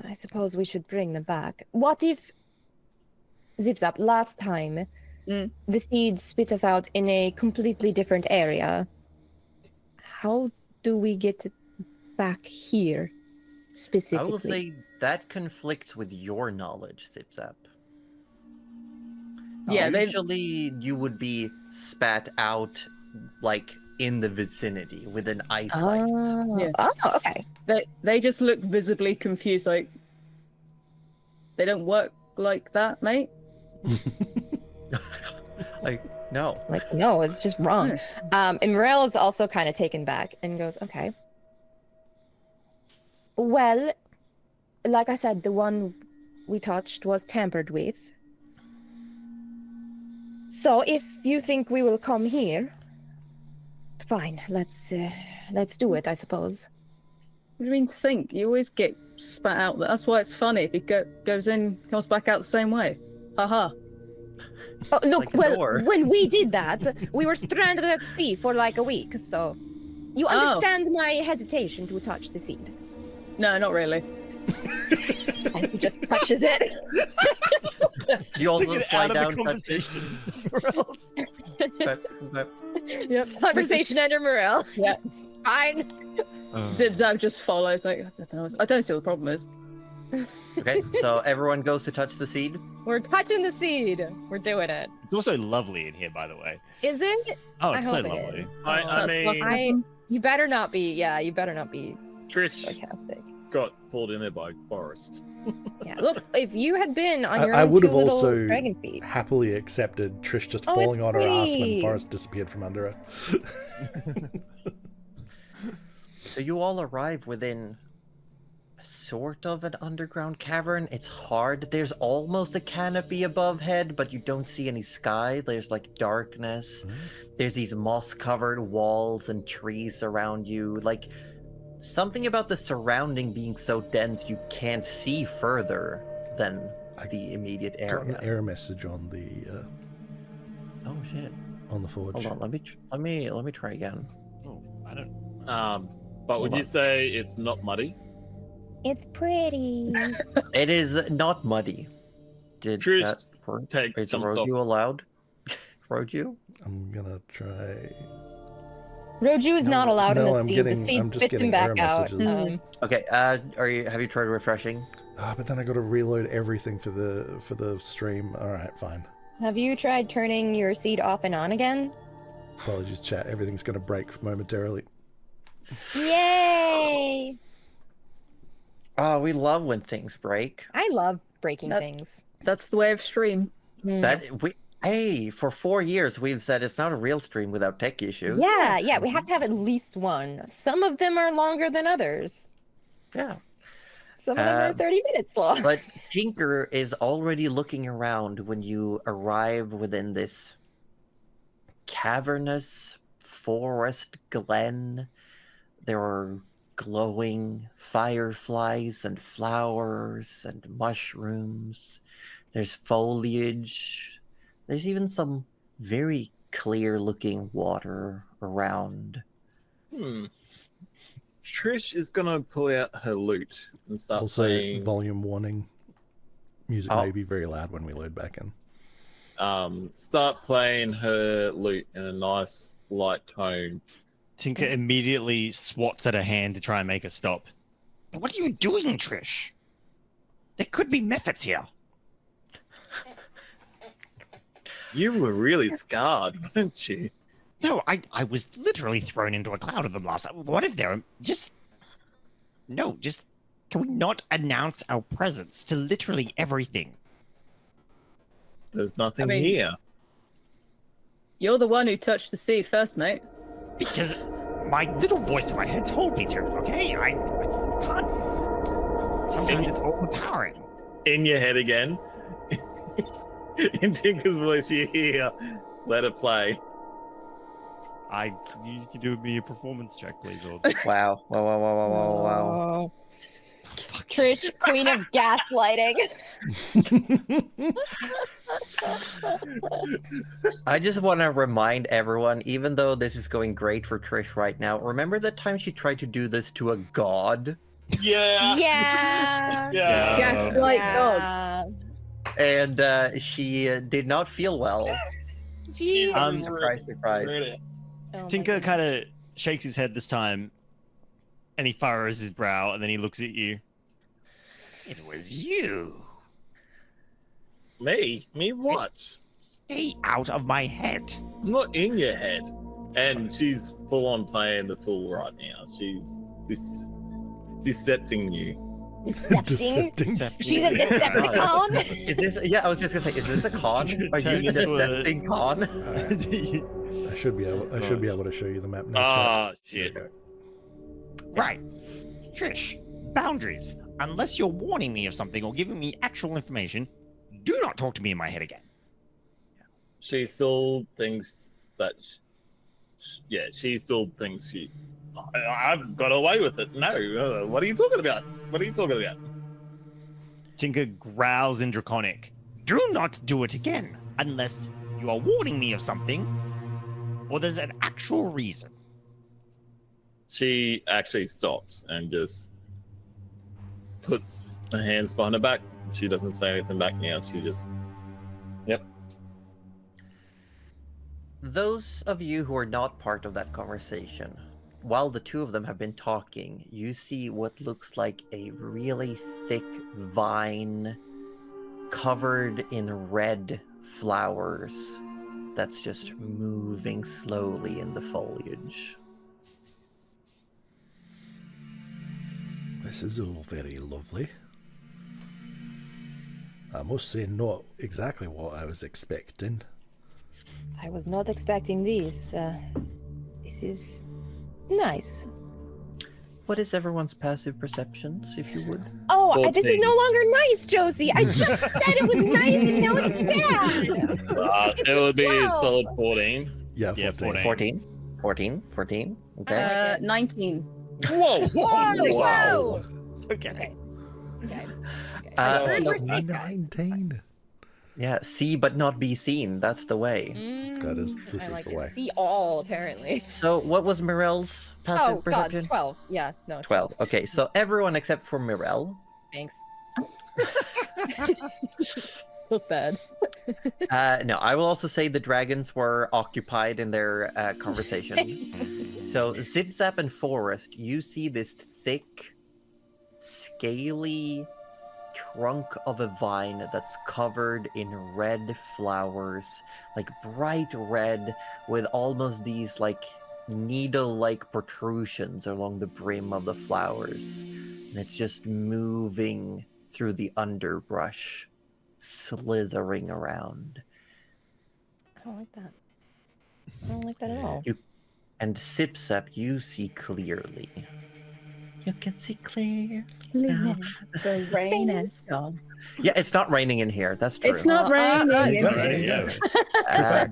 I suppose we should bring them back. What if, Zip Zap, last time the seed spit us out in a completely different area? How do we get back here I specifically? will say that conflicts with your knowledge, Zip Zap. Yeah, they Usually you would be spat out like in the vicinity with an eyesight. Oh, Yeah. oh, okay. they just look visibly confused. Like they don't work like that, mate. Like, no. Like, no, it's just wrong. And Morel is also kind of taken back and goes, "Okay. Well, like I said, the one we touched was tampered with. So if you think we will come here, fine. Let's do it, I suppose." What do you mean think? You always get spat out. That's why it's funny. If he goes in, comes back out the same way. Haha. Oh, look, Like a well, door. when we did that, we were stranded at sea for like a week. So you Oh. understand my hesitation to touch the seed. No, not really. And he just touches it. You also Take it slide out of down. the touch it. conversation. Or else. But Yep. Conversation under Morel. Yeah. It's fine. Zip Zap just follows. Like I don't know. I don't see what the problem is. okay, so everyone goes to touch the seed. We're touching the seed. We're doing it. It's also lovely in here, by the way. Is it? Oh, I it's so hope it lovely. is. I That's mean, You better not be. Yeah, you better not be Trish sarcastic. got pulled in there by Forrest. Yeah. Look, if you had been on your I own would two have little also dragon feet. happily accepted Trish just Oh, falling it's on her ass when pretty. Forrest disappeared from under her. So you all arrive within sort of an underground cavern. It's hard. There's almost a canopy above head, but you don't see any sky. There's like darkness. There's these moss-covered walls and trees around you. Like something about the surrounding being so dense you can't see further than the immediate Got an area. error message on the Oh shit. forge. Hold on, let me try again. Oh, I don't. But would Hold you on. say it's not muddy? It's pretty. It is not muddy. Did Trish, that work? take Is some Roju allowed? Roju? I'm gonna try. Roju is not allowed No, in the I'm seed. getting- the seed I'm just spits him getting back error out. messages. Okay, have you tried refreshing? But then I got to reload everything for the stream. All right, fine. Have you tried turning your seed off and on again? Apologies, chat. Everything's gonna break momentarily. Yay! Oh, we love when things break. I love breaking That's- things. That's the way of stream. Hmm. That we Hey, for 4 years we've said it's not a real stream without tech issues. Yeah, we have to have at least one. Some of them are longer than others. Yeah. Some of them are 30 minutes long. But Tinker is already looking around when you arrive within this cavernous forest glen. There are glowing fireflies and flowers and mushrooms. There's foliage. There's even some very clear looking water around. Trish is gonna pull out her lute and start Also, playing. volume warning. Music Oh. may be very loud when we load back in. Start playing her lute in a nice light tone. Tinker immediately swats at her hand to try and make her stop. What are you doing, Trish? There could be methods here. You were really scarred, weren't you? No, I was literally thrown into a cloud of them last time. What if they're just... No, just... Can we not announce our presence to literally everything? There's nothing I mean- here. You're the one who touched the seed first, mate. Because my little voice in my head told me to, okay? I can't... Sometimes it's overpowering. In your head again. In Tinker's voice, you hear, let it play. You can do me a performance check, please, or Wow. Wow. Oh. Trish, queen of gaslighting. I just want to remind everyone, even though this is going great for Trish right now, remember the time she tried to do this to a god? Yeah. Yeah. Yeah. Gaslight God. And she did not feel well. Gee. Surprise, surprise. Oh my Tinker goodness. kind of shakes his head this time, and he furrows his brow, and then he looks at you. It was you. Me? Me what? Stay out of my head. I'm not in your head. And she's full on playing the fool right now. She's decepting you. Decepting. She's a Yeah. Decepticon. Is this? Yeah, I was just gonna say, is this a con? Are Turn you into a- decepting con? I should be able to show you the map now. Ah, chat. shit. There Right. Trish, boundaries. Unless you're warning me of something or giving me actual information, do not talk to me in my head again. She still thinks that. She still thinks she. I've got away with it. No. What are you talking about? What are you talking about? Tinker growls in Draconic. Do not do it again unless you are warning me of something or there's an actual reason. She actually stops and just puts her hands behind her back. She doesn't say anything back now. She just. Yep. Those of you who are not part of that conversation, while the two of them have been talking, you see what looks like a really thick vine covered in red flowers that's just moving slowly in the foliage. This is all very lovely. I must say, not exactly what I was expecting. I was not expecting this. This is nice. What is everyone's passive perceptions, if you would? Oh, this is 14. no longer nice, Josie. I just said it was nice and now it's bad. It would be a 12. solid 14. Yeah, Yeah, 14. 14? Okay. 19. Whoa! Whoa! Okay. Okay. So- First mistake, guys. 19. Yeah, see but not be seen. That's the way. This I is like the it. way. See all, apparently. So what was Mirel's passive Oh, God, perception? 12. Yeah, no. 12. Okay, so everyone except for Mirel. Thanks. So bad. No, I will also say the dragons were occupied in their conversation. So Zip Zap and Forest, you see this thick, scaly trunk of a vine that's covered in red flowers, like bright red, with almost these like needle-like protrusions along the brim of the flowers. And it's just moving through the underbrush, slithering around. don't like that. I don't like that at all. And Sipsap, you see clearly. You can see clearly. The rain has gone. Yeah, it's not raining in here. That's true. It's not raining. There you go. Uh,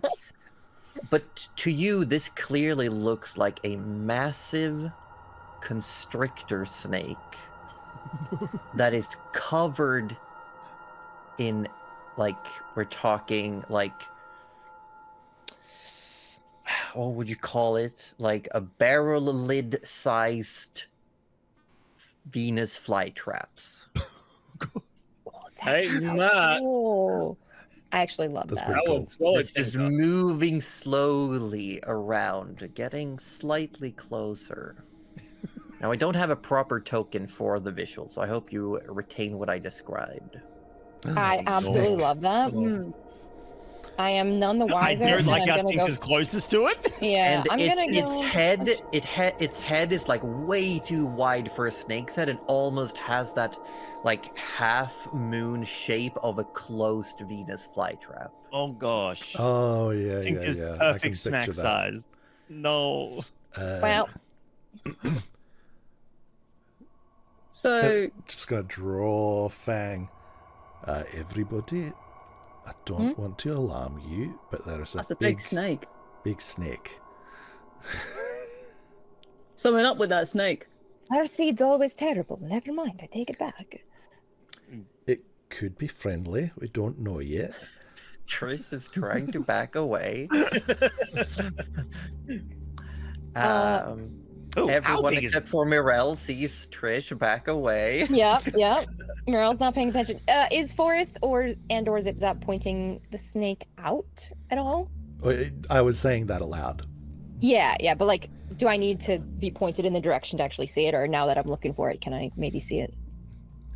but to you, this clearly looks like a massive constrictor snake that is covered in, like, we're talking, like, what would you call it? Like a barrel lid sized Venus flytraps. Hey, That's Matt. cool. I actually love That's that. pretty That cool. one's swallowed. It's just moving slowly around, getting slightly closer. Now, I don't have a proper token for the visual, so I hope you retain what I described. I absolutely Snake. love that. Hmm. I am none the I wiser. don't and like I'm how gonna go. Tinker's closest to it. Yeah, And I'm its, gonna its go. head, its head is like way too wide for a snake's head, and almost has that like half moon shape of a closed Venus flytrap. Oh gosh. Oh yeah, Tinker's yeah. I can perfect snack picture that. size. No. Well, So just gonna draw Fang. Everybody, I don't want to alarm you, but there is that's a big snake. big snake. Something up with that snake. our seed's always terrible. Never mind, I take it back. It could be friendly. We don't know yet. Trish is trying to back away. Oh, how Everyone big is except it? for Mirel sees Trish back away. Yep. Meryl's not paying attention. Is Forrest or Zip Zap pointing the snake out at all? I was saying that aloud. Yeah, but like, do I need to be pointed in the direction to actually see it, or now that I'm looking for it, can I maybe see it?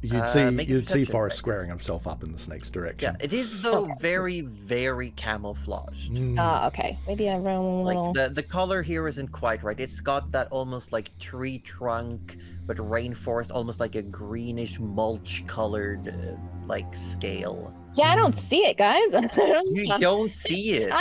You'd see make a you'd see perception Forrest check. squaring himself up in the snake's direction. Yeah, it is though Okay. very, very camouflaged. Okay. Maybe I roll a little. Like the color here isn't quite right. It's got that almost like tree trunk, but rainforest, almost like a greenish mulch colored like scale. Yeah, I don't see it, guys. You don't see it.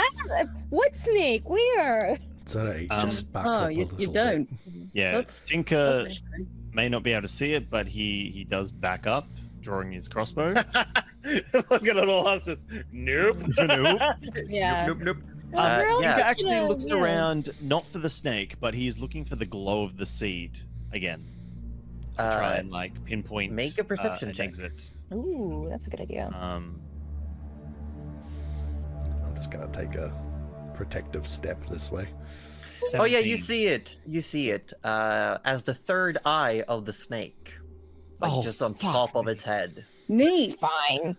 What snake? Where? It's alright, just back Oh, up a you little don't. Yeah, That's- Tinker That's strange. may not be able to see it, but he does back up, drawing his crossbow. Look at it all. I was just nope. Nope. Yeah. Nope, nope. Well, Meryl's yeah. Tinker actually gonna- looks yeah. around, not for the snake, but he is looking for the glow of the seed again. To try and like pinpoint. make a perception an check. exit. Ooh, that's a good idea. I'm just gonna take a protective step this way. Oh yeah, you 17. see it. You see it as the third eye of the snake, like Oh, just on fuck top of me. its head. Neat. Fine.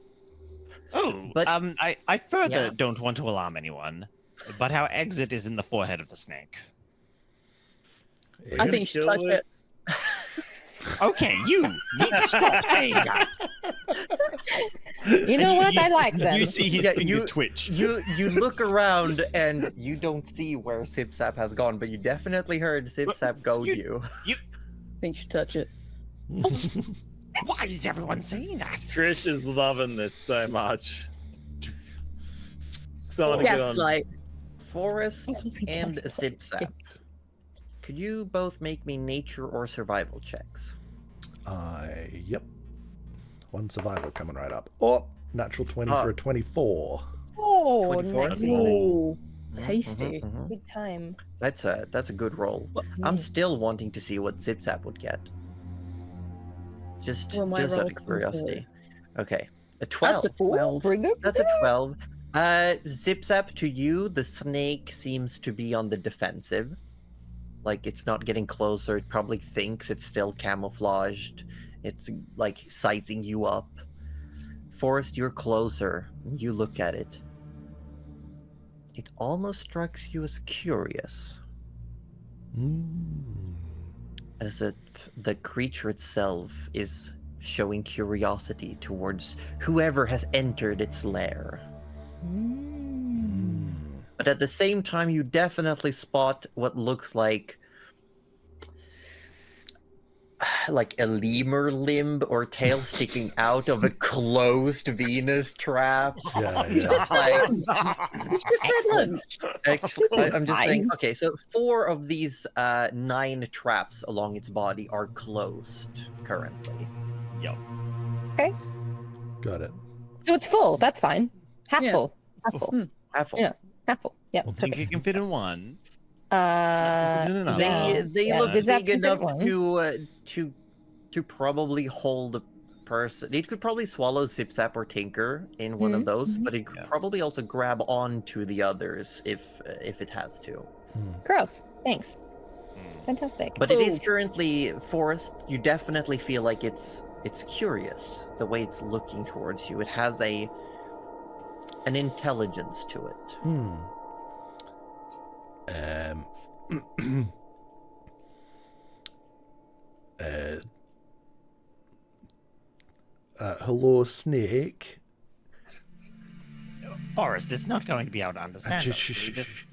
Oh, But- I further Yeah. don't want to alarm anyone, but our exit is in the forehead of the snake. I think you should touch it. Okay, you need to stop saying that. You know what? I like them. You see his Yeah, finger you- twitch. You look around and you don't see where Sipsap has gone, but you definitely heard Sipsap goad you. I think you should touch it. Why is everyone saying that? Trish is loving this so much. So good on. Gaslight. Forest and Yes. Sipsap. Could you both make me nature or survival checks? Yep. One survival coming right up. Oh, natural 20 Oh. for a 24. Oh, 24, nice. that's a roll. Ooh, tasty. Big time. That's a good roll. I'm still wanting to see what Zipzap would get. Just Well, my just out roll of comes curiosity. Okay. A 12. That's a 12. Pretty good. That's a 12. Zipzap, to you, the snake seems to be on the defensive. Like, it's not getting closer. It probably thinks it's still camouflaged. It's, like, sizing you up. Forrest, you're closer. You look at it. It almost strikes you as curious. As the creature itself is showing curiosity towards whoever has entered its lair. But at the same time, you definitely spot what looks like like a lemur limb or tail sticking out of a closed Venus trap. Yeah, You yeah. just Like, You just said lunch. excellent. I'm just saying. fine. Okay, so 4 of these 9 traps along its body are closed currently. Got it. So it's full. That's fine. Half Yeah. full. Half full. Hmm. Half full. Yeah. Half full. Yeah. Well, Tinker perfect. can fit in one. Uh, No, no, no. yeah. They Yeah, look Zip-Zap big can fit enough one. to probably hold a person. It could probably swallow Zip-Zap or Tinker in one of those, but it could Yeah. probably also grab onto the others if it has to. Hmm. Gross. Thanks. Hmm. Fantastic. But it is Oh. currently forest. You definitely feel like it's curious the way it's looking towards you. It has an intelligence to it. Hello, Snake. Forrest is not going to be able to understand. us. We just-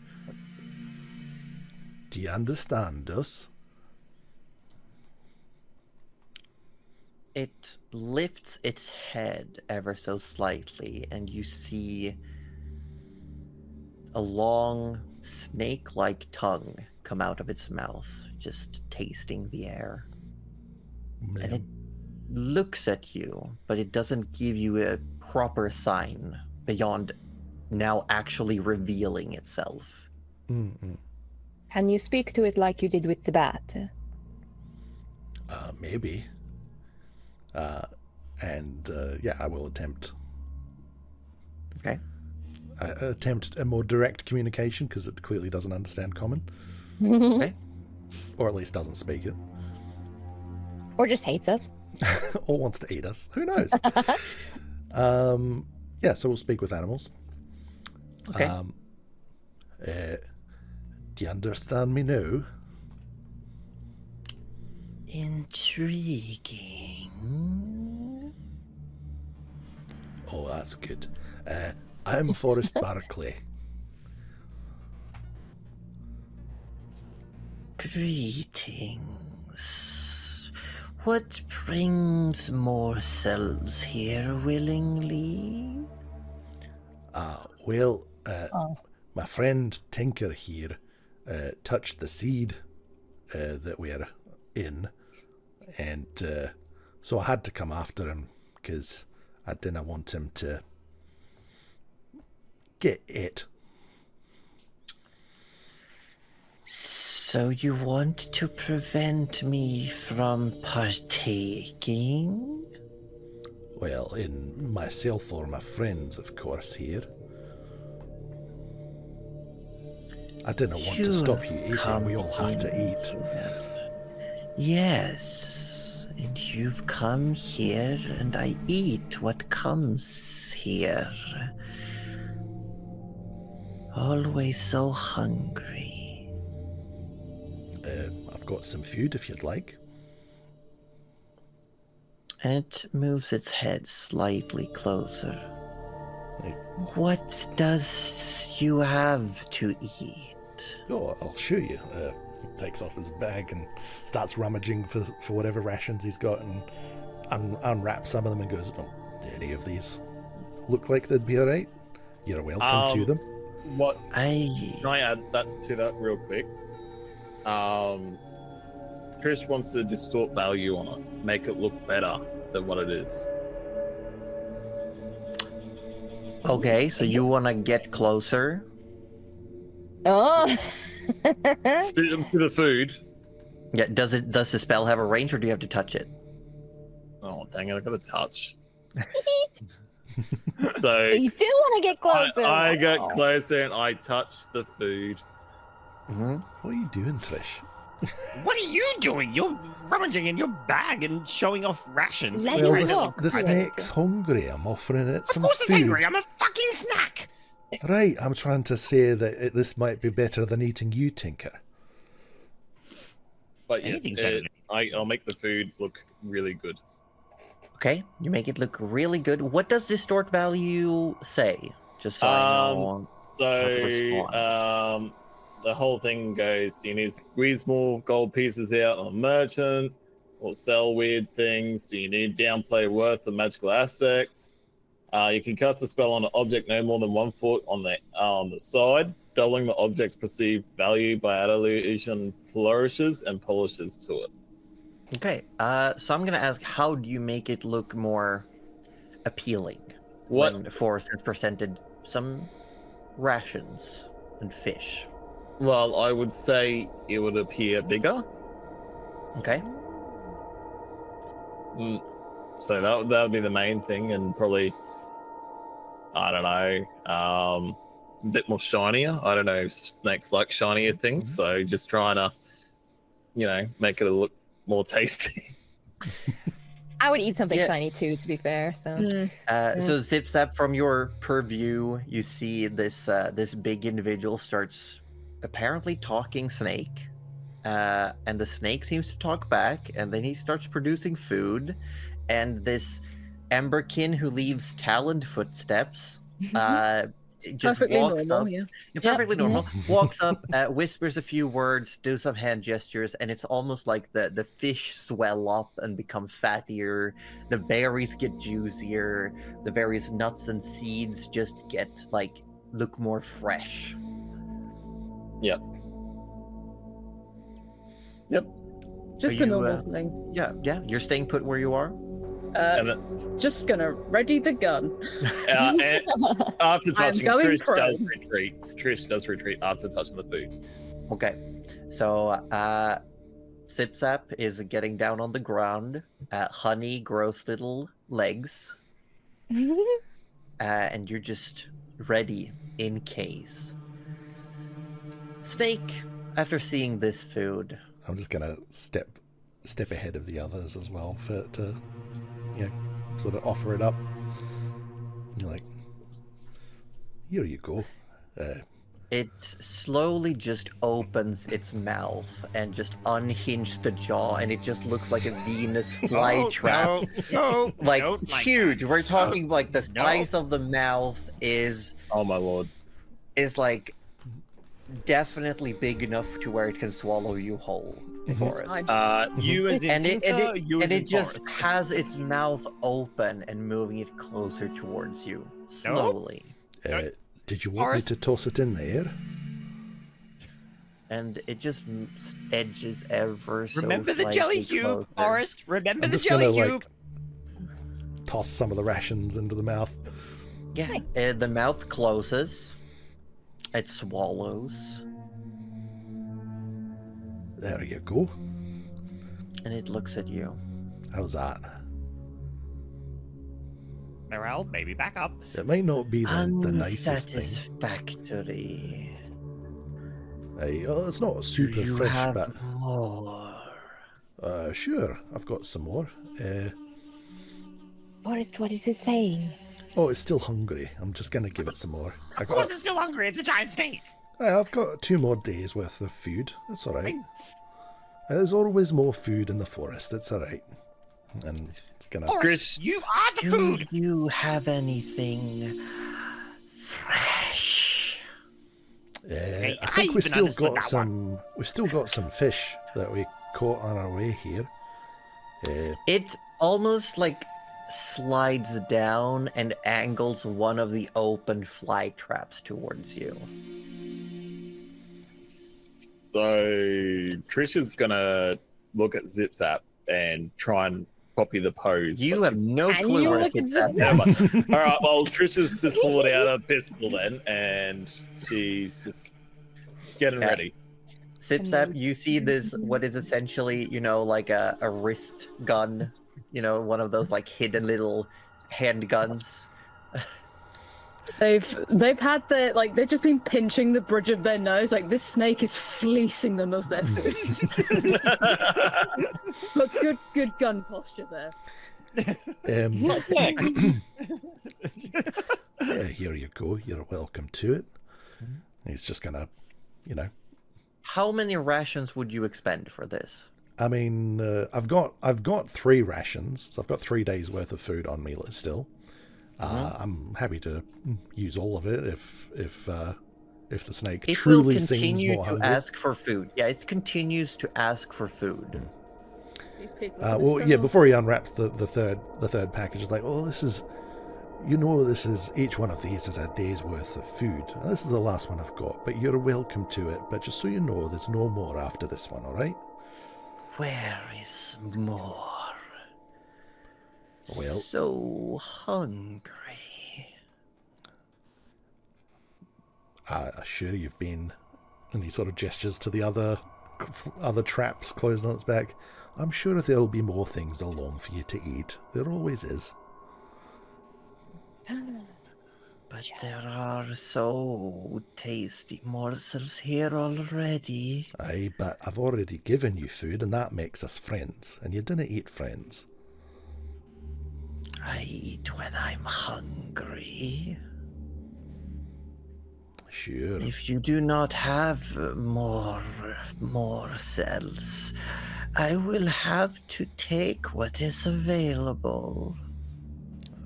Do you understand us? It lifts its head ever so slightly, and you see a long snake-like tongue come out of its mouth, just tasting the air. And it looks at you, but it doesn't give you a proper sign beyond now actually revealing itself. Can you speak to it like you did with the bat? Maybe. Yeah, I will attempt. Okay. Attempt a more direct communication because it clearly doesn't understand common, Okay. or at least doesn't speak it, Or just hates us? or wants to eat us. Who knows? Yeah, so we'll speak with animals. Okay. Do you understand me now? Intriguing. Oh, that's good. I'm Forrest Barclay. Greetings. What brings morsels here willingly? Well, my friend Tinker here touched the seed that we're in, and so I had to come after him because I didn't want him to get it. So you want to prevent me from partaking? Well, in myself or my friends, of course, here. I didn't want to stop you eating. We all have to eat. Yes, and you've come here, and I eat what comes here. Always so hungry. I've got some food if you'd like. And it moves its head slightly closer. What does you have to eat? Oh, I'll show you. He takes off his bag and starts rummaging for whatever rations he's got and unwraps some of them and goes, "Oh, any of these look like they'd be alright? You're welcome to them." What I can I add that to that real quick? Chris wants to distort value on it, make it look better than what it is. Okay, so you want to get closer? Oh. To the food. Yeah. Does the spell have a range, or do you have to touch it? Oh dang it! I got a touch. So So you do want to get closer. I got Oh. closer and I touched the food. Mm-hmm. What are you doing, Trish? What are you doing? You're rummaging in your bag and showing off rations. Let Well, it the, look. the snake's hungry. I'm offering it Of some course food. it's angry. I'm a fucking snack. Right, I'm trying to say that this might be better than eating you, Tinker. But yes, Anything's better I'll make the food look really good. Okay, you make it look really good. What does distort value say? Just so I know. So respond. the whole thing goes, you need to squeeze more gold pieces out on merchant. or sell weird things? Do you need downplay worth of magical assets? You can cast a spell on an object no more than 1 foot on the side, doubling the object's perceived value by illusion flourishes and polishes to it. Okay, so I'm gonna ask, how do you make it look more appealing? What? When Forrest has presented some rations and fish. Well, I would say it would appear bigger. Okay. So that would be the main thing, and probably, I don't know, a bit more shinier. I don't know if snakes like shinier things, so just trying to, make it look more tasty. I would eat something Yeah. shiny too, to be fair. So So Zip Zap, from your purview, you see this this big individual starts apparently talking snake, and the snake seems to talk back, and then he starts producing food, and this Emberkin who leaves taloned footsteps just Perfectly walks normal, up. yeah. Yeah, perfectly normal. Walks up, whispers a few words, do some hand gestures, and it's almost like the fish swell up and become fattier. The berries get juicier. The various nuts and seeds just get look more fresh. Yep. Just Are a you, normal thing. Yeah. You're staying put where you are. And Just gonna ready the gun. and after I'm touching, going Trish does prone. retreat. Trish does retreat after touching the food. Okay. So Zip Zap is getting down on the ground. Honey grows little legs. And you're just ready in case. Snake, after seeing this food, I'm just gonna step ahead of the others as well to sort of offer it up. You're like, here you go. it slowly just opens its mouth and just unhinges the jaw, and it just looks like a Venus flytrap. No, Like don't like huge. that. We're talking like the No. size of the mouth is Oh my lord. like definitely big enough to where it can swallow you whole, Forrest. You as in And Tinker, you as in it just Forrest. has its mouth open and moving it closer towards you slowly. Did you want me Forrest? to toss it in there? And it just edges ever so Remember the jelly slightly cube, closer. Forrest? Remember I'm the just jelly gonna cube? toss some of the rations into the mouth. Yeah, the mouth closes. It swallows, There you go. and it looks at you. How's that? Morale, maybe back up. It might not be the nicest thing. Unsatisfactory. It's not super You fresh, have but more. sure, I've got some more. Forrest, what is it saying? Oh, it's still hungry. I'm just gonna give it some more. Of course it's still hungry. It's a giant snake. I've got 2 more days worth of food. That's all right. There's always more food in the forest. It's all right. And it's gonna. Forrest, you are the Do food. you have anything fresh? I I think we even still understood got that some. We still got some fish that we caught on our way here. It almost slides down and angles one of the open fly traps towards you. So Trish is gonna look at Zip Zap and try and copy the pose. You but have no Can clue you where look it's at at. Yeah, but, all right. Well, Trish has just pulled out a pistol then, and she's just getting Okay. ready. Zip Zap, you see this, what is essentially, like a wrist gun, one of those hidden little handguns. They've had their they've just been pinching the bridge of their nose. Like this snake is fleecing them of their food. But good gun posture there. Yeah, here you go. You're welcome to it. He's just gonna, How many rations would you expend for this? I mean, I've got 3 rations, so I've got 3 days worth of food on me still. I'm happy to use all of it if the snake It truly will seems continue more to hungry. ask for food. Yeah, it continues to ask for food. These people. Well, yeah. Before he unwraps the third package, it's like, oh, this is, this is each one of these is a day's worth of food. This is the last one I've got, but you're welcome to it. But just so you know, there's no more after this one. All right? Where is more? Well, so hungry. Sure you've been. And he sort of gestures to the other traps closed on its back. I'm sure there'll be more things along for you to eat. There always is. But there are so tasty morsels here already. Aye, but I've already given you food, and that makes us friends. And you didn't eat friends. I eat when I'm hungry. Sure. If you do not have more cells, I will have to take what is available.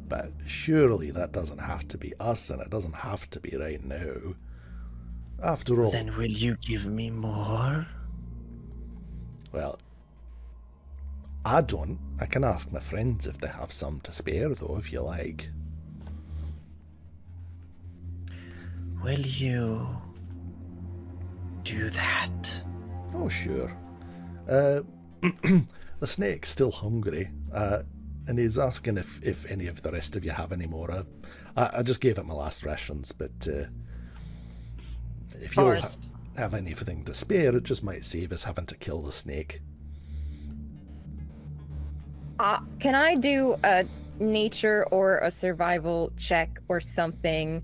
But surely that doesn't have to be us, and it doesn't have to be right now. After all... Then will you give me more? Well, I don't. I can ask my friends if they have some to spare, though, if you like. Will you do that? Oh, sure. The snake's still hungry, and he's asking if any of the rest of you have any more. I just gave it my last rations, but if you have anything to spare, it just might save us having to kill the snake. Can I do a nature or a survival check or something?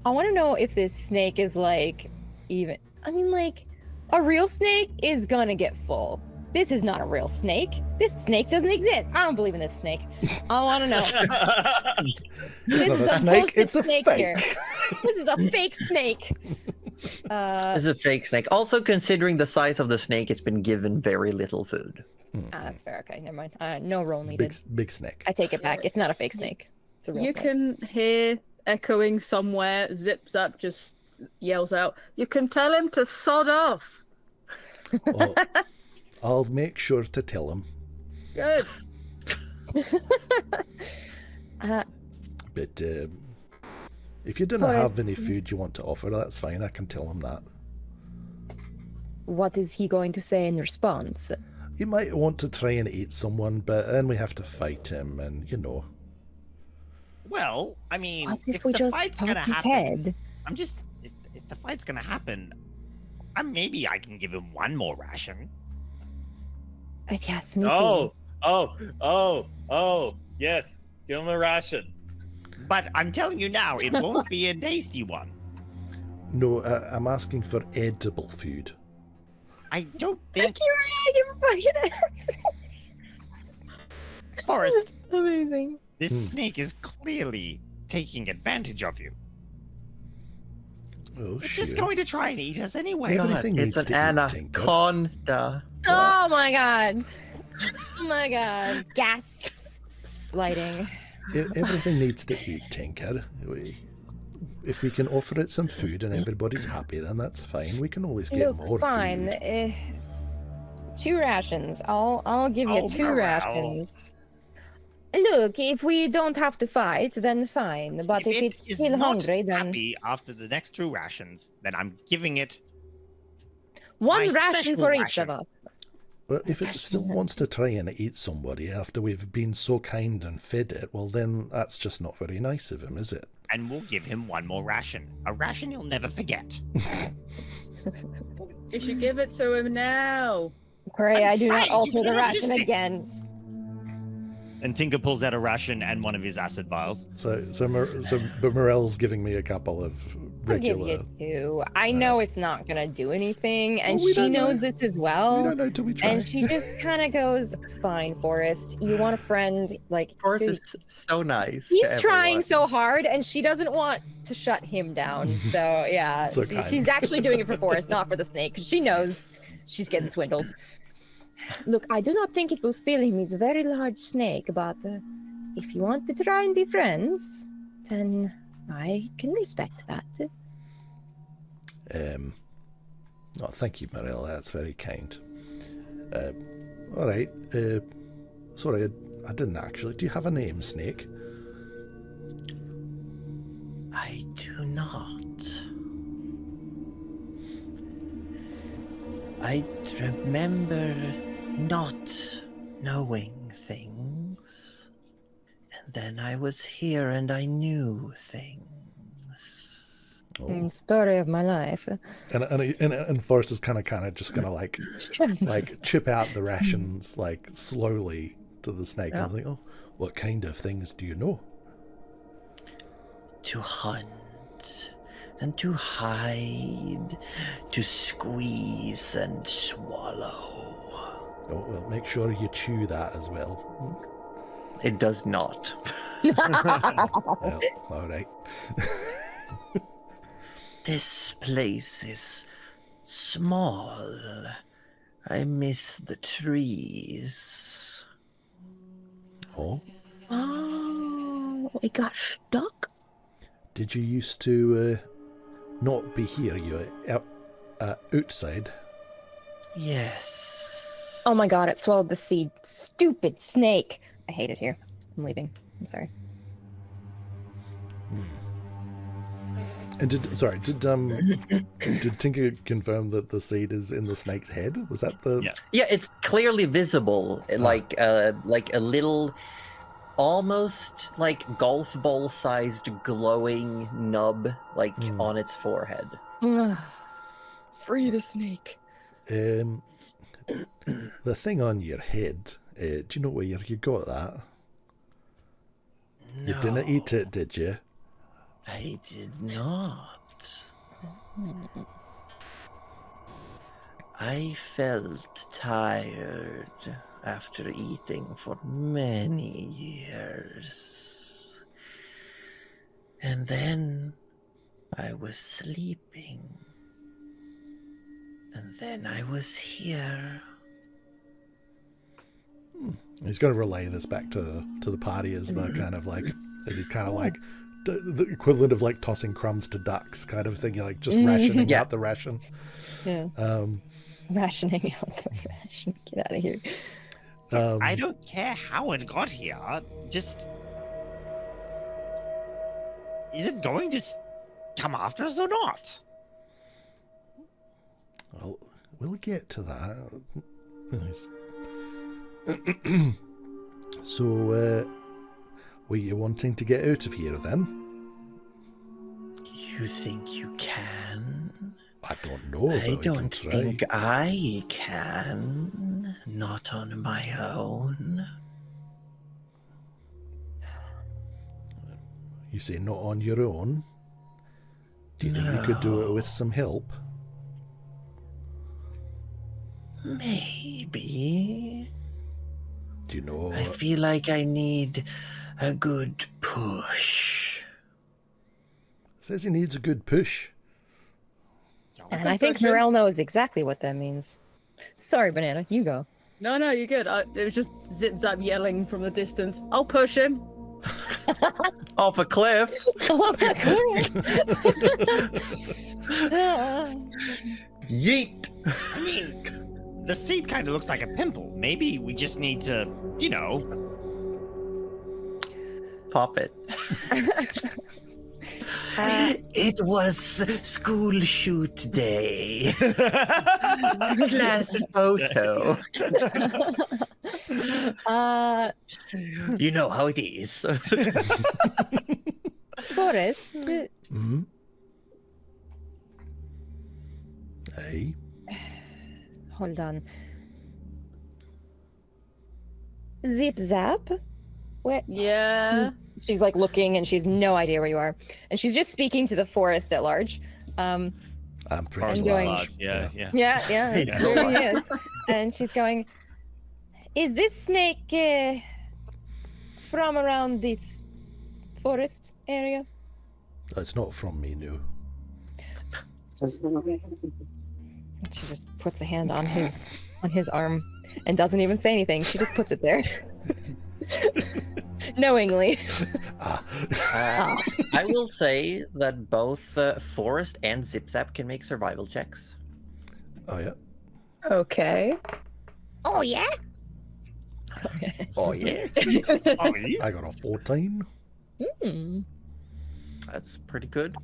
I want to know if this snake is like even. I mean, like, a real snake is gonna get full. This is not a real snake. This snake doesn't exist. I don't believe in this snake. I want to know. It's not a snake, it's a snake fake. here. This is a fake snake. This is a fake snake. Also, considering the size of the snake, it's been given very little food. That's fair. Okay, never mind. No roll needed. Big snake. I take it back. It's not a fake snake. It's a real You snake. can hear echoing somewhere. Zip Zap just yells out, "You can tell him to sod off." Oh, I'll make sure to tell him. Good. But if you don't have any food you want to offer, that's fine. I can tell him that. What is he going to say in response? He might want to try and eat someone, but then we have to fight him, and Well, I mean, What if if we the just fight's pop gonna his happen, head? I'm just if the fight's gonna happen, maybe I can give him one more ration. Yes, me too. Oh, yes. Give him a ration. But I'm telling you now, it won't be a tasty one. No, I'm asking for edible food. I don't think, You're fucking ass. Forrest, Amazing. this snake is clearly taking advantage of you. Oh, It's sure. just going to try and eat us anyway. God. God, Everything it's needs an to eat, Tinker. anaconda. Oh my god. Oh my god. Gas lighting. Everything needs to eat, Tinker. If we can offer it some food and everybody's happy, then that's fine. We can always get more Look, fine. food. 2 rations. I'll give you Oh, 2 morale. rations. Look, if we don't have to fight, then fine. But if it it's is still not hungry, then happy after the next 2 rations, then I'm giving it. 1 my ration special for each ration. of us. Well, if it still Especially- wants to try and eat somebody after we've been so kind and fed it, well, then that's just not very nice of him, is it? And we'll give him 1 more ration. A ration he'll never forget. You should give it to him now. Pray I'm I do not trying, alter you've the been ration resisting. again. And Tinker pulls out a ration and one of his acid vials. But Morel's giving me a couple of I'll give regular. you 2. I know it's not gonna do anything, and Well, we she don't knows know. this as We well. don't know till we try. And she just kind of goes, "Fine, Forrest. You want a friend? Like, Forrest here- is so nice. to he's trying everyone. so hard, and she doesn't want to shut him down. So yeah, So kind. she's actually doing it for Forrest, not for the snake, because she knows she's getting swindled. Look, I do not think it will fill him. He's a very large snake, but if you want to try and be friends, then I can respect that. Oh, thank you, Morel. That's very kind. All right. Sorry, I didn't actually. Do you have a name, Snake? I do not. I remember not knowing things. And then I was here and I knew things. Oh. Story of my life. And Forrest is kind of just gonna like chip out the rations like slowly to the snake. Yeah. And I think, oh, what kind of things do you know? To hunt and to hide, to squeeze and swallow. Oh, well, make sure you chew that as well. It does not. Well, all right. This place is small. I miss the trees. Oh, Oh, we got stuck. did you used to not be here? You were outside. Yes. Oh my god, it swallowed the seed. Stupid snake. I hate it here. I'm leaving. I'm sorry. And did Tinker confirm that the seed is in the snake's head? Was that the? Yeah. Yeah, it's clearly visible, like a little, almost like golf ball sized glowing nub, like on its forehead. Free the snake. The thing on your head. Do you know where you got that? You didn't eat it, did you? I did not. I felt tired after eating for many years. And then I was sleeping. And then I was here. He's going to relay this back to the party as the kind of like, as he's kind of like the equivalent of like tossing crumbs to ducks kind of thing. You're like just rationing out the ration. Yeah. Rationing out the ration. Get out of here. I don't care how it got here. Just. Is it going to come after us or not? Well, we'll get to that. So, were you wanting to get out of here then? You think you can? I don't know. I but we can don't try. think I can. Not on my own. You say not on your own? Do you think you could do it with some help? Maybe. Do you know? I feel like I need a good push. Says he needs a good push. And I think Morel knows exactly what that means. Sorry, Banana, you go. No, you're good. It was just Zip Zap yelling from the distance. I'll push him. Off a cliff. Yeet. I mean, the seed kind of looks like a pimple. Maybe we just need to, Pop it. It was school shoot day. Class photo. You know how it is. Forrest, Hmm? Hey? hold on. Zip Zap? Where? Yeah. She's like looking and she has no idea where you are. And she's just speaking to the forest at large. I'm pretty I'm sure. going- Yeah. Yeah, it Yeah. really is. And she's going, is this snake from around this forest area? It's not from me, no. She just puts a hand on his arm and doesn't even say anything. She just puts it there. Knowingly. I will say that both Forrest and Zip Zap can make survival checks. Oh, yeah. Okay. Oh, yeah? Sorry. Oh yeah, Oh, yeah. I got a 14. That's pretty good.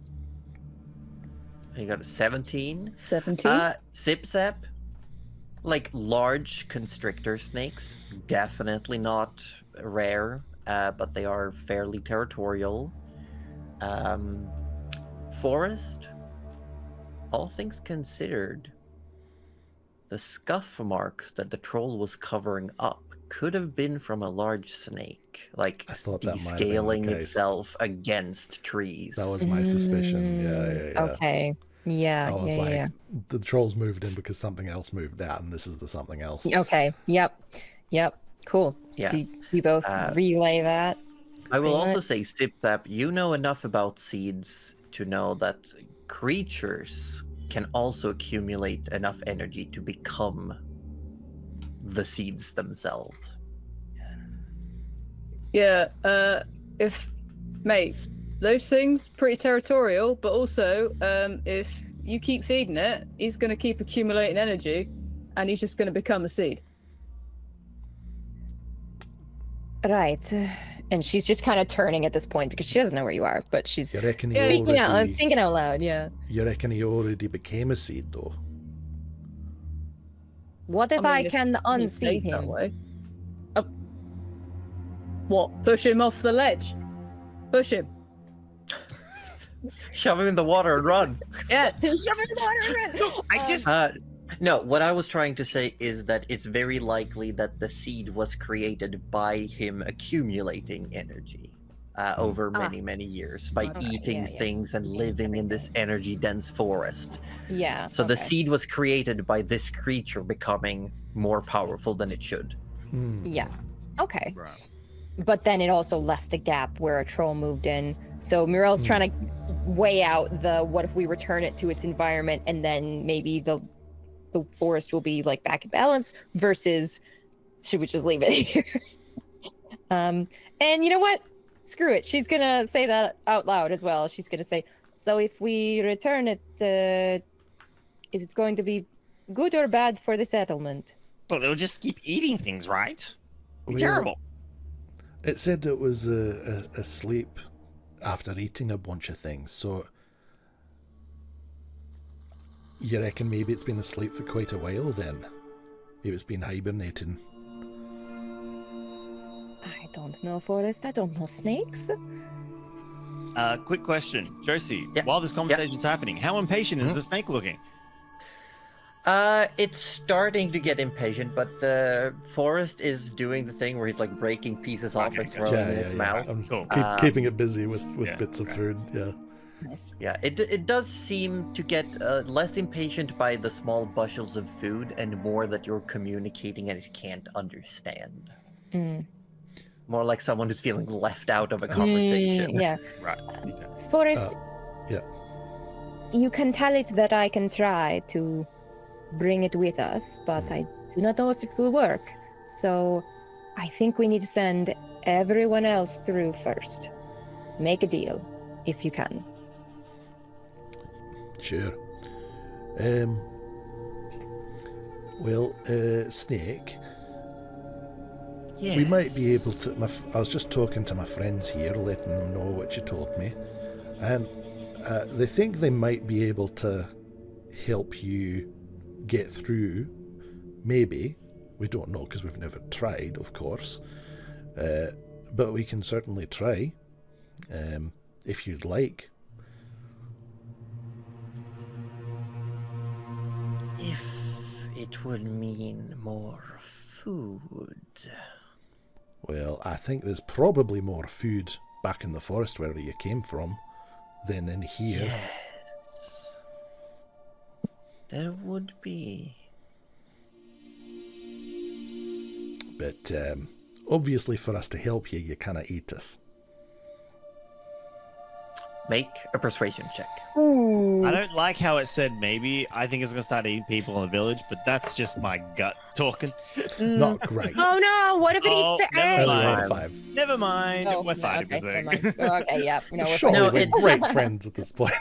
You got a 17. 17. Zip Zap, like large constrictor snakes, definitely not rare, but they are fairly territorial. Forest, all things considered, the scuff marks that the troll was covering up could have been from a large snake, like I thought that might have been the descaling case. itself against trees. That was my suspicion. Yeah. Okay. Yeah. I was yeah, like, yeah. the trolls moved in because something else moved out, and this is the something else. Okay. Yep. Cool. Yeah. So you both relay that. I will pretty also much. say, Zip Zap, you know enough about seeds to know that creatures can also accumulate enough energy to become the seeds themselves. Yeah, mate, those things pretty territorial, but also, if you keep feeding it, he's gonna keep accumulating energy, and he's just gonna become a seed. Right. And she's just kind of turning at this point because she doesn't know where you are, but she's You reckon he speaking out, already? thinking out loud. Yeah. You reckon he already became a seed though? What if I mean, if can he unseat stays that him? way. What? Push him off the ledge? Push him. Shove him in the water and run. Yeah. I just No, what I was trying to say is that it's very likely that the seed was created by him accumulating energy over many, many years by Okay, eating yeah. things and living in this energy-dense forest. Yeah. So the okay. seed was created by this creature becoming more powerful than it should. Yeah. Okay. Right. But then it also left a gap where a troll moved in. So Mirel's trying to weigh out the what if we return it to its environment and then maybe the forest will be like back in balance versus should we just leave it here? And you know what? Screw it. She's gonna say that out loud as well. She's gonna say, so if we return it, is it going to be good or bad for the settlement? well, they'll just keep eating things, right? Be Well, terrible. It said it was asleep after eating a bunch of things, so you reckon maybe it's been asleep for quite a while then? Maybe it's been hibernating. I don't know, Forrest. I don't know snakes. Quick question, Josie. Yeah. While this conversation's happening, how impatient is the snake looking? It's starting to get impatient, but Forrest is doing the thing where he's like breaking pieces off Okay, and gotcha. throwing in its mouth. I'm Cool. keeping it busy with yeah, bits of okay. food. Yeah. Nice. Yeah, it does seem to get less impatient by the small bushels of food and more that you're communicating and it can't understand. Mm. More like someone who's feeling left out of a conversation. Yeah. Right. Okay. Forrest, yeah. you can tell it that I can try to bring it with us, but I do not know if it will work. So I think we need to send everyone else through first. Make a deal, if you can. Sure. Well, Snake, we might be able to. I was just talking to my friends here, letting them know what you told me, and they think they might be able to help you get through. Maybe. We don't know because we've never tried, of course. But we can certainly try, if you'd like. If it would mean more food. Well, I think there's probably more food back in the forest where you came from than in here. Yes. There would be. But obviously for us to help you, you cannot eat us. Make a persuasion check. I don't like how it said maybe. I think it's gonna start eating people in the village, but that's just my gut talking. Not great. Oh no! What if it Oh, eats the never egg? Only mind. one of 5. Never mind. Oh, We're no, fine. okay, never mind. Oh, okay, yeah. No, we're Surely No, we're it's- great friends at this point.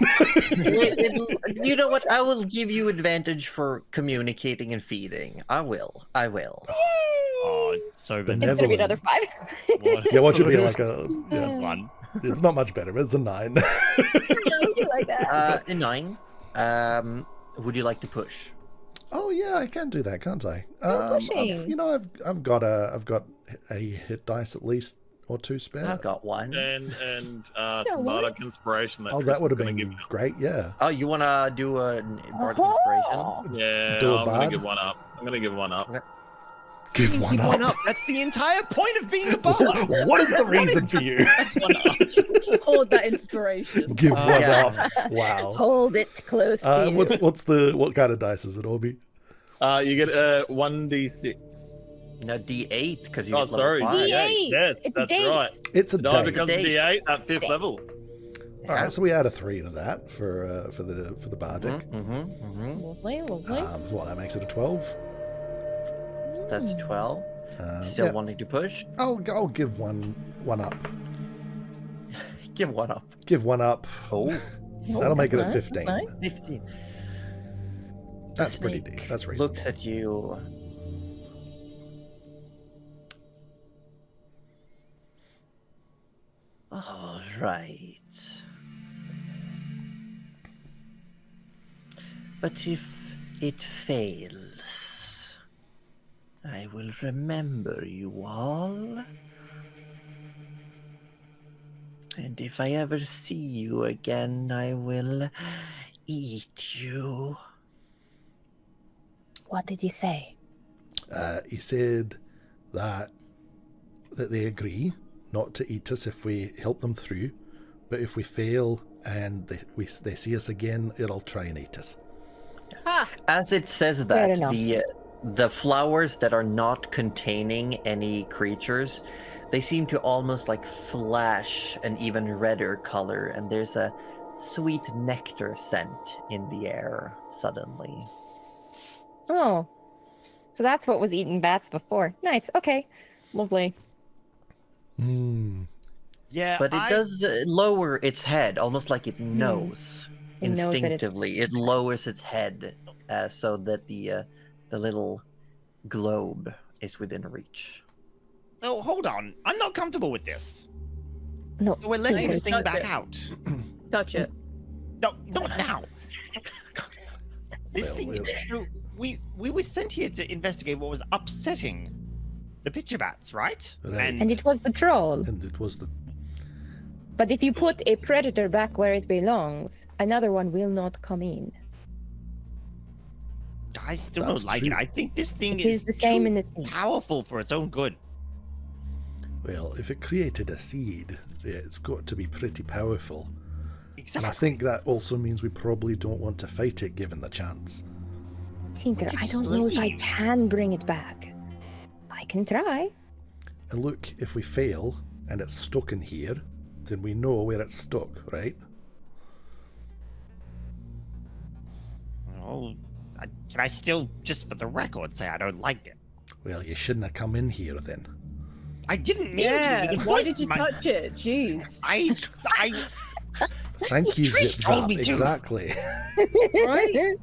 You know what? I will give you advantage for communicating and feeding. I will. Oh, so The many. It's gonna be another Netherlands. 5. What? Yeah, what should be like a yeah. One. It's not much better, but it's a 9. No, we do like that. A 9. Would you like to push? Oh yeah, I can do that, can't I? pushing. I've got a hit dice at least or 2 spare. I've got 1. And Yeah, some what? bardic inspiration. That Oh, Chris that would have is gonna been give you. great. Yeah. Oh, you wanna do a bardic Oh. inspiration? Yeah, Do a I'm gonna bard? give one up. I'm gonna give one up. Okay. Give one Keep one up. up. That's the entire point of being a bard. What is the reason for you? One up. Hold that inspiration. Give one yeah. up. Wow. Hold it close to you. What kind of dice is it, Obi? You get a 1d6. No, D8 because you Oh, get level sorry. 5. D8. Yes, It's a that's date. right. It's a It now die. becomes Date. D8 at 5th level. All right, so we add a 3 to that for the bardic. Lovely, lovely. Well, that makes it a 12. That's 12. Still Yeah, wanting to push? I'll give one up. Give 1 up. Give one up. Oh, That'll make it a nice, 15. nice. 15. That's The pretty snake deep. That's reasonable. Looks at you. All right. But if it fails, I will remember you all. And if I ever see you again, I will eat you. What did you say? He said that they agree not to eat us if we help them through, but if we fail and they see us again, it'll try and eat us. Ah, As it says Fair that, enough. the flowers that are not containing any creatures, they seem to almost like flash an even redder color, and there's a sweet nectar scent in the air suddenly. oh. So that's what was eating bats before. Nice. Okay. Lovely. Yeah, But it does lower its head, almost like it knows. It knows that it's- Instinctively, it lowers its head so that the little globe is within reach. Oh, hold on. I'm not comfortable with this. No. We're letting Please. this thing Touch back it. out. Touch it. No, not now. This Well, thing. well. So we were sent here to investigate what was upsetting the pitcher bats, right? Right. And it was the troll. And it was the But if you put a predator back where it belongs, another one will not come in. I still That's don't like true. it. I think this thing It is the same too in the sea. powerful for its own good. well, if it created a seed, yeah, it's got to be pretty powerful. And Exactly. I think that also means we probably don't want to fight it given the chance. Tinker, could I just don't know if I leave. can bring it back. I can try. And look, if we fail and it's stuck in here, then we know where it's stuck, right? Well, can I still, just for the record, say I don't like it? Well, you shouldn't have come in here then. I didn't mean Yeah. to. The Why voice did you in my- touch it? Jeez. I Thank you, Trish Zip told Zap. me to. Exactly. Right?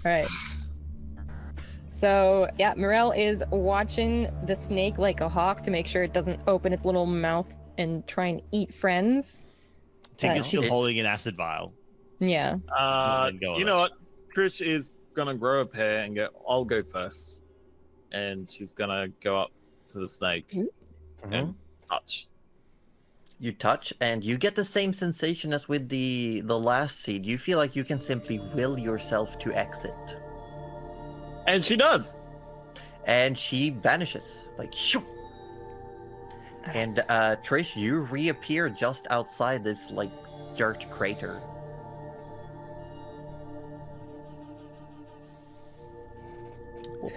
Right. So, yeah, Morel is watching the snake like a hawk to make sure it doesn't open its little mouth and try and eat friends. Tinker's still It's- holding an acid vial. Yeah. Then go You on know it. what? Trish is gonna grow a pair and go. I'll go first, and she's gonna go up to the snake and touch. You touch, and you get the same sensation as with the last seed. You feel like you can simply will yourself to exit, And she does. and she vanishes like shoo. And Trish, you reappear just outside this like dirt crater.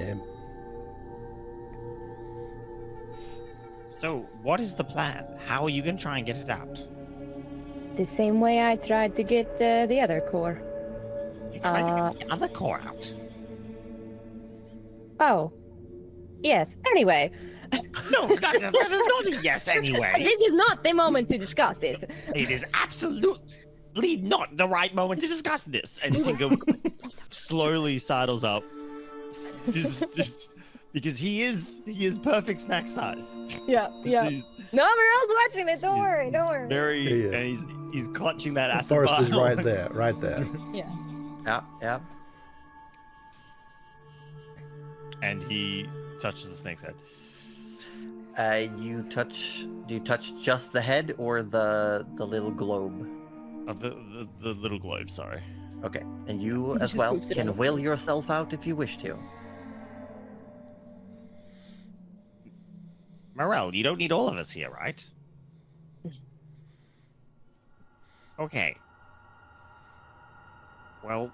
Um, So, what is the plan? How are you going to try and get it out? The same way I tried to get the other core. You tried to get the other core out. Oh. Yes. Anyway, No, that is not a yes anyway. this is not the moment to discuss it. It is absolutely not the right moment to discuss this. And Tinker slowly sidles up, just because he is perfect snack size. Yeah, yeah. He's No, Morel's watching it. Don't worry, don't worry. very, Yeah. and he's clutching that acid Forest is vial. right there, right there. Yeah. Yeah, yeah. And he touches the snake's head. Do you touch just the head or the little globe? The little globe, sorry. Okay, and you He as just well poops it can on the will snake. yourself out if you wish to. Morel, you don't need all of us here, right? Okay. Well,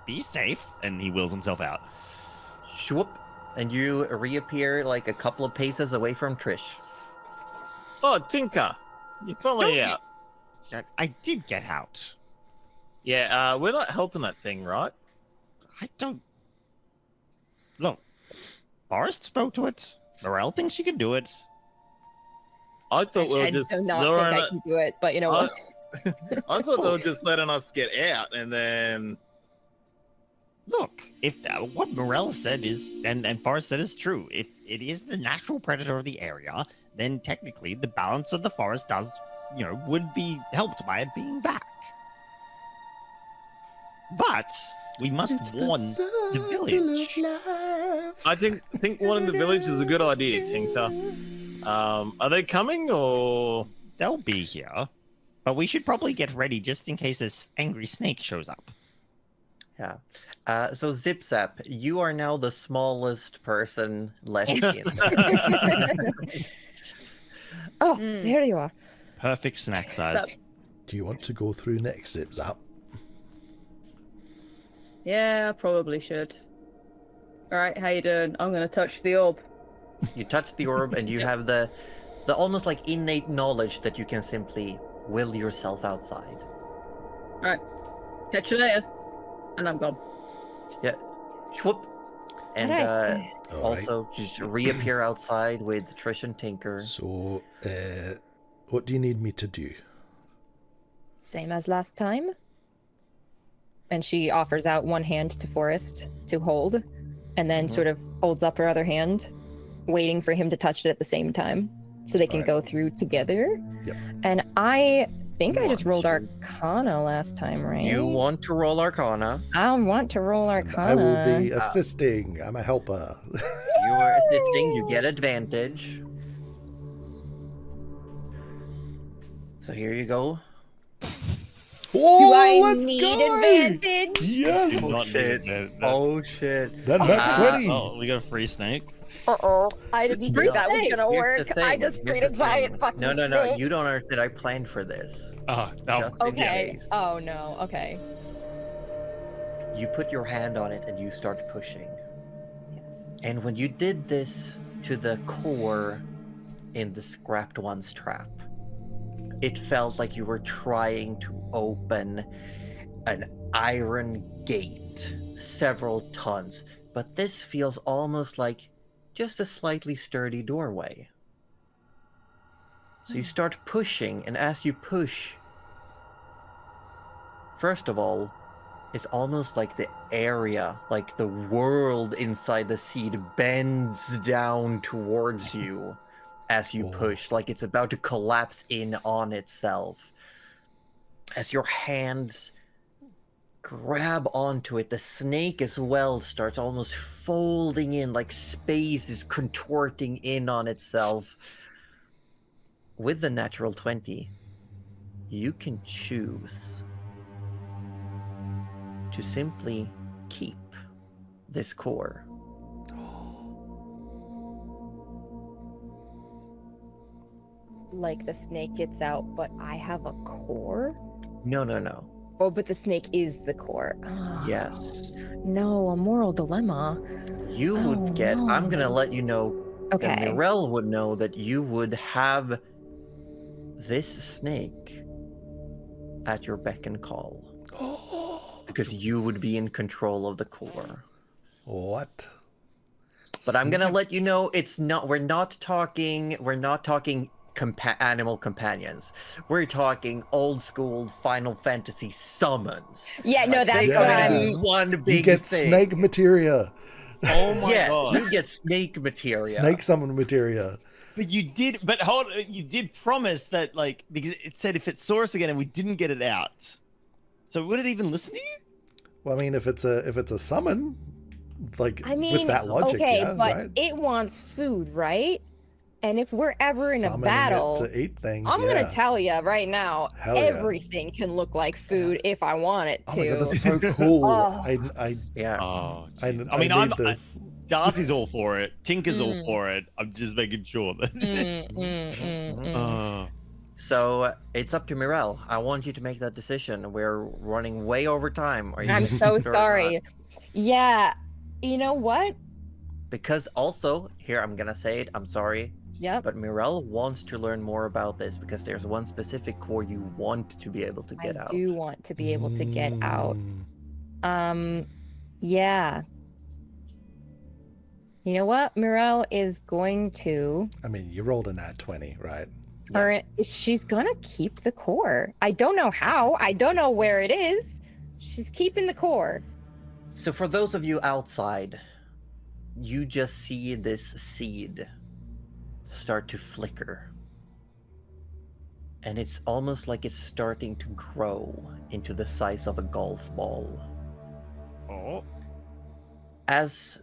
be safe. And he wills himself out. Shwoop, and you reappear like a couple of paces away from Trish. Oh, Tinker, you're finally Don't out. I did get out. Yeah, we're not helping that thing, right? I don't. Look, Forrest spoke to it. Morel thinks she can do it. I thought we were I just do not luring think I it. can do it, but you know I, what? I thought they were just letting us get out, and then Look, if what Morel said is, and Forrest said is true, if it is the natural predator of the area, then technically the balance of the forest does, would be helped by it being back. But we must warn the village. I think warning the village is a good idea, Tinker. Are they coming or? They'll be here, but we should probably get ready just in case this angry snake shows up. Yeah. So Zip Zap, you are now the smallest person left in. Oh, Mm. there you are. Perfect snack size. Do you want to go through next, Zip Zap? Yeah, I probably should. All right, how you doing? I'm gonna touch the orb. You touch the orb, and you have the almost like innate knowledge that you can simply will yourself outside. All right, catch you later. And I'm gone. Yeah. Shwoop. And Alright. All right. also just reappear outside with Trish and Tinker. So, what do you need me to do? Same as last time. And she offers out one hand to Forrest to hold, and then sort of holds up her other hand, waiting for him to touch it at the same time, so they can Alright. go through together. Yep. And I think I just rolled Want Arcana last time, right? You want to roll Arcana. I want to roll And Arcana. I will be assisting. I'm a helper. You are assisting, you get advantage. So here you go. Whoa, Do I let's need go! advantage? Yes! Do not shit. need that. Oh shit. That nat 20. Oh, we got a free snake. Uh-oh. I didn't It's think not- that was gonna Here's work. the I thing, just here's freed a the giant thing. fucking No, snake. you don't understand. I planned for this. Oh, no. Just in Okay. case. Oh no. Okay. You put your hand on it and you start pushing. Yes. And when you did this to the core in the scrapped one's trap, it felt like you were trying to open an iron gate several tons, but this feels almost like just a slightly sturdy doorway. So you start pushing, and as you push, first of all, it's almost like the area, like the world inside the seed bends down towards you as you Oh. push, like it's about to collapse in on itself. As your hands grab onto it, the snake as well starts almost folding in, like space is contorting in on itself. With the natural 20, you can choose to simply keep this core. Like the snake gets out, but I have a core? No, no, no. Oh, but the snake is the core. Ah, Yes. No, a moral dilemma. You Oh, would get, I'm gonna no. let you know, Okay. and Mirel would know that you would have this snake at your beck and call. Because you would be in control of the core. What? But I'm gonna let you know it's not. We're not talking animal companions. We're talking old school Final Fantasy summons. Yeah, no, Like, that's they what gotta I'm. do one You big get thing. snake materia. Oh my Yes, god! you get snake materia. Snake summon materia. But you did. But hold. You did promise that, like, because it said if it saw us again and we didn't get it out. So would it even listen to you? Well, I mean, if it's a summon, like I mean, with that logic, okay, yeah, but right? it wants food, right? And if we're ever in a Summoning it battle, to eat things. I'm yeah. gonna tell you right now, Hell yeah. everything can look like food if I want it Oh to. my god, that's so cool. Oh. Yeah. Oh, I jeez. I mean, I'm. need this. Darcy's all for it. Tinker's all for it. I'm just making sure that. So it's up to Mirel. I want you to make that decision. We're running way over time. Are you I'm so sure or sorry. not? Yeah, you know what? Because also, here I'm gonna say it. I'm sorry, Yep. but Mirel wants to learn more about this because there's one specific core you want to be able to get out. I do want to be able to get out. Mm. Yeah. You know what? Mirel is going to I mean, you rolled a nat 20, right? she's gonna keep the core. I don't know how. I don't know where it is. She's keeping the core. So for those of you outside, you just see this seed start to flicker. And it's almost like it's starting to grow into the size of a golf ball. Oh. As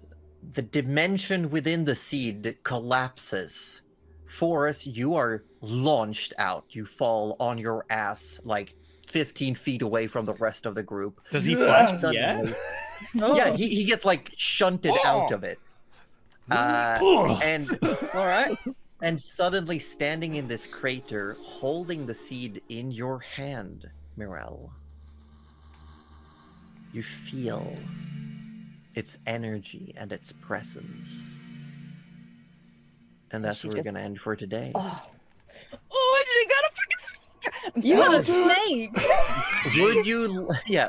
the dimension within the seed collapses, Forrest, you are launched out. You fall on your ass like 15 feet away from the rest of the group. Does he Yeah. flash? Yeah. Suddenly- Oh. Yeah, he gets like shunted out of it. And All right. and suddenly standing in this crater, holding the seed in your hand, Mirel, you feel its energy and its presence. And that's She where we're just- gonna end for today. Oh, I got a fucking snake. You got a have a snake.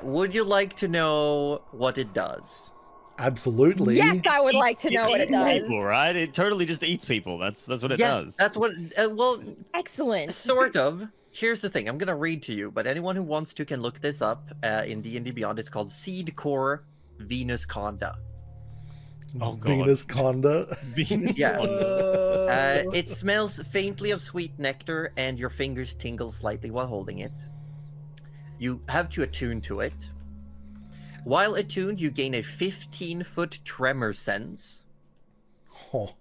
Would you like to know what it does? Absolutely. yes, I would like to know what it eats does. people, right? It totally just eats people. That's what it Yeah, does. that's what. Well, Excellent. sort of. Here's the thing. I'm gonna read to you, but anyone who wants to can look this up in D&D Beyond. It's called Seed Core Venus Conda. Oh, God. Venus Conda. Venus Yeah. Conda. It smells faintly of sweet nectar, and your fingers tingle slightly while holding it. You have to attune to it. While attuned, you gain a 15-foot tremor sense. Oh,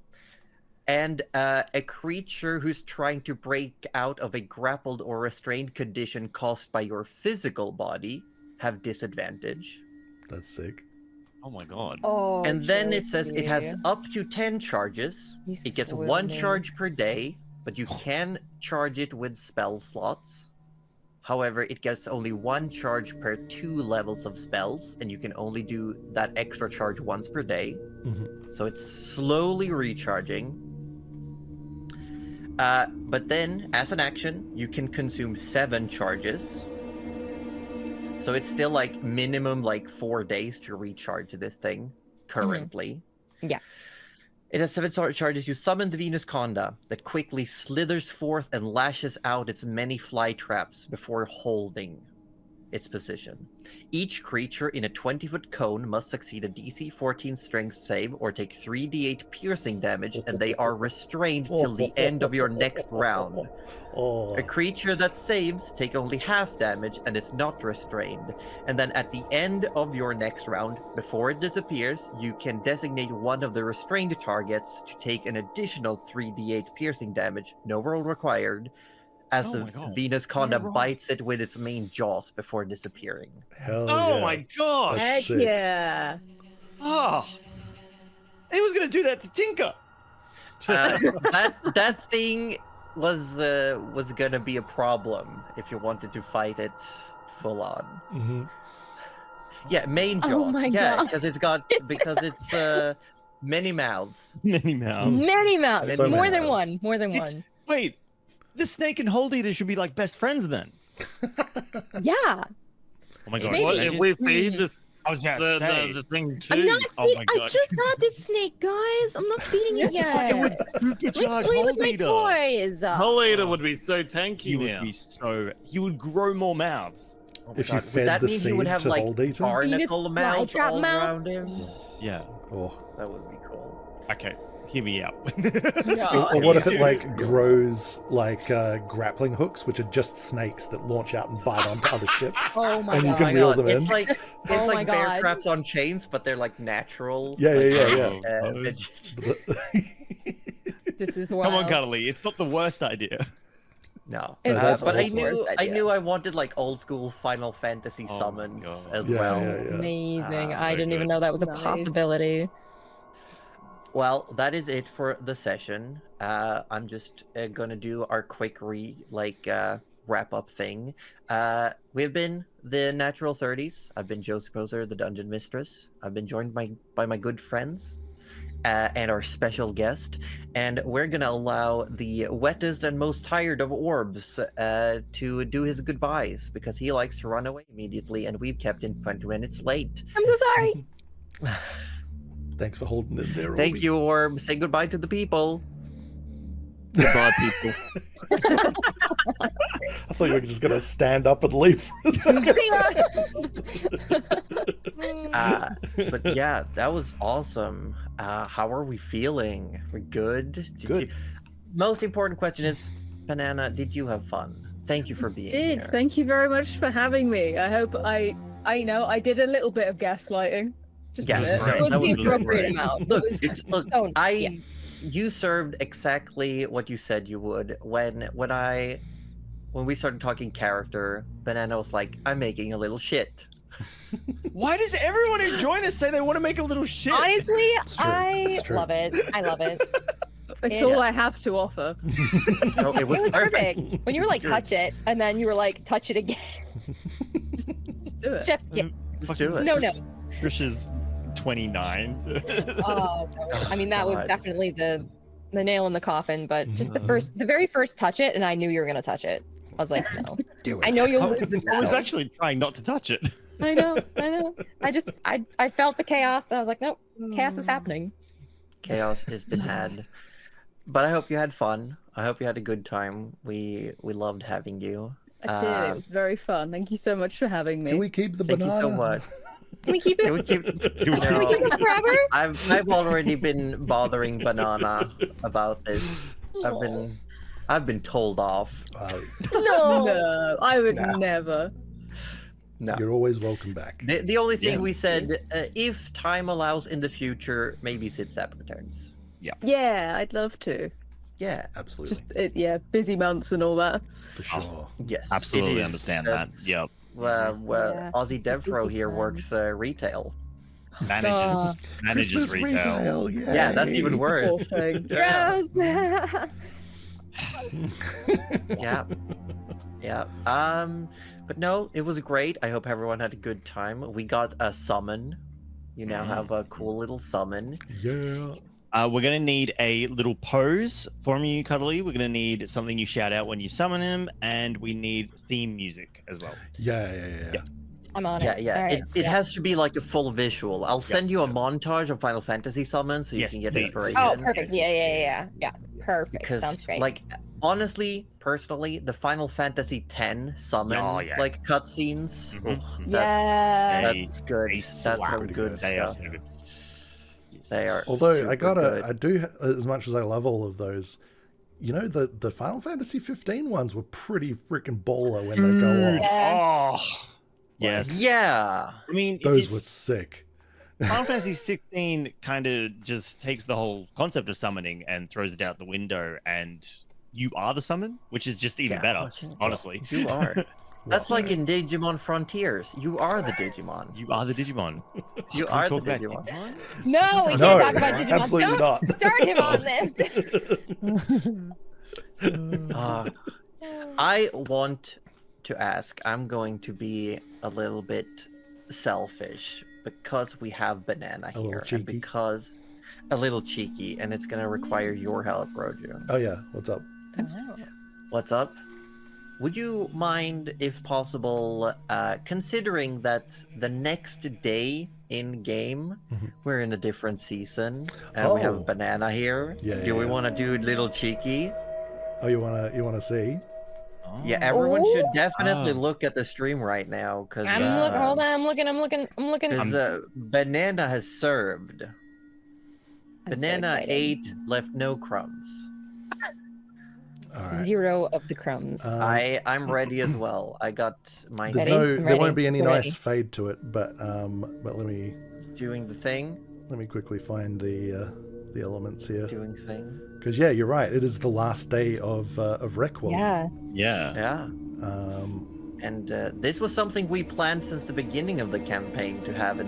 And a creature who's trying to break out of a grappled or restrained condition caused by your physical body have disadvantage. that's sick. Oh my god. Oh, And then it says it has Josie. up to 10 charges. You It gets spoiled 1 me. charge per day, but you can charge it with spell slots. However, it gets only 1 charge per 2 levels of spells, and you can only do that extra charge once per day. Mhm. So it's slowly recharging. But then, as an action, you can consume 7 charges. So it's still like minimum like 4 days to recharge this thing currently. Yeah. It has 7 charges. You summon the Venus Conda that quickly slithers forth and lashes out its many fly traps before holding its position. Each creature in a 20-foot cone must succeed a DC 14 strength save or take 3d8 piercing damage, and they are restrained till the end of your next round. Oh, A creature that saves take only half damage and is not restrained. And then at the end of your next round, before it disappears, you can designate one of the restrained targets to take an additional 3d8 piercing damage, no roll required, as Oh the my God. Venus Conda roll. bites it with its main jaws before disappearing. hell Oh yeah. my god. That's Heck sick. yeah. Oh. He was gonna do that to Tinker. That thing was gonna be a problem if you wanted to fight it full on. Mhm. Yeah, main jaws. Oh my yeah, God. because it's many mouths. Many mouths. Many mouths. So more many than mouths. one. More than It's- one. Wait, the snake and hold eater should be like best friends then. Yeah. Oh my god. Maybe. What Imagine- if we feed this I was about to say. the thing too? I'm not. Oh my I God. just got this snake, guys. I'm not feeding it yet. It would supercharge Let me play with hold my eater. toys. Hull Eater would be so tanky He now. would be so. He would grow more mouths. Oh my if you God, would fed that the mean he would seed have to like hold eater. barnacle amounts flytrap all mouth? around him? Yeah. Oh. That would be cool. Okay. Hear me out. Or what if it like grows like grappling hooks, which are just snakes that launch out and bite onto other ships, Oh my and you god. can my reel God, them it's in? like Oh my bear God. traps on chains, but they're like natural. Yeah, like, yeah. This is Come on, wild. Cuddly. It's not the worst idea. No, It's that's but awesome. I knew I wanted like old school Final Fantasy Oh my summons God. as Yeah, well. yeah, yeah. Amazing. So I didn't even good. know that was a Nice. possibility. Well, that is it for the session. I'm just gonna do our quick wrap up thing. We've been the Natural 30s. I've been Josie Poser, the Dungeon Mistress. I've been joined by my good friends and our special guest, and we're gonna allow the wettest and most tired of orbs to do his goodbyes because he likes to run away immediately, and we've kept him 20 minutes late. I'm so sorry. Thanks for holding in there. Thank Orby. you, Orb. Say goodbye to the people. Goodbye, people. I thought you were just gonna stand up and leave for a second. But yeah, that was awesome. How are we feeling? We're good. Good. Most important question is, Banana, did you have fun? Thank you for being Did. here. Thank you very much for having me. I hope I did a little bit of gaslighting. Just Yeah, a bit. great. It was that the was appropriate great. amount. Look, It was- look, oh, yeah. you served exactly what you said you would. When we started talking character, Banana was like, "I'm making a little shit." Why does everyone who join us say they want to make a little shit? Honestly, It's true. I It's true. love it. I love it. It's Yeah. all I have to offer. No, it It was was perfect. perfect. When you were like, Good. touch it, and then you were like, touch it again. Just do it. Chef's yeah. Let's do it. No, no. Trish is 29. Oh, no. I mean, that was God. definitely the nail in the coffin, but just Mhm. the very first touch it, and I knew you were gonna touch it. I was like, no. Do it. I know you'll I lose this I was battle. actually trying not to touch it. I know. I felt the chaos. And I was like, nope, chaos is happening. Chaos has been had. But I hope you had fun. I hope you had a good time. We loved having you. I did. It was very fun. Thank you so much for having me. Can we keep the Thank banana? you so much. Can we keep Can it? we keep? Can we keep it forever? I've already been bothering Banana about this. I've been told off. No. No, I would No. never. No. You're always welcome back. The only thing Yeah. we said, if time allows in the future, maybe Sipsap returns. Yeah, I'd love to. Yeah. Absolutely. Just busy months and all that. For sure. Yes. Absolutely it is. understand that. That's- Yep. Yeah, Aussie it's a Devro busy here time. works retail. Manages Christmas retail. Yeah, that's even Poor worse. thing. Yes. Yeah. Yeah. But no, it was great. I hope everyone had a good time. We got a summon. You now have a cool little summon. Yeah. We're gonna need a little pose from you, Cuddly. We're gonna need something you shout out when you summon him, and we need theme music as well. Yeah. I'm on Yeah, it. yeah. All right, It has to be like a full visual. I'll send you a montage of Final Fantasy summons so you Yes, can get please. inspiration. Oh, perfect. Yeah. Perfect. Because, Sounds great. like, honestly, personally, the Final Fantasy X summon, Oh, yeah. like, cutscenes, Mhm, oh, mhm. Yeah. that's good. They That's some slap. good Pretty They are stuff. so good. They are. Although super I gotta, good. I do, as much as I love all of those, you know, the Final Fantasy 15 ones were pretty freaking baller when they go off. Yeah. Oh, yes. Yeah. I mean, if Those you- were sick. Final Fantasy 16 kind of just takes the whole concept of summoning and throws it out the window, and you are the summon, which is just even Yeah, better, oh, shit. honestly. You are. That's Well, like in Digimon Frontiers. You are the Digimon. You are the Digimon. You Can we are talk the about Digimon. No, we No, can't talk about Digimon. absolutely Don't not. start him on this. I want to ask. I'm going to be a little bit selfish because we have Banana A little here, and cheeky. because a little cheeky, and it's gonna require your help, Rojo. Oh yeah, what's up? What's up? Would you mind, if possible, considering that the next day in game Mhm. we're in a different season and we have Oh. Banana here? Yeah, Do we yeah. want to do a little cheeky? Oh, you wanna see? Yeah, everyone should Oh. definitely Oh. look at the stream right now because Hold on, I'm looking. Banana has served. I'm so Banana excited. ate, left no crumbs. All right. 0 of the crumbs. I'm ready as well. I got my There's Ready? no, I'm there ready. won't be any We're nice ready. fade to it, but let me doing the thing, quickly find the elements here. doing thing. Because yeah, you're right. It is the last day of Requiem. Yeah. Yeah. Yeah. Um, And this was something we planned since the beginning of the campaign to have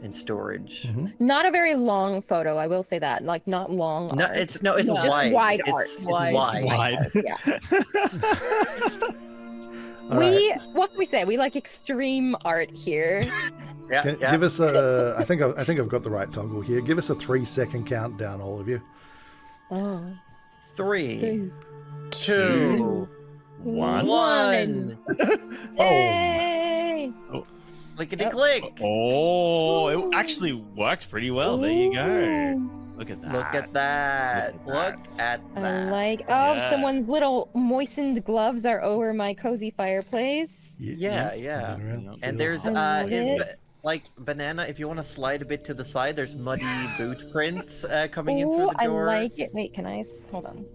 in storage. mhm. Not a very long photo, I will say that. Like not long. No, art. it's Just wide. wide It's art. wide. Yeah. All right. What can we say? We like extreme art here. Yeah, yeah. Give us a. I think I've got the right toggle here. Give us a 3-second countdown, all of you. Oh. 3, 2, One. 1. Yay! Clickety Yep. click. Oh, it actually worked pretty well. There you go. Ooh. Look at that. Look at that. Look Look at that. at I that. like. Oh, Yeah. someone's little moistened gloves are over my cozy fireplace. Yeah, yeah. Moving around. Yeah. And there's I love it. like Banana, if you want to slide a bit to the side, there's muddy boot prints coming in Oh, through the I door. like it. Wait, can I? Hold on.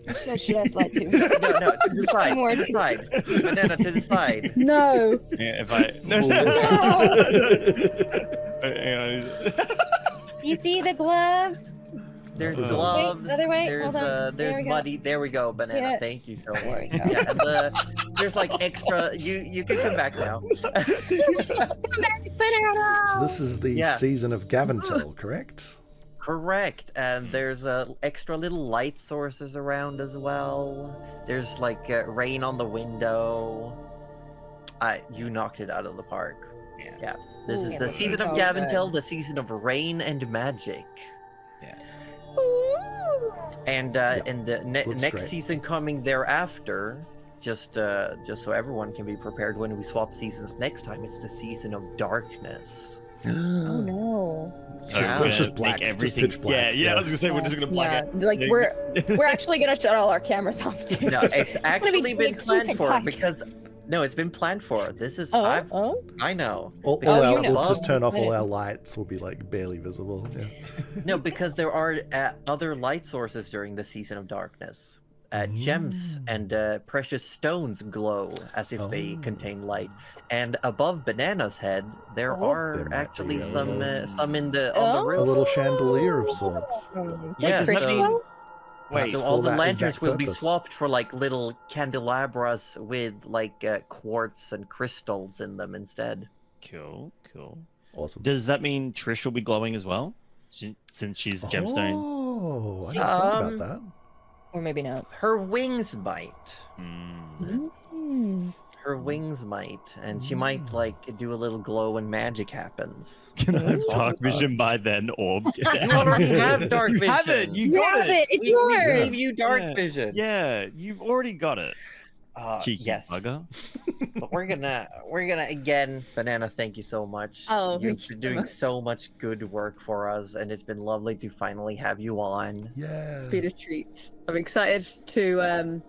Which side should I slide to? No, to the side. More To the to- side. Banana to the side. No. Yeah, if I. Hang on. You see the gloves? There's Wait, gloves. other way, There's hold on. There there's we go. muddy. There we go, Banana. Yeah. Thank you so much. There we go. Yeah, and there's like extra. You can come back now. So this is the Yeah. season of Gavantel, correct? Correct. And there's extra little light sources around as well. There's like rain on the window. You knocked it out of the park. Yeah. This is Ooh, the yeah, season of so Gavantel, the season of rain and magic. And in the looks next great. season coming thereafter, just so everyone can be prepared when we swap seasons next time, it's the season of darkness. Oh no. It's So just, Yeah. we're it's just gonna black. make Just everything. pitch black. Yeah, I was gonna say we're just gonna black Yeah, it. like Yeah. we're actually gonna shut all our cameras off too. No, it's actually be been planned exclusive for podcast. because no, it's been planned for. This is Oh, I know. All Because our, you know. we'll just turn off all Right. our lights. Will be like barely visible. Yeah. No, because there are other light sources during the season of darkness. Gems and precious stones glow as if they Oh. contain light. And above Banana's head, there Oh. are There might actually be a some little- in the on the Oh. A roof. little chandelier of sorts. Yeah, Like so, Wait, so for all the that lanterns exact will be purpose. swapped for like little candelabras with like quartz and crystals in them instead. cool. Awesome. Does that mean Trish will be glowing as well? Since she's gemstone. Oh, I never thought about that. Or maybe not. Her wings might. Mm. Mm. Her wings might, and she might like do a little glow when magic happens. Can I have Ooh. dark vision by then, Orb? You already have dark You vision. have it. You You got have it. It's we yours. gave you dark Yeah. vision. Yeah, you've already got it. Cheeky Yes. bugger. But we're gonna again, Banana. Thank you so much. Oh, you've thank you been so doing much. so much good work for us, and it's been lovely to finally have you on. Yeah. It's been a treat. I'm excited to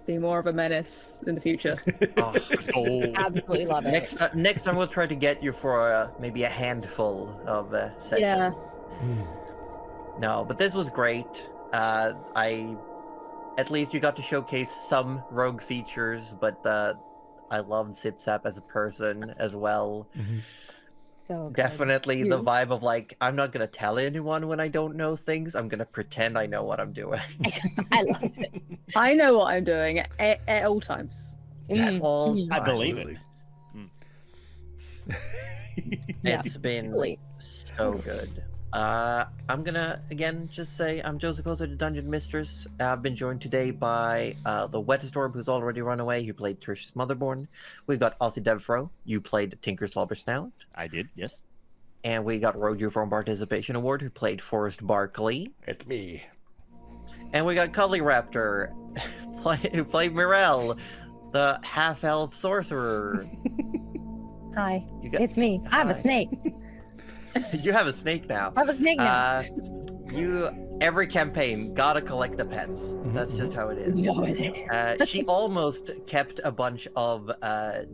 be more of a menace in the future. Oh, Oh, Absolutely love it. next time we'll try to get you for maybe a handful of sessions. Yeah. No, but this was great. At least you got to showcase some rogue features, but I loved Sip Sap as a person as well. So good. Definitely the You? vibe of like, I'm not gonna tell anyone when I don't know things. I'm gonna pretend I know what I'm doing I love it. I know what I'm doing at all times. at Mm. all. Mm. I believe it. Yeah, It's been Really. so good. I'm gonna again just say I'm Joseph Poser, the Dungeon Mistress. I've been joined today by the Wettest Orb, who's already run away, who played Trish Smotherborn. We've got Ozzy Devfro, you played Tinker Slobbersnout. I did, yes. And we got Roju from Participation Award, who played Forrest Barkley. It's me. And we got Cuddly Raptor, who played Mirel, the half-elf sorcerer. Hi, You got, it's me. I have a Hi. snake. You have a snake now. I have a snake now. every campaign gotta collect the pets. That's just how it is. She almost kept a bunch of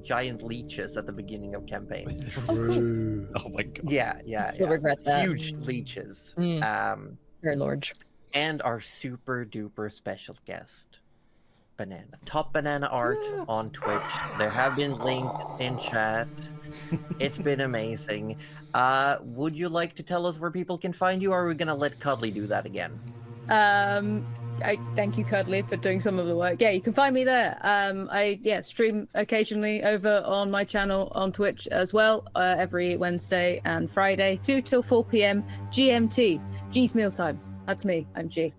giant leeches at the beginning of campaign. True. Oh my god. Yeah. You'll regret that. Huge leeches. Very large. And our super duper special guest, Banana. Top Banana art on Twitch. There have been links in chat. It's been amazing. Would you like to tell us where people can find you, or are we gonna let Cuddly do that again? I thank you, Cuddly, for doing some of the work. Yeah, you can find me there. I stream occasionally over on my channel on Twitch as well, every Wednesday and Friday, 2 till 4 p.m. GMT. G's mealtime. That's me. I'm G.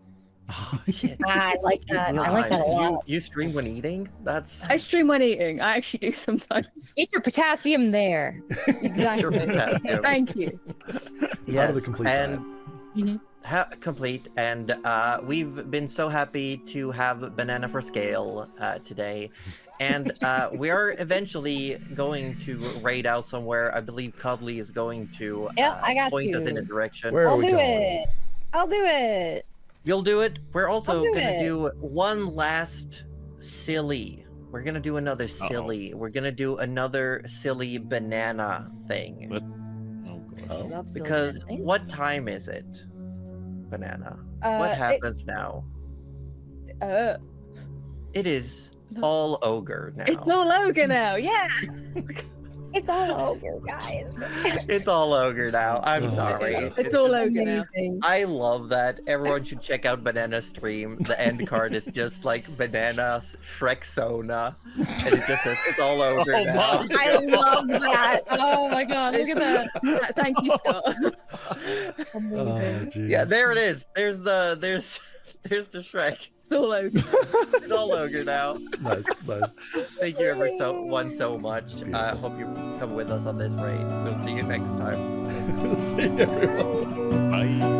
Oh, shit. I like that. I like that a lot. You stream when eating? That's I stream when eating. I actually do sometimes. Get your potassium there. Exactly. potassium. Thank you. Part of the complete diet. Complete, and we've been so happy to have Banana for Scale today, and we are eventually going to raid out somewhere. I believe Cuddly is going to point us in a direction. Where are I'll we do going? it. I'll do it. You'll do it. We're also I'll do gonna it. do one last silly. We're gonna do another silly. We're gonna do another silly banana thing. What? Oh god. Love silly Because dancing. what time is it, Banana? What happens now? It is all ogre now. It's all ogre now. Yeah. It's all ogre, guys. It's all ogre now. I'm sorry. It's all ogre now. Amazing. I love that. Everyone should check out Banana's stream. The end card is just like Banana Shrek-sona. And it just says, it's all ogre Oh now. my I love that. Oh my god, look at that. Thank you, Scott. Amazing. jeez. Yeah, there it is. There's the Shrek. It's all ogre. It's all ogre now. Nice. Thank you everyone so much. I hope you come with us on this raid. We'll see you next time. See you, everyone. Bye.